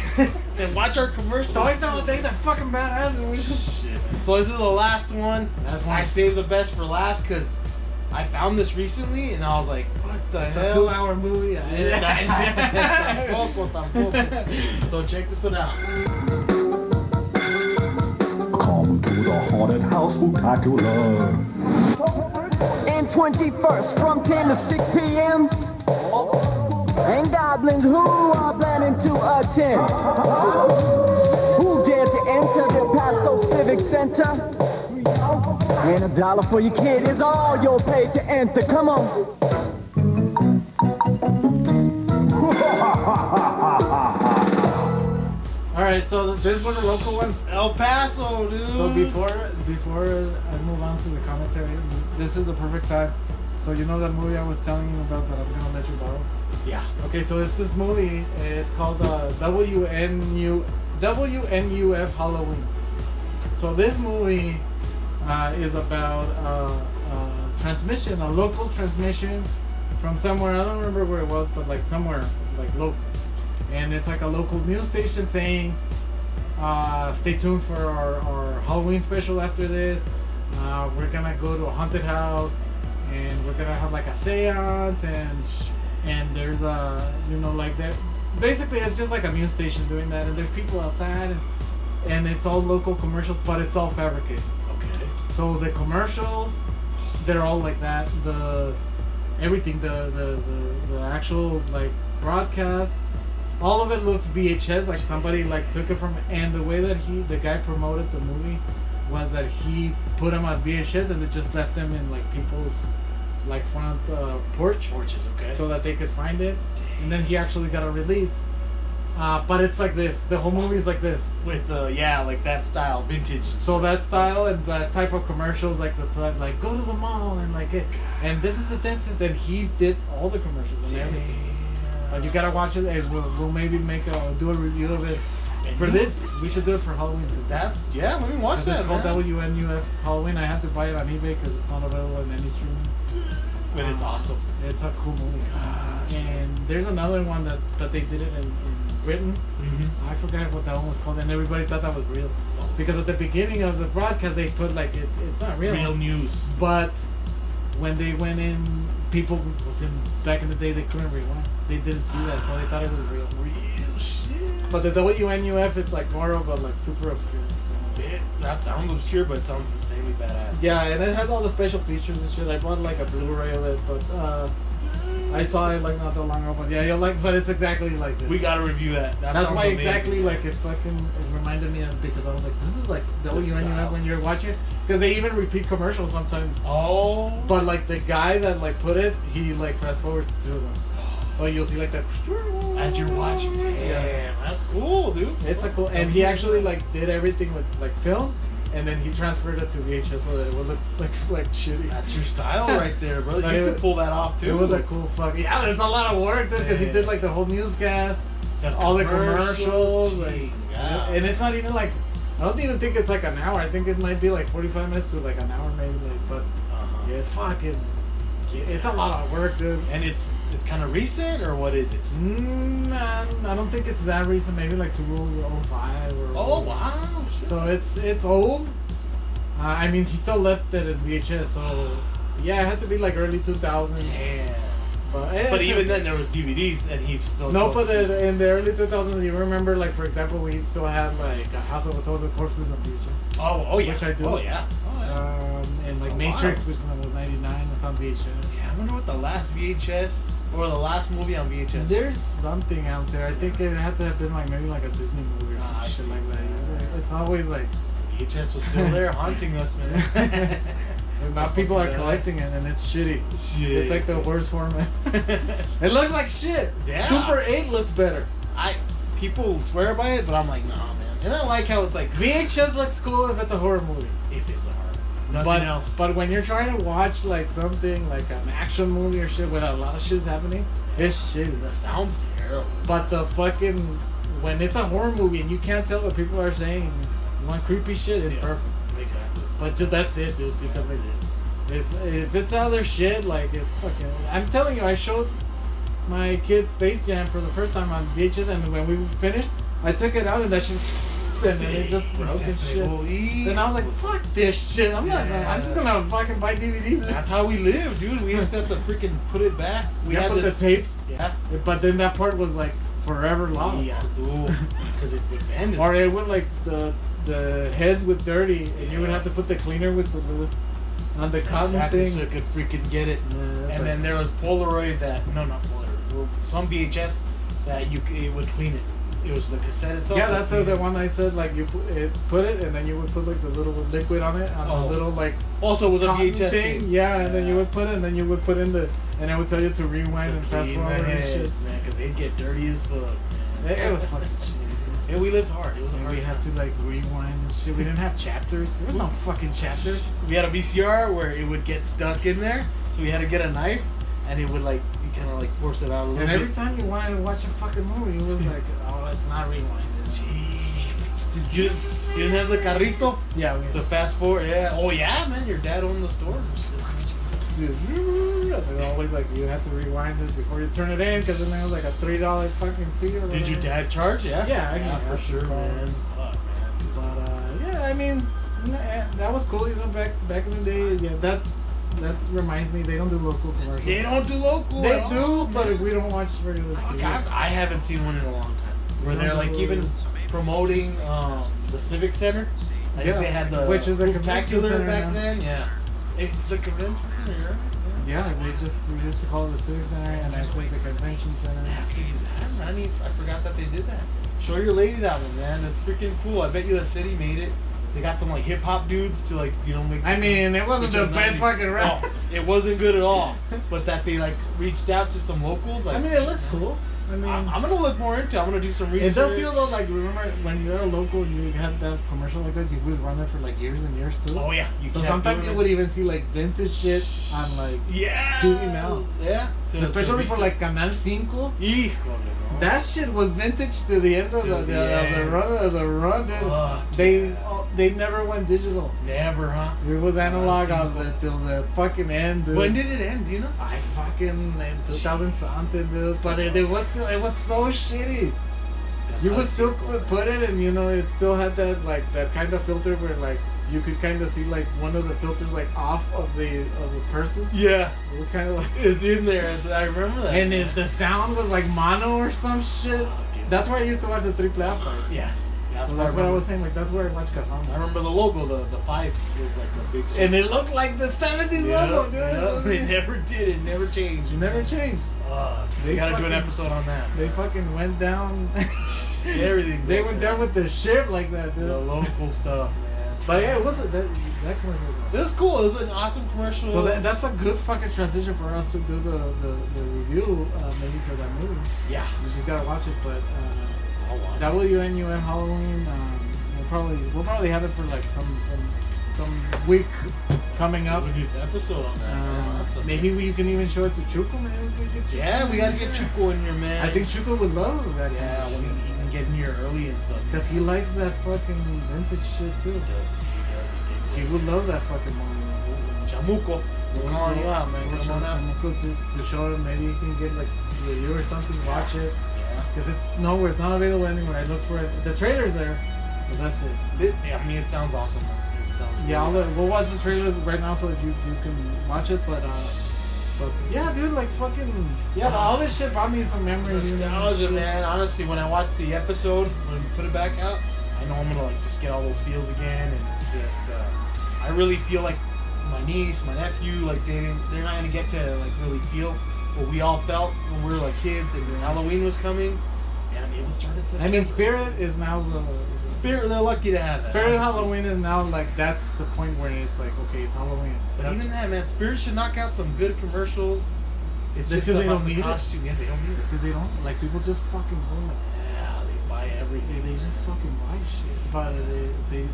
[SPEAKER 2] And watch our commercials.
[SPEAKER 1] Toys nowadays are fucking badass.
[SPEAKER 2] Shit. So this is the last one. I saved the best for last because I found this recently and I was like, what the hell?
[SPEAKER 1] It's a 2-hour movie.
[SPEAKER 2] Tampoco. So check this one out.
[SPEAKER 15] Come to the haunted house spectacular.
[SPEAKER 16] And 21st from 10 to 6 p.m. And goblins who are planning to attend. Who dare to enter the Paso Civic Center? And $1 for your kid is all you'll pay to enter. Come on.
[SPEAKER 1] Alright, so this was a local one.
[SPEAKER 2] El Paso, dude.
[SPEAKER 1] So before I move on to the commentary, this is the perfect time. So you know that movie I was telling you about that I'm gonna let you borrow?
[SPEAKER 2] Yeah.
[SPEAKER 1] Okay, so it's this movie. It's called WNUF Halloween. So this movie is about transmission, a local transmission from somewhere. I don't remember where it was, but like somewhere like local. And it's like a local news station saying, stay tuned for our Halloween special after this. We're gonna go to a haunted house and we're gonna have like a seance and there's like that. Basically it's just like a news station doing that, and there's people outside and it's all local commercials, but it's all fabricated.
[SPEAKER 2] Okay.
[SPEAKER 1] So the commercials, they're all like that. The actual like broadcast, all of it looks VHS, like somebody like took it from. And the way that the guy promoted the movie was that he put them on VHS and it just left them in like people's like front porches,
[SPEAKER 2] okay,
[SPEAKER 1] so that they could find it. And then he actually got a release. But it's like this. The whole movie is like this.
[SPEAKER 2] With like that style, vintage.
[SPEAKER 1] So that style and that type of commercials, like like go to the mall and like it. And this is the dentist, and he did all the commercials and everything. But you gotta watch it, and we'll maybe do a review of it. For this, we should do it for Halloween.
[SPEAKER 2] Let me watch that.
[SPEAKER 1] It's called WNUF Halloween. I have to buy it on eBay because it's not available in any streaming.
[SPEAKER 2] But it's awesome.
[SPEAKER 1] It's a cool movie. And there's another one that they did it in Britain. I forgot what that one was called, and everybody thought that was real. Because at the beginning of the broadcast, they put like it's not real.
[SPEAKER 2] Real news.
[SPEAKER 1] But when they went in, people back in the day, they couldn't rewind. They didn't see that, so they thought it was real.
[SPEAKER 2] Real shit.
[SPEAKER 1] But the WNUF, it's like more of a like super obscure.
[SPEAKER 2] That sounds obscure, but it sounds insanely badass.
[SPEAKER 1] Yeah, and it has all the special features and shit. I bought like a Blu-ray of it, but I saw it like not that long ago. But yeah, but it's exactly like this.
[SPEAKER 2] We gotta review that.
[SPEAKER 1] That's why amazing. Exactly like it reminded me of, because I was like, this is like WNUF when you're watching, because they even repeat commercials sometimes.
[SPEAKER 2] Oh.
[SPEAKER 1] But like the guy that like put it, he like fast forwards to them. So you'll see like that
[SPEAKER 2] as you're watching. Damn, that's cool, dude.
[SPEAKER 1] It's a cool, and he actually like did everything with like film, and then he transferred it to VHS so that it would look like shitty.
[SPEAKER 2] That's your style right there, bro. You could pull that off too.
[SPEAKER 1] It was a cool fucking. Yeah, but it's a lot of work, dude, because he did like the whole newscast, all the commercials, like, and it's not even like. I don't even think it's like an hour. I think it might be like 45 minutes to like an hour maybe. Like, but yeah, fucking. It's a lot of work, dude.
[SPEAKER 2] And it's kind of recent, or what is it?
[SPEAKER 1] Man, I don't think it's that recent. Maybe like 2005 or.
[SPEAKER 2] Oh wow! Shit.
[SPEAKER 1] So it's old. I mean, he still left it in VHS, so yeah, it had to be like early 2000s.
[SPEAKER 2] Yeah.
[SPEAKER 1] But
[SPEAKER 2] even then, there was DVDs, and he still.
[SPEAKER 1] No, but in the early 2000s, you remember, like for example, we still had like a House of a Thousand Corpses on VHS.
[SPEAKER 2] Oh yeah.
[SPEAKER 1] Which I do.
[SPEAKER 2] Oh yeah.
[SPEAKER 1] And like Matrix, which was 99, it's on VHS.
[SPEAKER 2] Yeah, I wonder what the last VHS or the last movie on VHS.
[SPEAKER 1] There's something out there. I think it had to have been like maybe like a Disney movie or some shit like that. It's always like
[SPEAKER 2] VHS was still there haunting us, man.
[SPEAKER 1] And now people are collecting it, and it's shitty. It's like the worst format. It looks like shit.
[SPEAKER 2] Yeah.
[SPEAKER 1] Super 8 looks better.
[SPEAKER 2] People swear by it, but I'm like, nah, man. And I like how it's like
[SPEAKER 1] VHS looks cool if it's a horror movie.
[SPEAKER 2] If it's a horror movie. Nothing else.
[SPEAKER 1] But when you're trying to watch like something like an action movie or shit with a lot of shit's happening, it's shitty.
[SPEAKER 2] That sounds terrible.
[SPEAKER 1] But the fucking when it's a horror movie and you can't tell what people are saying, you want creepy shit, it's perfect.
[SPEAKER 2] Exactly.
[SPEAKER 1] But just that's it, dude. Because like, if it's other shit, like it fucking. I'm telling you, I showed my kid Space Jam for the first time on VHS, and when we finished, I took it out and that shit. And then it just broke and shit. Then I was like, fuck this shit. I'm just gonna fucking buy DVDs.
[SPEAKER 2] That's how we live, dude. We used to have to freaking put it back. We had
[SPEAKER 1] put the tape.
[SPEAKER 2] Yeah.
[SPEAKER 1] But then that part was like forever lost.
[SPEAKER 2] Yes, dude. Because it would bend.
[SPEAKER 1] Or it would like the heads would dirty, and you would have to put the cleaner with the on the cotton thing.
[SPEAKER 2] So it could freaking get it. And then there was Polaroid that not Polaroid. Well, some VHS that it would clean it. It was the cassette itself.
[SPEAKER 1] Yeah, that's the one I said. Like you put it, and then you would put like the little liquid on it, on a little like.
[SPEAKER 2] Also, it was a VHS
[SPEAKER 1] thing. Yeah, and then you would put it, and then you would put in and it would tell you to rewind and fast forward and shit.
[SPEAKER 2] Man, because they'd get dirty as fuck.
[SPEAKER 1] It was fucking shit.
[SPEAKER 2] Yeah, we lived hard. It was hard.
[SPEAKER 1] We had to like rewind and shit. We didn't have chapters. There was no fucking chapters.
[SPEAKER 2] We had a VCR where it would get stuck in there, so we had to get a knife, and it would like you kind of like force it out a little bit.
[SPEAKER 1] And every time you wanted to watch a fucking movie, it was like, oh, it's not rewinded.
[SPEAKER 2] Jeez. You didn't have the carrito?
[SPEAKER 1] Yeah.
[SPEAKER 2] To fast forward. Yeah. Oh yeah, man. Your dad owned the store.
[SPEAKER 1] Dude, always like you have to rewind it before you turn it in, because then it was like a $3 fucking fee. Or
[SPEAKER 2] Did your dad charge? Yeah.
[SPEAKER 1] Yeah,
[SPEAKER 2] for sure, man. Fuck, man.
[SPEAKER 1] But yeah, I mean, that was cool. Even back in the day. Yeah, that reminds me, they don't do local commercials.
[SPEAKER 2] They don't do local.
[SPEAKER 1] They do, but we don't watch regular TV.
[SPEAKER 2] I haven't seen one in a long time. Where they're like even promoting the Civic Center. I think they had the
[SPEAKER 1] which is the
[SPEAKER 2] Spectacular
[SPEAKER 1] convention center
[SPEAKER 2] back then. Yeah. It's the convention center, right?
[SPEAKER 1] Yeah, we used to call it the Civic Center, and I think the Convention Center.
[SPEAKER 2] I forgot that they did that. Show your lady that one, man. That's freaking cool. I bet you the city made it. They got some like hip hop dudes to like make.
[SPEAKER 1] I mean, it wasn't the best fucking rap.
[SPEAKER 2] Oh, it wasn't good at all. But that they like reached out to some locals. Like,
[SPEAKER 1] I mean, it looks cool. I mean,
[SPEAKER 2] I'm gonna look more into it. I'm gonna do some research.
[SPEAKER 1] It does feel though like, remember when you're a local and you had that commercial like that, you would run it for like years and years too.
[SPEAKER 2] Oh yeah.
[SPEAKER 1] So sometimes you would even see like vintage shit on like TV now.
[SPEAKER 2] Yeah.
[SPEAKER 1] Especially for like Canal 5. That shit was vintage to the end of the run, dude. They never went digital.
[SPEAKER 2] Never, huh?
[SPEAKER 1] It was analog till the fucking end, dude.
[SPEAKER 2] When did it end? Do you know?
[SPEAKER 1] I fucking in 2000 something, dude. But it was so shitty. You would still put it, and it still had that kind of filter where like you could kind of see like one of the filters like off of the person.
[SPEAKER 2] Yeah,
[SPEAKER 1] it was kind of like
[SPEAKER 2] it's in there. I remember that.
[SPEAKER 1] And the sound was like mono or some shit. That's where I used to watch the Triple A fight.
[SPEAKER 2] Yes.
[SPEAKER 1] So that's what I was saying. Like that's where I watched Kazan.
[SPEAKER 2] I remember the logo, the 5 was like a big.
[SPEAKER 1] And it looked like the 70s logo, dude.
[SPEAKER 2] Yeah. They never did. It never changed.
[SPEAKER 1] It never changed.
[SPEAKER 2] They gotta do an episode on that.
[SPEAKER 1] They fucking went down.
[SPEAKER 2] Everything.
[SPEAKER 1] They went down with the shit like that, dude.
[SPEAKER 2] The local stuff, man.
[SPEAKER 1] But yeah, it wasn't that commercial was awesome.
[SPEAKER 2] It was cool. It was an awesome commercial.
[SPEAKER 1] So that's a good fucking transition for us to do the review maybe for that movie.
[SPEAKER 2] Yeah.
[SPEAKER 1] You just gotta watch it, but
[SPEAKER 2] I'll watch
[SPEAKER 1] WNUM Halloween. We'll probably have it for like some week coming up.
[SPEAKER 2] We'll do an episode on that. Awesome.
[SPEAKER 1] Maybe we can even show it to Chuco, man.
[SPEAKER 2] We gotta get Chuco in here, man.
[SPEAKER 1] I think Chuco would love that.
[SPEAKER 2] Yeah, when he can get in here early and stuff.
[SPEAKER 1] Because he likes that fucking vintage shit too.
[SPEAKER 2] He does.
[SPEAKER 1] He would love that fucking movie.
[SPEAKER 2] Chamuco. We're calling you out, man. Come on out.
[SPEAKER 1] Chamuco to show him. Maybe he can get like a review or something. Watch it. Because it's nowhere. It's not available anywhere. I looked for it. The trailer's there. But that's it.
[SPEAKER 2] I mean, it sounds awesome, man.
[SPEAKER 1] We'll watch the trailer right now so that you can watch it. But yeah, dude, like fucking all this shit brought me some memories.
[SPEAKER 2] Nostalgia, man. Honestly, when I watched the episode, when we put it back out, I know I'm gonna like just get all those feels again, and it's just I really feel like my niece, my nephew, like they're not gonna get to like really feel what we all felt when we were like kids and Halloween was coming. And I mean, it started September.
[SPEAKER 1] I mean, Spirit is now the
[SPEAKER 2] Spirit. They're lucky to have that.
[SPEAKER 1] Spirit Halloween is now like that's the point where it's like okay, it's Halloween.
[SPEAKER 2] But even that, man, Spirit should knock out some good commercials. It's just
[SPEAKER 1] because they don't need
[SPEAKER 2] costume. Yeah, they don't need it.
[SPEAKER 1] It's because they don't like people just fucking go like.
[SPEAKER 2] Yeah, they buy everything.
[SPEAKER 1] They just fucking buy shit. But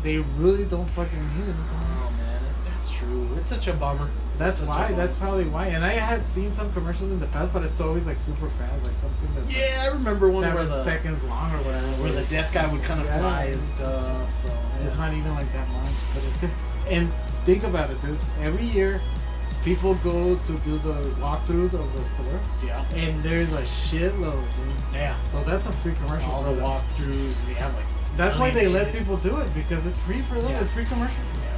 [SPEAKER 1] they really don't fucking need it.
[SPEAKER 2] Oh man, that's true. It's such a bummer.
[SPEAKER 1] That's why. That's probably why. And I had seen some commercials in the past, but it's always like super fast, like something that's
[SPEAKER 2] I remember one where
[SPEAKER 1] 7 seconds long or whatever,
[SPEAKER 2] where the death guy would kind of fly and stuff. So
[SPEAKER 1] it's not even like that long, but it's just. And think about it, dude. Every year, people go to do the walkthroughs of the store.
[SPEAKER 2] Yeah.
[SPEAKER 1] And there's a shitload, dude.
[SPEAKER 2] Yeah.
[SPEAKER 1] So that's a free commercial.
[SPEAKER 2] All the walkthroughs, and they have like.
[SPEAKER 1] That's why they let people do it because it's free for them.
[SPEAKER 2] Yeah.
[SPEAKER 1] It's free commercial.
[SPEAKER 2] Yeah.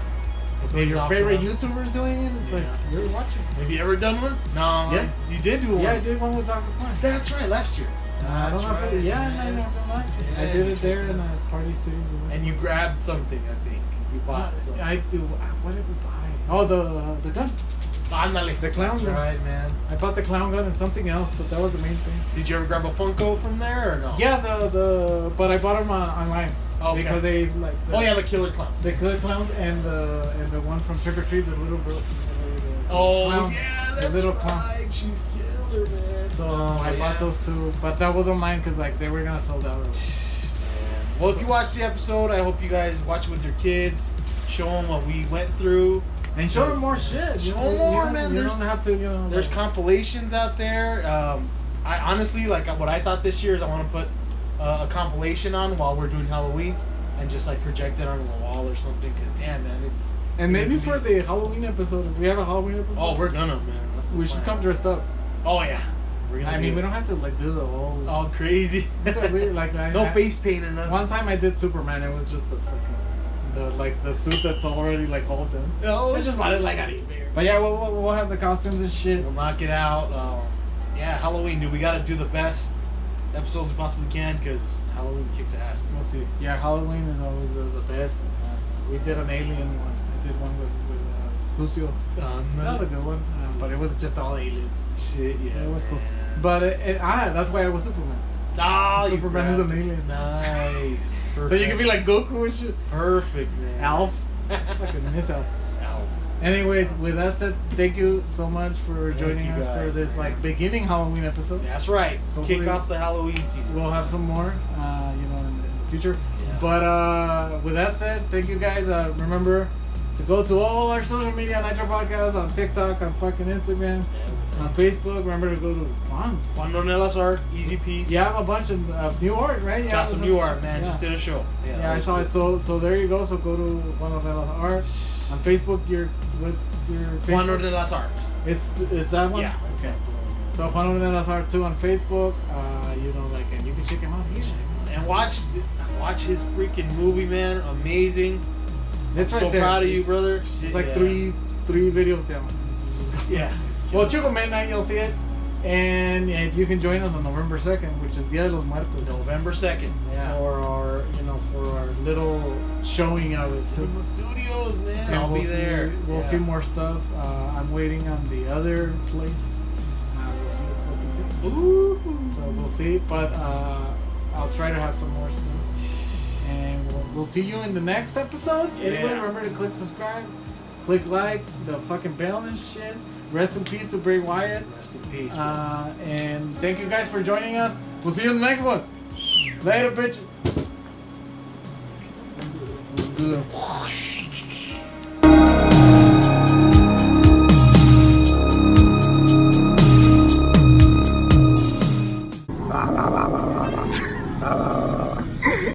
[SPEAKER 1] So your favorite YouTubers doing it, it's like you're watching.
[SPEAKER 2] Have you ever done one? No.
[SPEAKER 1] Yeah.
[SPEAKER 2] You did do one.
[SPEAKER 1] Yeah, I did one with Dr. Klein.
[SPEAKER 2] That's right, last year.
[SPEAKER 1] I don't know if it, I never done last year. I did it there in a Party City.
[SPEAKER 2] And you grabbed something, I think. You bought something.
[SPEAKER 1] I do. What did we buy? Oh, the gun.
[SPEAKER 2] Ándale.
[SPEAKER 1] The clown
[SPEAKER 2] That's
[SPEAKER 1] gun.
[SPEAKER 2] right, man.
[SPEAKER 1] I bought the clown gun and something else, but that was the main thing.
[SPEAKER 2] Did you ever grab a Funko from there or no?
[SPEAKER 1] Yeah, but I bought them online.
[SPEAKER 2] Okay.
[SPEAKER 1] Because they like.
[SPEAKER 2] The killer clowns.
[SPEAKER 1] The killer clowns and the one from Trick or Treat, the little girl.
[SPEAKER 2] Clown, yeah, that's
[SPEAKER 1] the little clown.
[SPEAKER 2] right. She's killer, man.
[SPEAKER 1] So I bought those two, but that was online because like they were gonna sold out.
[SPEAKER 2] Well, if you watch the episode, I hope you guys watch it with your kids. Show them what we went through.
[SPEAKER 1] And show them more shit.
[SPEAKER 2] Show them more, man.
[SPEAKER 1] You don't have to,
[SPEAKER 2] There's compilations out there. I honestly, like, what I thought this year is I want to put a compilation on while we're doing Halloween and just, like, project it on the wall or something. Because, damn, man, it's...
[SPEAKER 1] And maybe for the Halloween episode, if we have a Halloween episode...
[SPEAKER 2] Oh, we're gonna, man.
[SPEAKER 1] We should come dressed up.
[SPEAKER 2] Oh, yeah.
[SPEAKER 1] I mean, we don't have to, like, do the whole...
[SPEAKER 2] All crazy. No face paint or nothing.
[SPEAKER 1] One time I did Superman. It was just the fucking... the suit that's already like all done.
[SPEAKER 2] No,
[SPEAKER 1] I just wanted like a But yeah, we'll have the costumes and shit.
[SPEAKER 2] We'll knock it out. Yeah, Halloween, dude. We gotta do the best episodes we possibly can because Halloween kicks ass.
[SPEAKER 1] We'll see. Yeah, Halloween is always the best. We did an alien one. I did one with Sucio. That was a good one. but it was just all aliens.
[SPEAKER 2] Shit, yeah.
[SPEAKER 1] So it was cool. But that's why I was Superman.
[SPEAKER 2] Ah,
[SPEAKER 1] Superman is an alien.
[SPEAKER 2] Nice. Perfect.
[SPEAKER 1] So you can be like Goku and shit.
[SPEAKER 2] Perfect, man.
[SPEAKER 1] Alf. Fucking miss Alf. Anyways, with that said, thank you so much for joining us for this like beginning Halloween episode.
[SPEAKER 2] That's right.
[SPEAKER 1] Hopefully
[SPEAKER 2] Kick off the Halloween season.
[SPEAKER 1] We'll have some more, in the future. Yeah. But with that said, thank you guys. Remember to go to all our social media, Nitro Podcast, on TikTok, on fucking Instagram, on Facebook. Remember to go to Juan's.
[SPEAKER 2] Juan Ronela's art, easy piece.
[SPEAKER 1] You have a bunch of new art, right? You
[SPEAKER 2] got some new art, man. Just did a show.
[SPEAKER 1] Yeah, I saw it. So there you go. So go to Juan Ronela's art. On Facebook, what's your Facebook?
[SPEAKER 2] Juan Ronela's art.
[SPEAKER 1] It's that one?
[SPEAKER 2] Yeah.
[SPEAKER 1] Okay. So Juan Ronela's art too on Facebook. And you can check him out here.
[SPEAKER 2] And watch his freaking movie, man. Amazing.
[SPEAKER 1] It's
[SPEAKER 2] I'm so proud of you, brother.
[SPEAKER 1] It's like three videos down.
[SPEAKER 2] Yeah.
[SPEAKER 1] Well, Chuco Midnight, you'll see it. And if you can join us on November 2nd, which is Dia de los Muertos.
[SPEAKER 2] November 2nd.
[SPEAKER 1] Yeah. For our little showing of it.
[SPEAKER 2] Cinema Studios, man.
[SPEAKER 1] And
[SPEAKER 2] I'll be there.
[SPEAKER 1] We'll see more stuff. I'm waiting on the other place. We'll see what to see. Ooh. So we'll see. But I'll try to have some more stuff. And we'll see you in the next episode.
[SPEAKER 2] Yeah.
[SPEAKER 1] Anyway, remember to click subscribe, click like, the fucking bell and shit. Rest in peace to Bray Wyatt.
[SPEAKER 2] Rest in peace.
[SPEAKER 1] And thank you guys for joining us. We'll see you in the next one. Later, bitches.